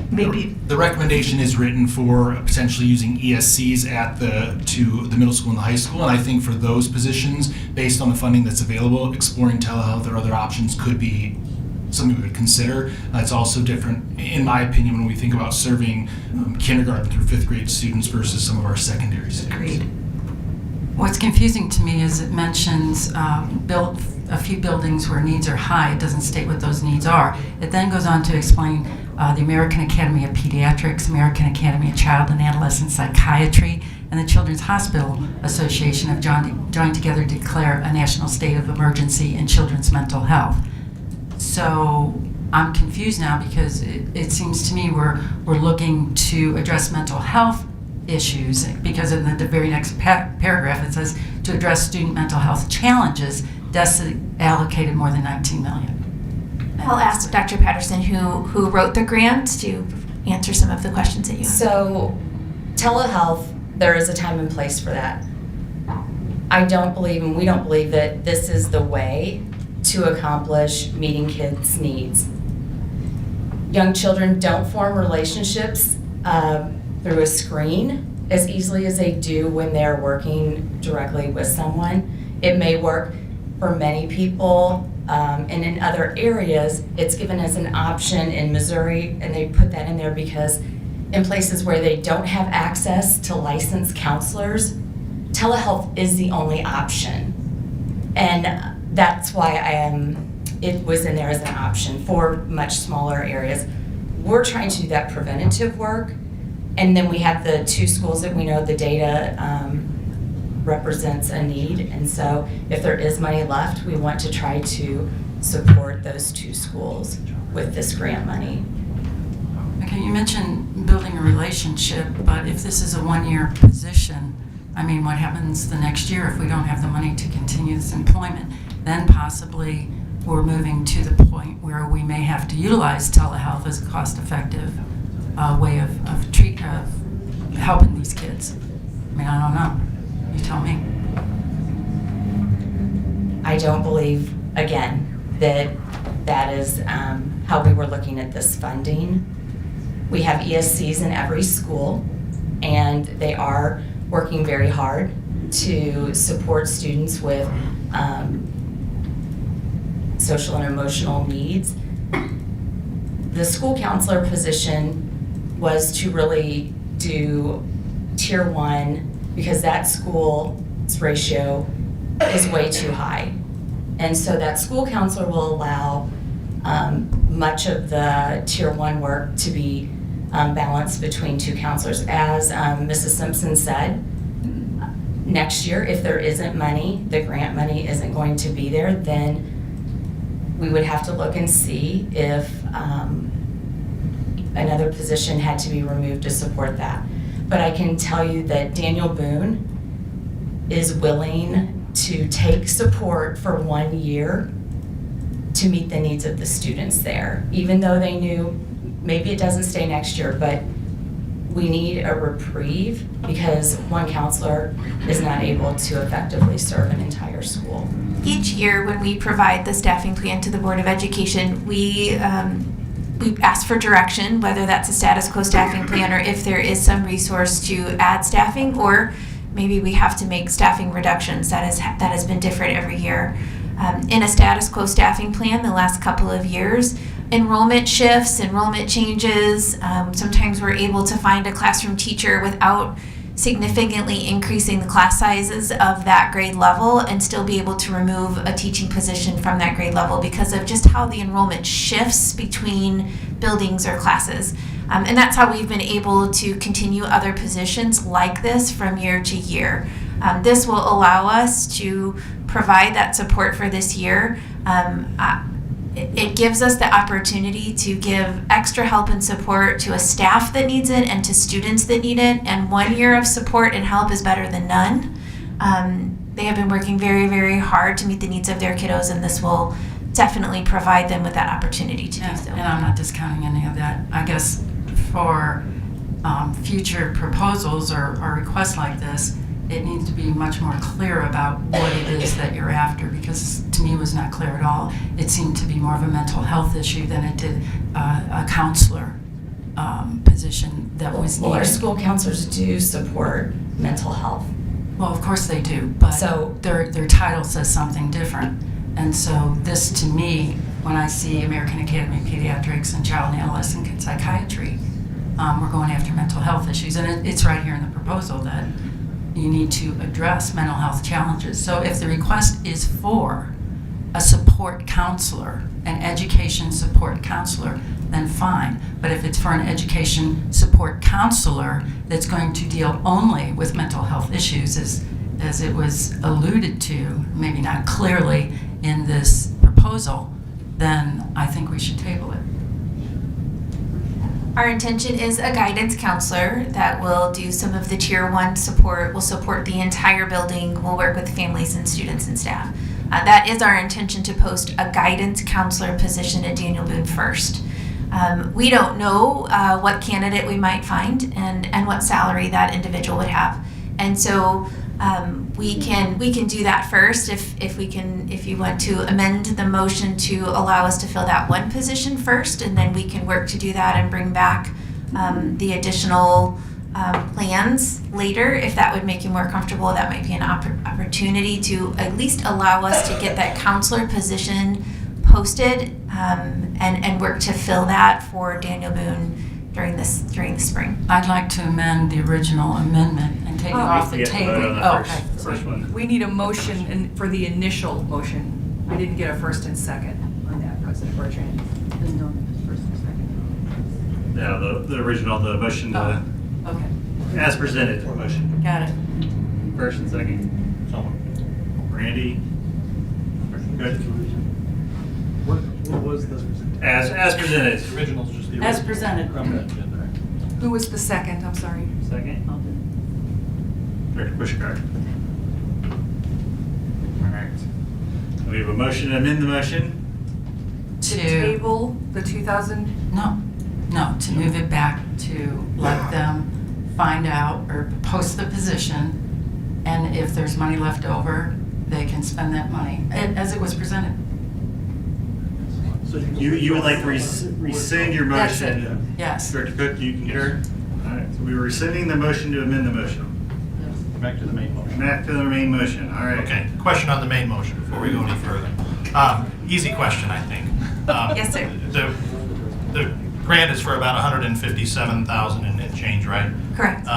maybe? The recommendation is written for potentially using ESCs at the middle school and the high school, and I think for those positions, based on the funding that's available, exploring telehealth or other options could be something we would consider. It's also different, in my opinion, when we think about serving kindergarten through 5th grade students versus some of our secondary students. Agreed. What's confusing to me is it mentions a few buildings where needs are high. It doesn't state what those needs are. It then goes on to explain the American Academy of Pediatrics, American Academy of Child and Adolescent Psychiatry, and the Children's Hospital Association have joined together to declare a national state of emergency in children's mental health. So I'm confused now, because it seems to me we're looking to address mental health issues, because in the very next paragraph it says to address student mental health challenges, DESA allocated more than $19 million. I'll ask Dr. Patterson, who wrote the grant, to answer some of the questions that you have. So telehealth, there is a time and place for that. I don't believe, and we don't believe, that this is the way to accomplish meeting kids' needs. Young children don't form relationships through a screen as easily as they do when they're working directly with someone. It may work for many people, and in other areas, it's given as an option in Missouri, and they put that in there because in places where they don't have access to licensed counselors, telehealth is the only option. And that's why it was in there as an option for much smaller areas. We're trying to do that preventative work, and then we have the 2 schools that we know the data represents a need, and so if there is money left, we want to try to support those 2 schools with this grant money. Okay, you mentioned building a relationship, but if this is a 1-year position, I mean, what happens the next year if we don't have the money to continue this employment? Then possibly we're moving to the point where we may have to utilize telehealth as a cost-effective way of helping these kids. I mean, I don't know. You tell me. I don't believe, again, that is how we were looking at this funding. We have ESCs in every school, and they are working very hard to support students with social and emotional needs. The school counselor position was to really do tier 1 because that school's ratio is way too high. And so that school counselor will allow much of the tier 1 work to be balanced between 2 counselors. As Mrs. Simpson said, next year, if there isn't money, the grant money isn't going to be there, then we would have to look and see if another position had to be removed to support that. But I can tell you that Daniel Boone is willing to take support for 1 year to meet the needs of the students there, even though they knew maybe it doesn't stay next year, but we need a reprieve because one counselor is not able to effectively serve an entire school. Each year when we provide the staffing plan to the Board of Education, we ask for direction, whether that's a status quo staffing plan or if there is some resource to add staffing, or maybe we have to make staffing reductions. That has been different every year. In a status quo staffing plan the last couple of years, enrollment shifts, enrollment changes, sometimes we're able to find a classroom teacher without significantly increasing the class sizes of that grade level and still be able to remove a teaching position from that grade level because of just how the enrollment shifts between buildings or classes. And that's how we've been able to continue other positions like this from year to year. This will allow us to provide that support for this year. It gives us the opportunity to give extra help and support to a staff that needs it and to students that need it. And 1 year of support and help is better than none. They have been working very, very hard to meet the needs of their kiddos, and this will definitely provide them with that opportunity to do so. And I'm not discounting any of that. I guess for future proposals or requests like this, it needs to be much more clear about what it is that you're after, because to me it was not clear at all. It seemed to be more of a mental health issue than it did a counselor position that was needed. Well, our school counselors do support mental health. Well, of course they do, but So- their title says something different. And so this, to me, when I see American Academy of Pediatrics and Child and Adolescent Psychiatry, we're going after mental health issues. And it's right here in the proposal that you need to address mental health challenges. So if the request is for a support counselor, an education support counselor, then fine. But if it's for an education support counselor that's going to deal only with mental health issues, as it was alluded to, maybe not clearly in this proposal, then I think we should table it. Our intention is a guidance counselor that will do some of the tier 1 support, will support the entire building, will work with families and students and staff. That is our intention, to post a guidance counselor position at Daniel Boone first. We don't know what candidate we might find and what salary that individual would have. And so we can do that first if you want to amend the motion to allow us to fill that one position first, and then we can work to do that and bring back the additional plans later. If that would make you more comfortable, that might be an opportunity to at least allow us to get that counselor position posted and work to fill that for Daniel Boone during the spring. I'd like to amend the original amendment and take it off the We have to table. vote on the Oh, first- okay. first one. We need a motion for the initial motion. I didn't get a first and second on that, President Bertrand. Yeah, the original, the motion, Okay. as presented, motion. Got it. First and second. Randy? Good. What was the? As presented. The original's just the original. As presented. Who was the second? I'm sorry. Second. Director Pushkar. All right. We have a motion to amend the motion. To table the 2000. No, to move it back to let them find out or post the position, and if there's money left over, they can spend that money as it was presented. So You would like to rescind your That's it. motion? Yes. Director Cook, you can get her? All right, so we were rescinding the motion to amend the motion. back to the main motion. Back to the main motion, all right. Okay, question on the main motion before we go any further. Easy question, I think. Yes, sir. The grant is for about $157,000 and change, right? Correct.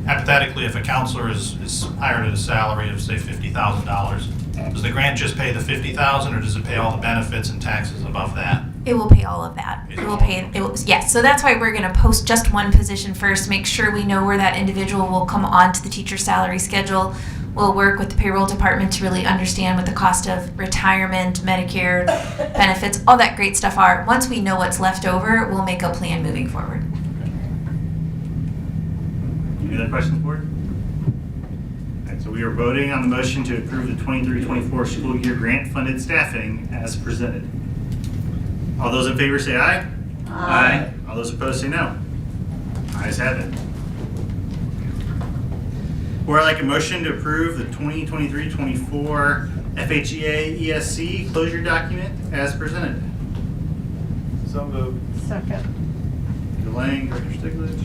Hypothetically, if a counselor is hired at a salary of, say, $50,000, does the grant just pay the $50,000, or does it pay all the benefits and taxes above that? It will pay all of that. It will pay, yes, so that's why we're gonna post just one position first, make sure we know where that individual will come onto the teacher's salary schedule. We'll work with the payroll department to really understand what the cost of retirement, Medicare, benefits, all that great stuff are. Once we know what's left over, we'll make a plan moving forward. Any other questions, board? All right, so we are voting on the motion to approve the 23-24 school year grant-funded staffing as presented. All those in favor say aye. Aye. All those opposed say no. Ayes have it. Or I'd like a motion to approve the 2023-24 FHEA ESC closure document as presented. So moved. Second. Dr. Lang, Dr. Stiglitz.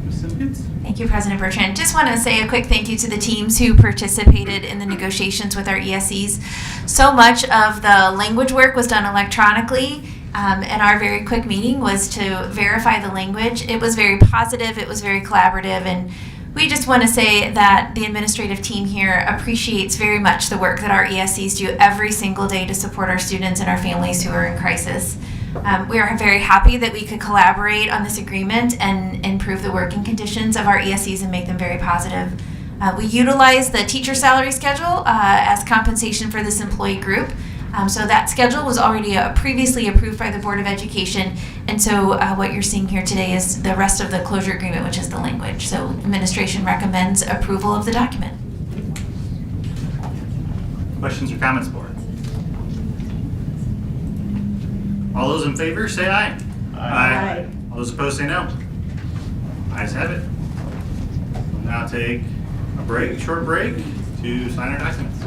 Ms. Simpkins? Thank you, President Bertrand. Just want to say a quick thank you to the teams who participated in the negotiations with our ESCs. So much of the language work was done electronically, and our very quick meeting was to verify the language. It was very positive, it was very collaborative, and we just want to say that the administrative team here appreciates very much the work that our ESCs do every single day to support our students and our families who are in crisis. We are very happy that we could collaborate on this agreement and improve the working conditions of our ESCs and make them very positive. We utilize the teacher salary schedule as compensation for this employee group. So that schedule was already previously approved by the Board of Education, and so what you're seeing here today is the rest of the closure agreement, which is the language. So administration recommends approval of the document. Questions or comments, board? All those in favor say aye. Aye. All those opposed say no. Ayes have it. We'll now take a short break to sign our documents.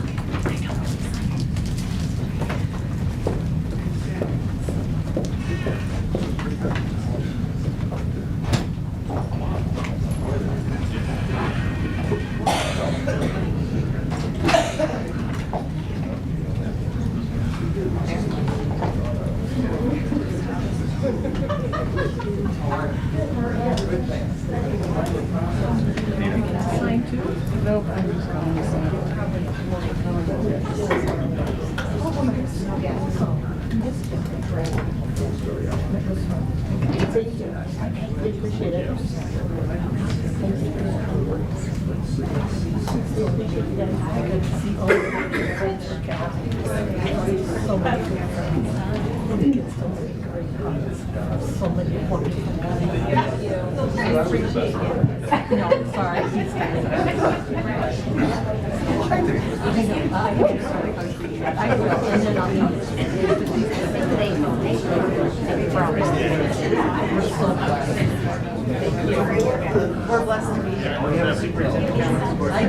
We're blessed to be here. I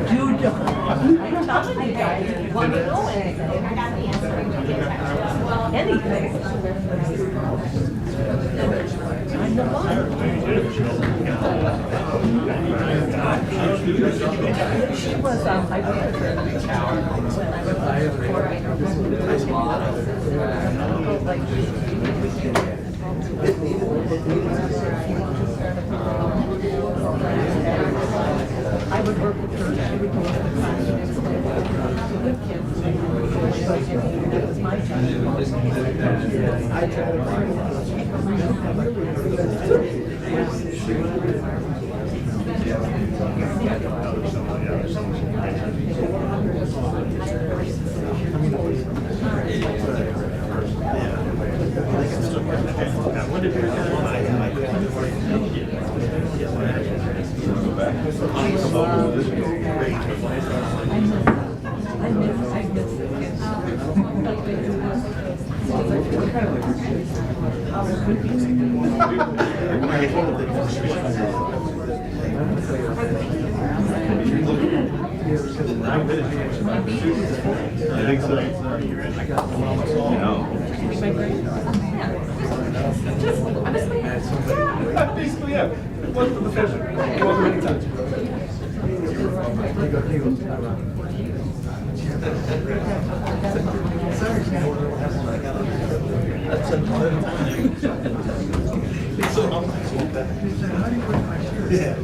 do. I'm telling you guys, want to know anything? Anything. I'm the one. She was, I worked with her when I was before I I would work with her, she would go to the classes, with kids. That was my I think so. Basically, yeah. It wasn't the fish. It wasn't many times. Yeah.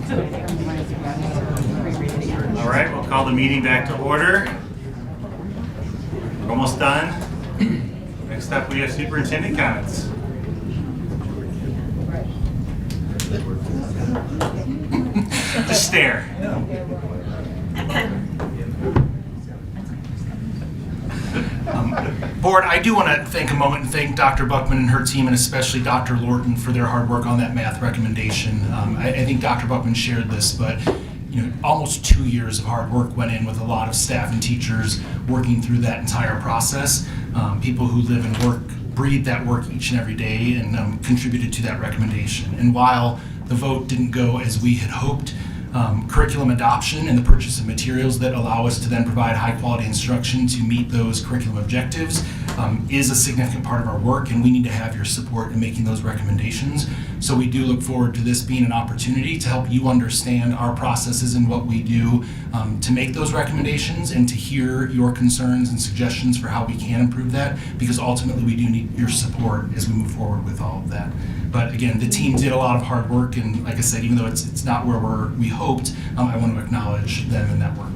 All right, we'll call the meeting back to order. We're almost done. Next up, we have superintendent comments. Just stare. Board, I do want to take a moment and thank Dr. Buckman and her team, and especially Dr. Lorton, for their hard work on that math recommendation. I think Dr. Buckman shared this, but almost 2 years of hard work went in with a lot of staff and teachers working through that entire process. People who live and work, breathe that work each and every day, and contributed to that recommendation. And while the vote didn't go as we had hoped, curriculum adoption and the purchase of materials that allow us to then provide high quality instruction to meet those curriculum objectives is a significant part of our work, and we need to have your support in making those recommendations. So we do look forward to this being an opportunity to help you understand our processes and what we do to make those recommendations, and to hear your concerns and suggestions for how we can improve that, because ultimately we do need your support as we move forward with all of that. But again, the team did a lot of hard work, and like I said, even though it's not where we hoped, I want to acknowledge them in that work.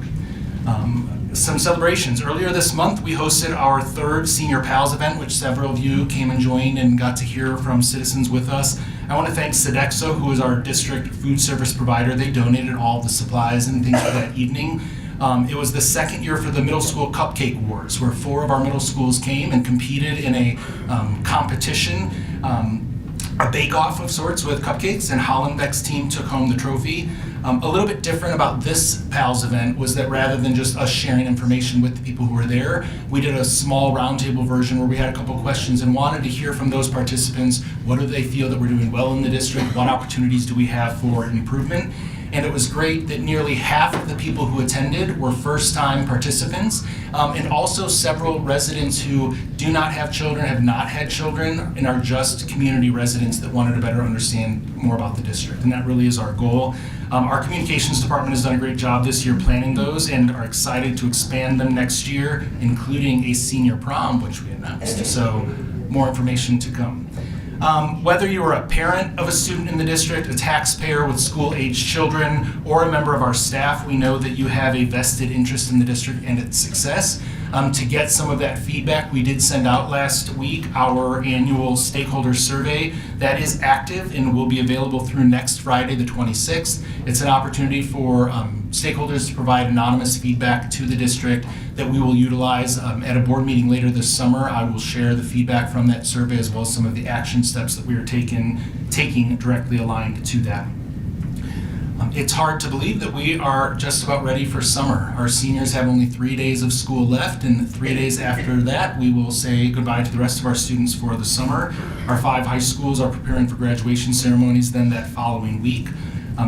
Some celebrations. Earlier this month, we hosted our third Senior Pals event, which several of you came and joined and got to hear from citizens with us. I want to thank Sodexo, who is our district food service provider. They donated all the supplies and things for that evening. It was the second year for the Middle School Cupcake Wars, where 4 of our middle schools came and competed in a competition, a bake-off of sorts with cupcakes, and Hollenbeck's team took home the trophy. A little bit different about this PALS event was that rather than just us sharing information with the people who were there, we did a small roundtable version where we had a couple questions and wanted to hear from those participants. What do they feel that we're doing well in the district? What opportunities do we have for improvement? And it was great that nearly half of the people who attended were first-time participants, and also several residents who do not have children, have not had children, and are just community residents that wanted to better understand more about the district. And that really is our goal. Our communications department has done a great job this year planning those, and are excited to expand them next year, including a senior prom, which we announced. So more information to come. Whether you are a parent of a student in the district, a taxpayer with school-aged children, or a member of our staff, we know that you have a vested interest in the district and its success. To get some of that feedback, we did send out last week our annual stakeholder survey. That is active and will be available through next Friday, the 26th. It's an opportunity for stakeholders to provide anonymous feedback to the district that we will utilize at a board meeting later this summer. I will share the feedback from that survey, as well as some of the action steps that we are taking directly aligned to that. It's hard to believe that we are just about ready for summer. Our seniors have only 3 days of school left, and 3 days after that, we will say goodbye to the rest of our students for the summer. Our 5 high schools are preparing for graduation ceremonies then that following week.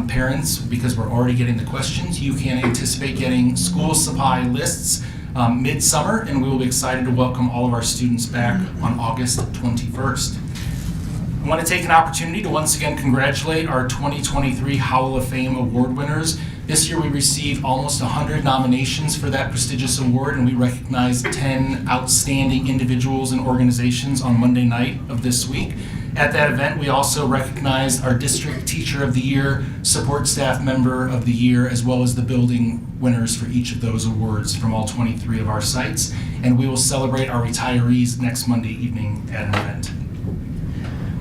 Parents, because we're already getting the questions, you can anticipate getting school supply lists mid-summer, and we will be excited to welcome all of our students back on August 21st. I want to take an opportunity to once again congratulate our 2023 Howell of Fame Award winners. This year we received almost 100 nominations for that prestigious award, and we recognized 10 outstanding individuals and organizations on Monday night of this week. At that event, we also recognized our District Teacher of the Year, Support Staff Member of the Year, as well as the building winners for each of those awards from all 23 of our sites. And we will celebrate our retirees next Monday evening at an event.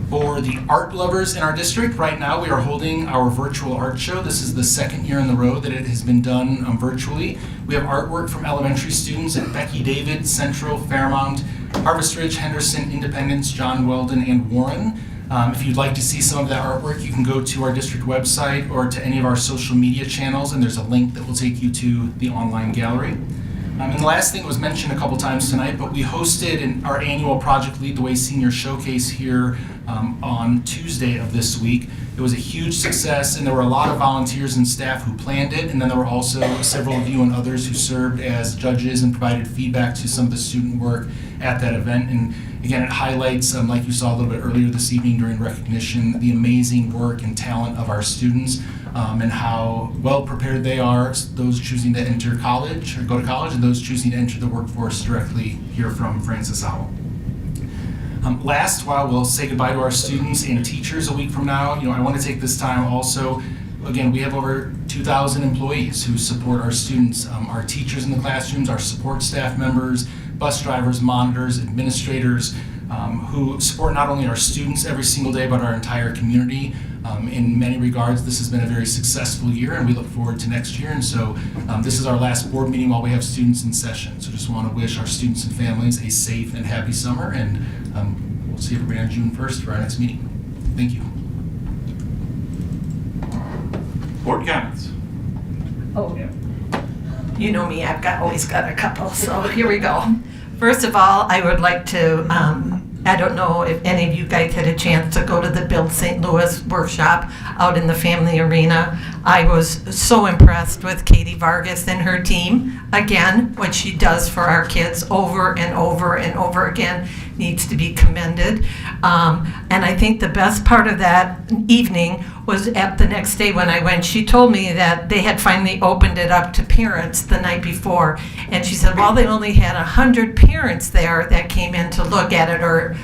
For the art lovers in our district, right now we are holding our virtual art show. This is the second year in the row that it has been done virtually. We have artwork from elementary students at Becky David, Central, Fairmount, Harvest Ridge, Henderson, Independence, John Weldon, and Warren. If you'd like to see some of that artwork, you can go to our district website or to any of our social media channels, and there's a link that will take you to the online gallery. And the last thing was mentioned a couple times tonight, but we hosted our annual Project Lead the Way Senior Showcase here on Tuesday of this week. It was a huge success, and there were a lot of volunteers and staff who planned it, and then there were also several of you and others who served as judges and provided feedback to some of the student work at that event. And again, it highlights, like you saw a little bit earlier this evening during recognition, the amazing work and talent of our students, and how well prepared they are, those choosing to enter college or go to college, and those choosing to enter the workforce directly here from Francis Howell. Last, while we'll say goodbye to our students and teachers a week from now, I want to take this time also again, we have over 2,000 employees who support our students, our teachers in the classrooms, our support staff members, bus drivers, monitors, administrators, who support not only our students every single day, but our entire community. In many regards, this has been a very successful year, and we look forward to next year. And so this is our last board meeting while we have students in session. So just want to wish our students and families a safe and happy summer, and we'll see everybody on June 1st for our next meeting. Thank you. Board comments. Oh, you know me, always got a couple, so here we go. First of all, I would like to, I don't know if any of you guys had a chance to go to the Build St. Louis workshop out in the Family Arena. I was so impressed with Katie Vargas and her team. Again, what she does for our kids over and over and over again needs to be commended. And I think the best part of that evening was at the next day when I went, she told me that they had finally opened it up to parents the night before. And she said, well, they only had 100 parents there that came in to look at it, or,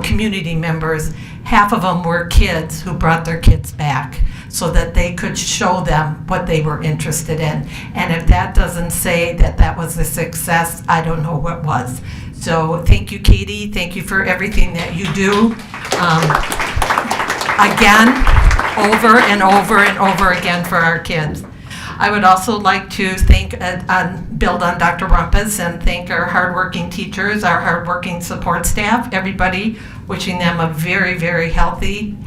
community members. Half of them were kids who brought their kids back so that they could show them what they were interested in. And if that doesn't say that that was a success, I don't know what was. So thank you, Katie. Thank you for everything that you do. Again, over and over and over again for our kids. I would also like to build on Dr. Rumpus and thank our hardworking teachers, our hardworking support staff, everybody, wishing them a very, very healthy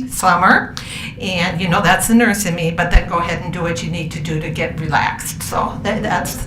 summer. And that's the nurse in me, but then go ahead and do what you need to do to get relaxed. So that's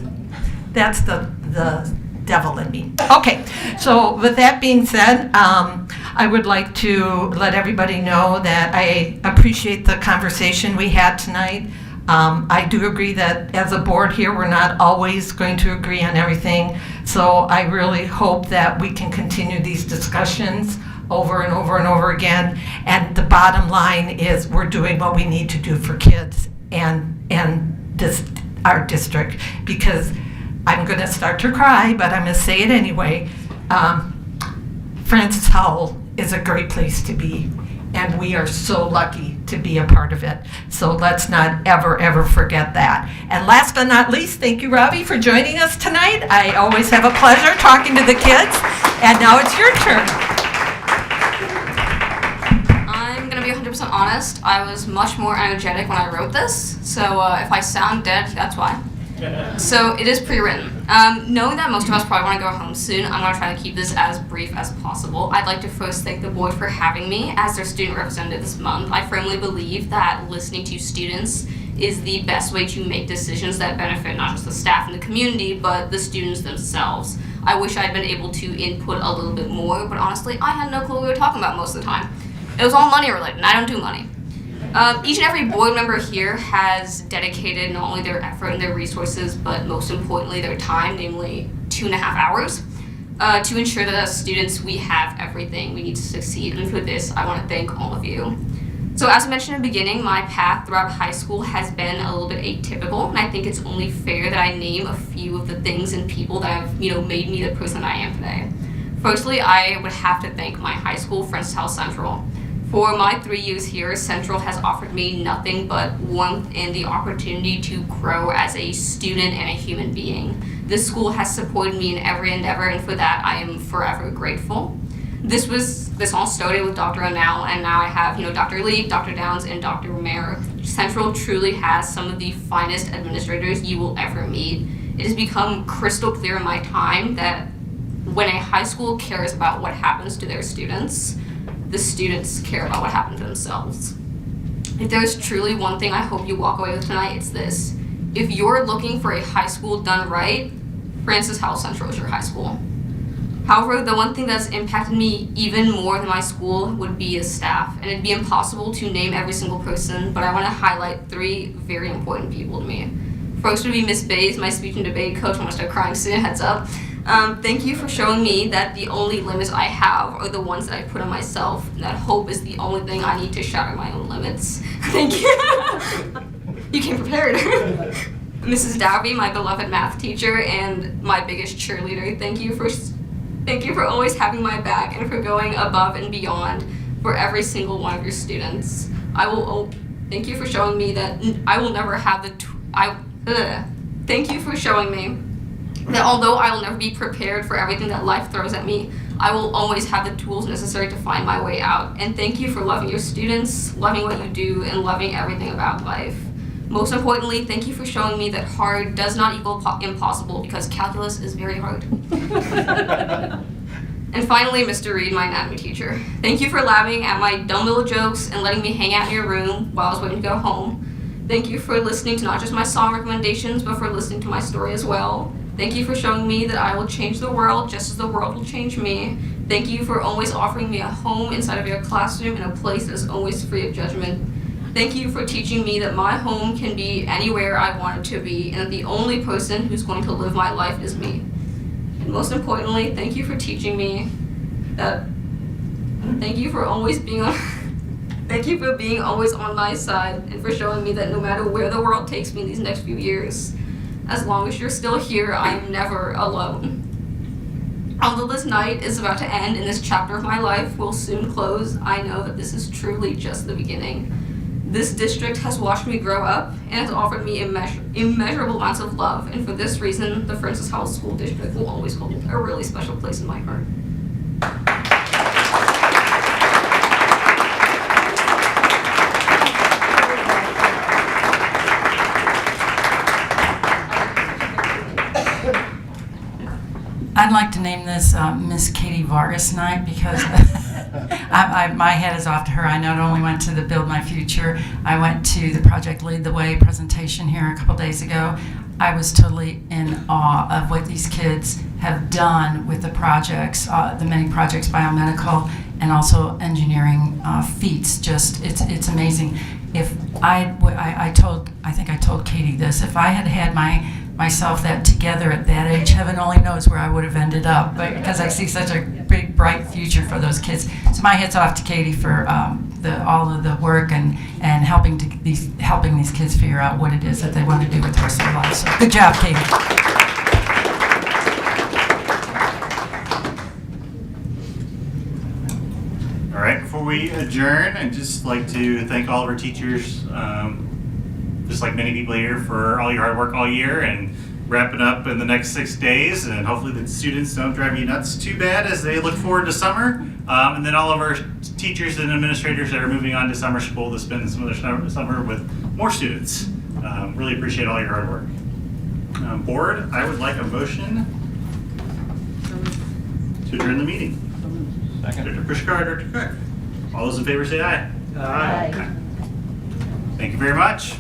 the devil in me. Okay, so with that being said, I would like to let everybody know that I appreciate the conversation we had tonight. I do agree that as a board here, we're not always going to agree on everything. So I really hope that we can continue these discussions over and over and over again. And the bottom line is we're doing what we need to do for kids and our district, because I'm going to start to cry, but I'm going to say it anyway. Francis Howell is a great place to be, and we are so lucky to be a part of it. So let's not ever forget that. And last but not least, thank you, Robbie, for joining us tonight. I always have a pleasure talking to the kids, and now it's your turn. I'm going to be 100% honest. I was much more energetic when I wrote this, so if I sound dead, that's why. So it is pre-written. Knowing that most of us probably want to go home soon, I'm going to try to keep this as brief as possible. I'd like to first thank the board for having me as their student representative this month. I firmly believe that listening to students is the best way to make decisions that benefit not just the staff and the community, but the students themselves. I wish I'd been able to input a little bit more, but honestly, I had no clue what we were talking about most of the time. It was all money related, and I don't do money. Each and every board member here has dedicated not only their effort and their resources, but most importantly their time, namely 2.5 hours, to ensure that as students we have everything we need to succeed. And for this, I want to thank all of you. So as I mentioned in the beginning, my path throughout high school has been a little bit atypical, and I think it's only fair that I name a few of the things and people that have made me the person I am today. Firstly, I would have to thank my high school, Francis Howell Central. For my 3 years here, Central has offered me nothing but warmth and the opportunity to grow as a student and a human being. This school has supported me in every endeavor, and for that I am forever grateful. This all started with Dr. O'Neill, and now I have Dr. Lee, Dr. Downs, and Dr. Romero. Central truly has some of the finest administrators you will ever meet. It has become crystal clear in my time that when a high school cares about what happens to their students, the students care about what happened to themselves. If there's truly one thing I hope you walk away with tonight, it's this. If you're looking for a high school done right, Francis Howell Central is your high school. However, the one thing that's impacted me even more than my school would be the staff, and it'd be impossible to name every single person, but I want to highlight 3 very important people to me. First would be Miss Bays, my speech and debate coach. I'm going to start crying soon, heads up. Thank you for showing me that the only limits I have are the ones that I put on myself, and that hope is the only thing I need to shatter my own limits. Thank you. You came prepared. Mrs. Dowby, my beloved math teacher and my biggest cheerleader, thank you for always having my back and for going above and beyond for every single one of your students. I will Thank you for showing me that I will never have Thank you for showing me that although I will never be prepared for everything that life throws at me, I will always have the tools necessary to find my way out. And thank you for loving your students, loving what you do, and loving everything about life. Most importantly, thank you for showing me that hard does not equal impossible, because calculus is very hard. And finally, Mr. Reed, my anatomy teacher. Thank you for laughing at my dumb little jokes and letting me hang out in your room while I was waiting to go home. Thank you for listening to not just my song recommendations, but for listening to my story as well. Thank you for showing me that I will change the world just as the world will change me. Thank you for always offering me a home inside of your classroom and a place that is always free of judgment. Thank you for teaching me that my home can be anywhere I want it to be, and that the only person who's going to live my life is me. And most importantly, thank you for teaching me that, thank you for always being on, thank you for being always on my side, and for showing me that no matter where the world takes me these next few years, as long as you're still here, I am never alone. Although this night is about to end and this chapter of my life will soon close, I know that this is truly just the beginning. This district has watched me grow up and has offered me immeasurable amounts of love, and for this reason, the Francis Howell School District will always hold a really special place in my heart. I'd like to name this Miss Katie Vargas night, because my head is off to her. I not only went to the Build My Future, I went to the Project Lead the Way presentation here a couple days ago. I was totally in awe of what these kids have done with the projects, the many projects, biomedical and also engineering feats. Just it's amazing. If I think I told Katie this, if I had had myself that together at that age, heaven only knows where I would have ended up, but because I see such a big, bright future for those kids. So my hat's off to Katie for all of the work and helping these kids figure out what it is that they want to do with the rest of their lives. So good job, Katie. All right, before we adjourn, I'd just like to thank all of our teachers, just like many people here, for all your hard work all year and wrapping up in the next 6 days. And hopefully the students don't drive you nuts too bad as they look forward to summer. And then all of our teachers and administrators that are moving on to summer school to spend some of their summer with more students. Really appreciate all your hard work. Board, I would like a motion to adjourn the meeting. Second. Dr. Pushkar, Dr. Cook. All those in favor say aye. Aye. Thank you very much.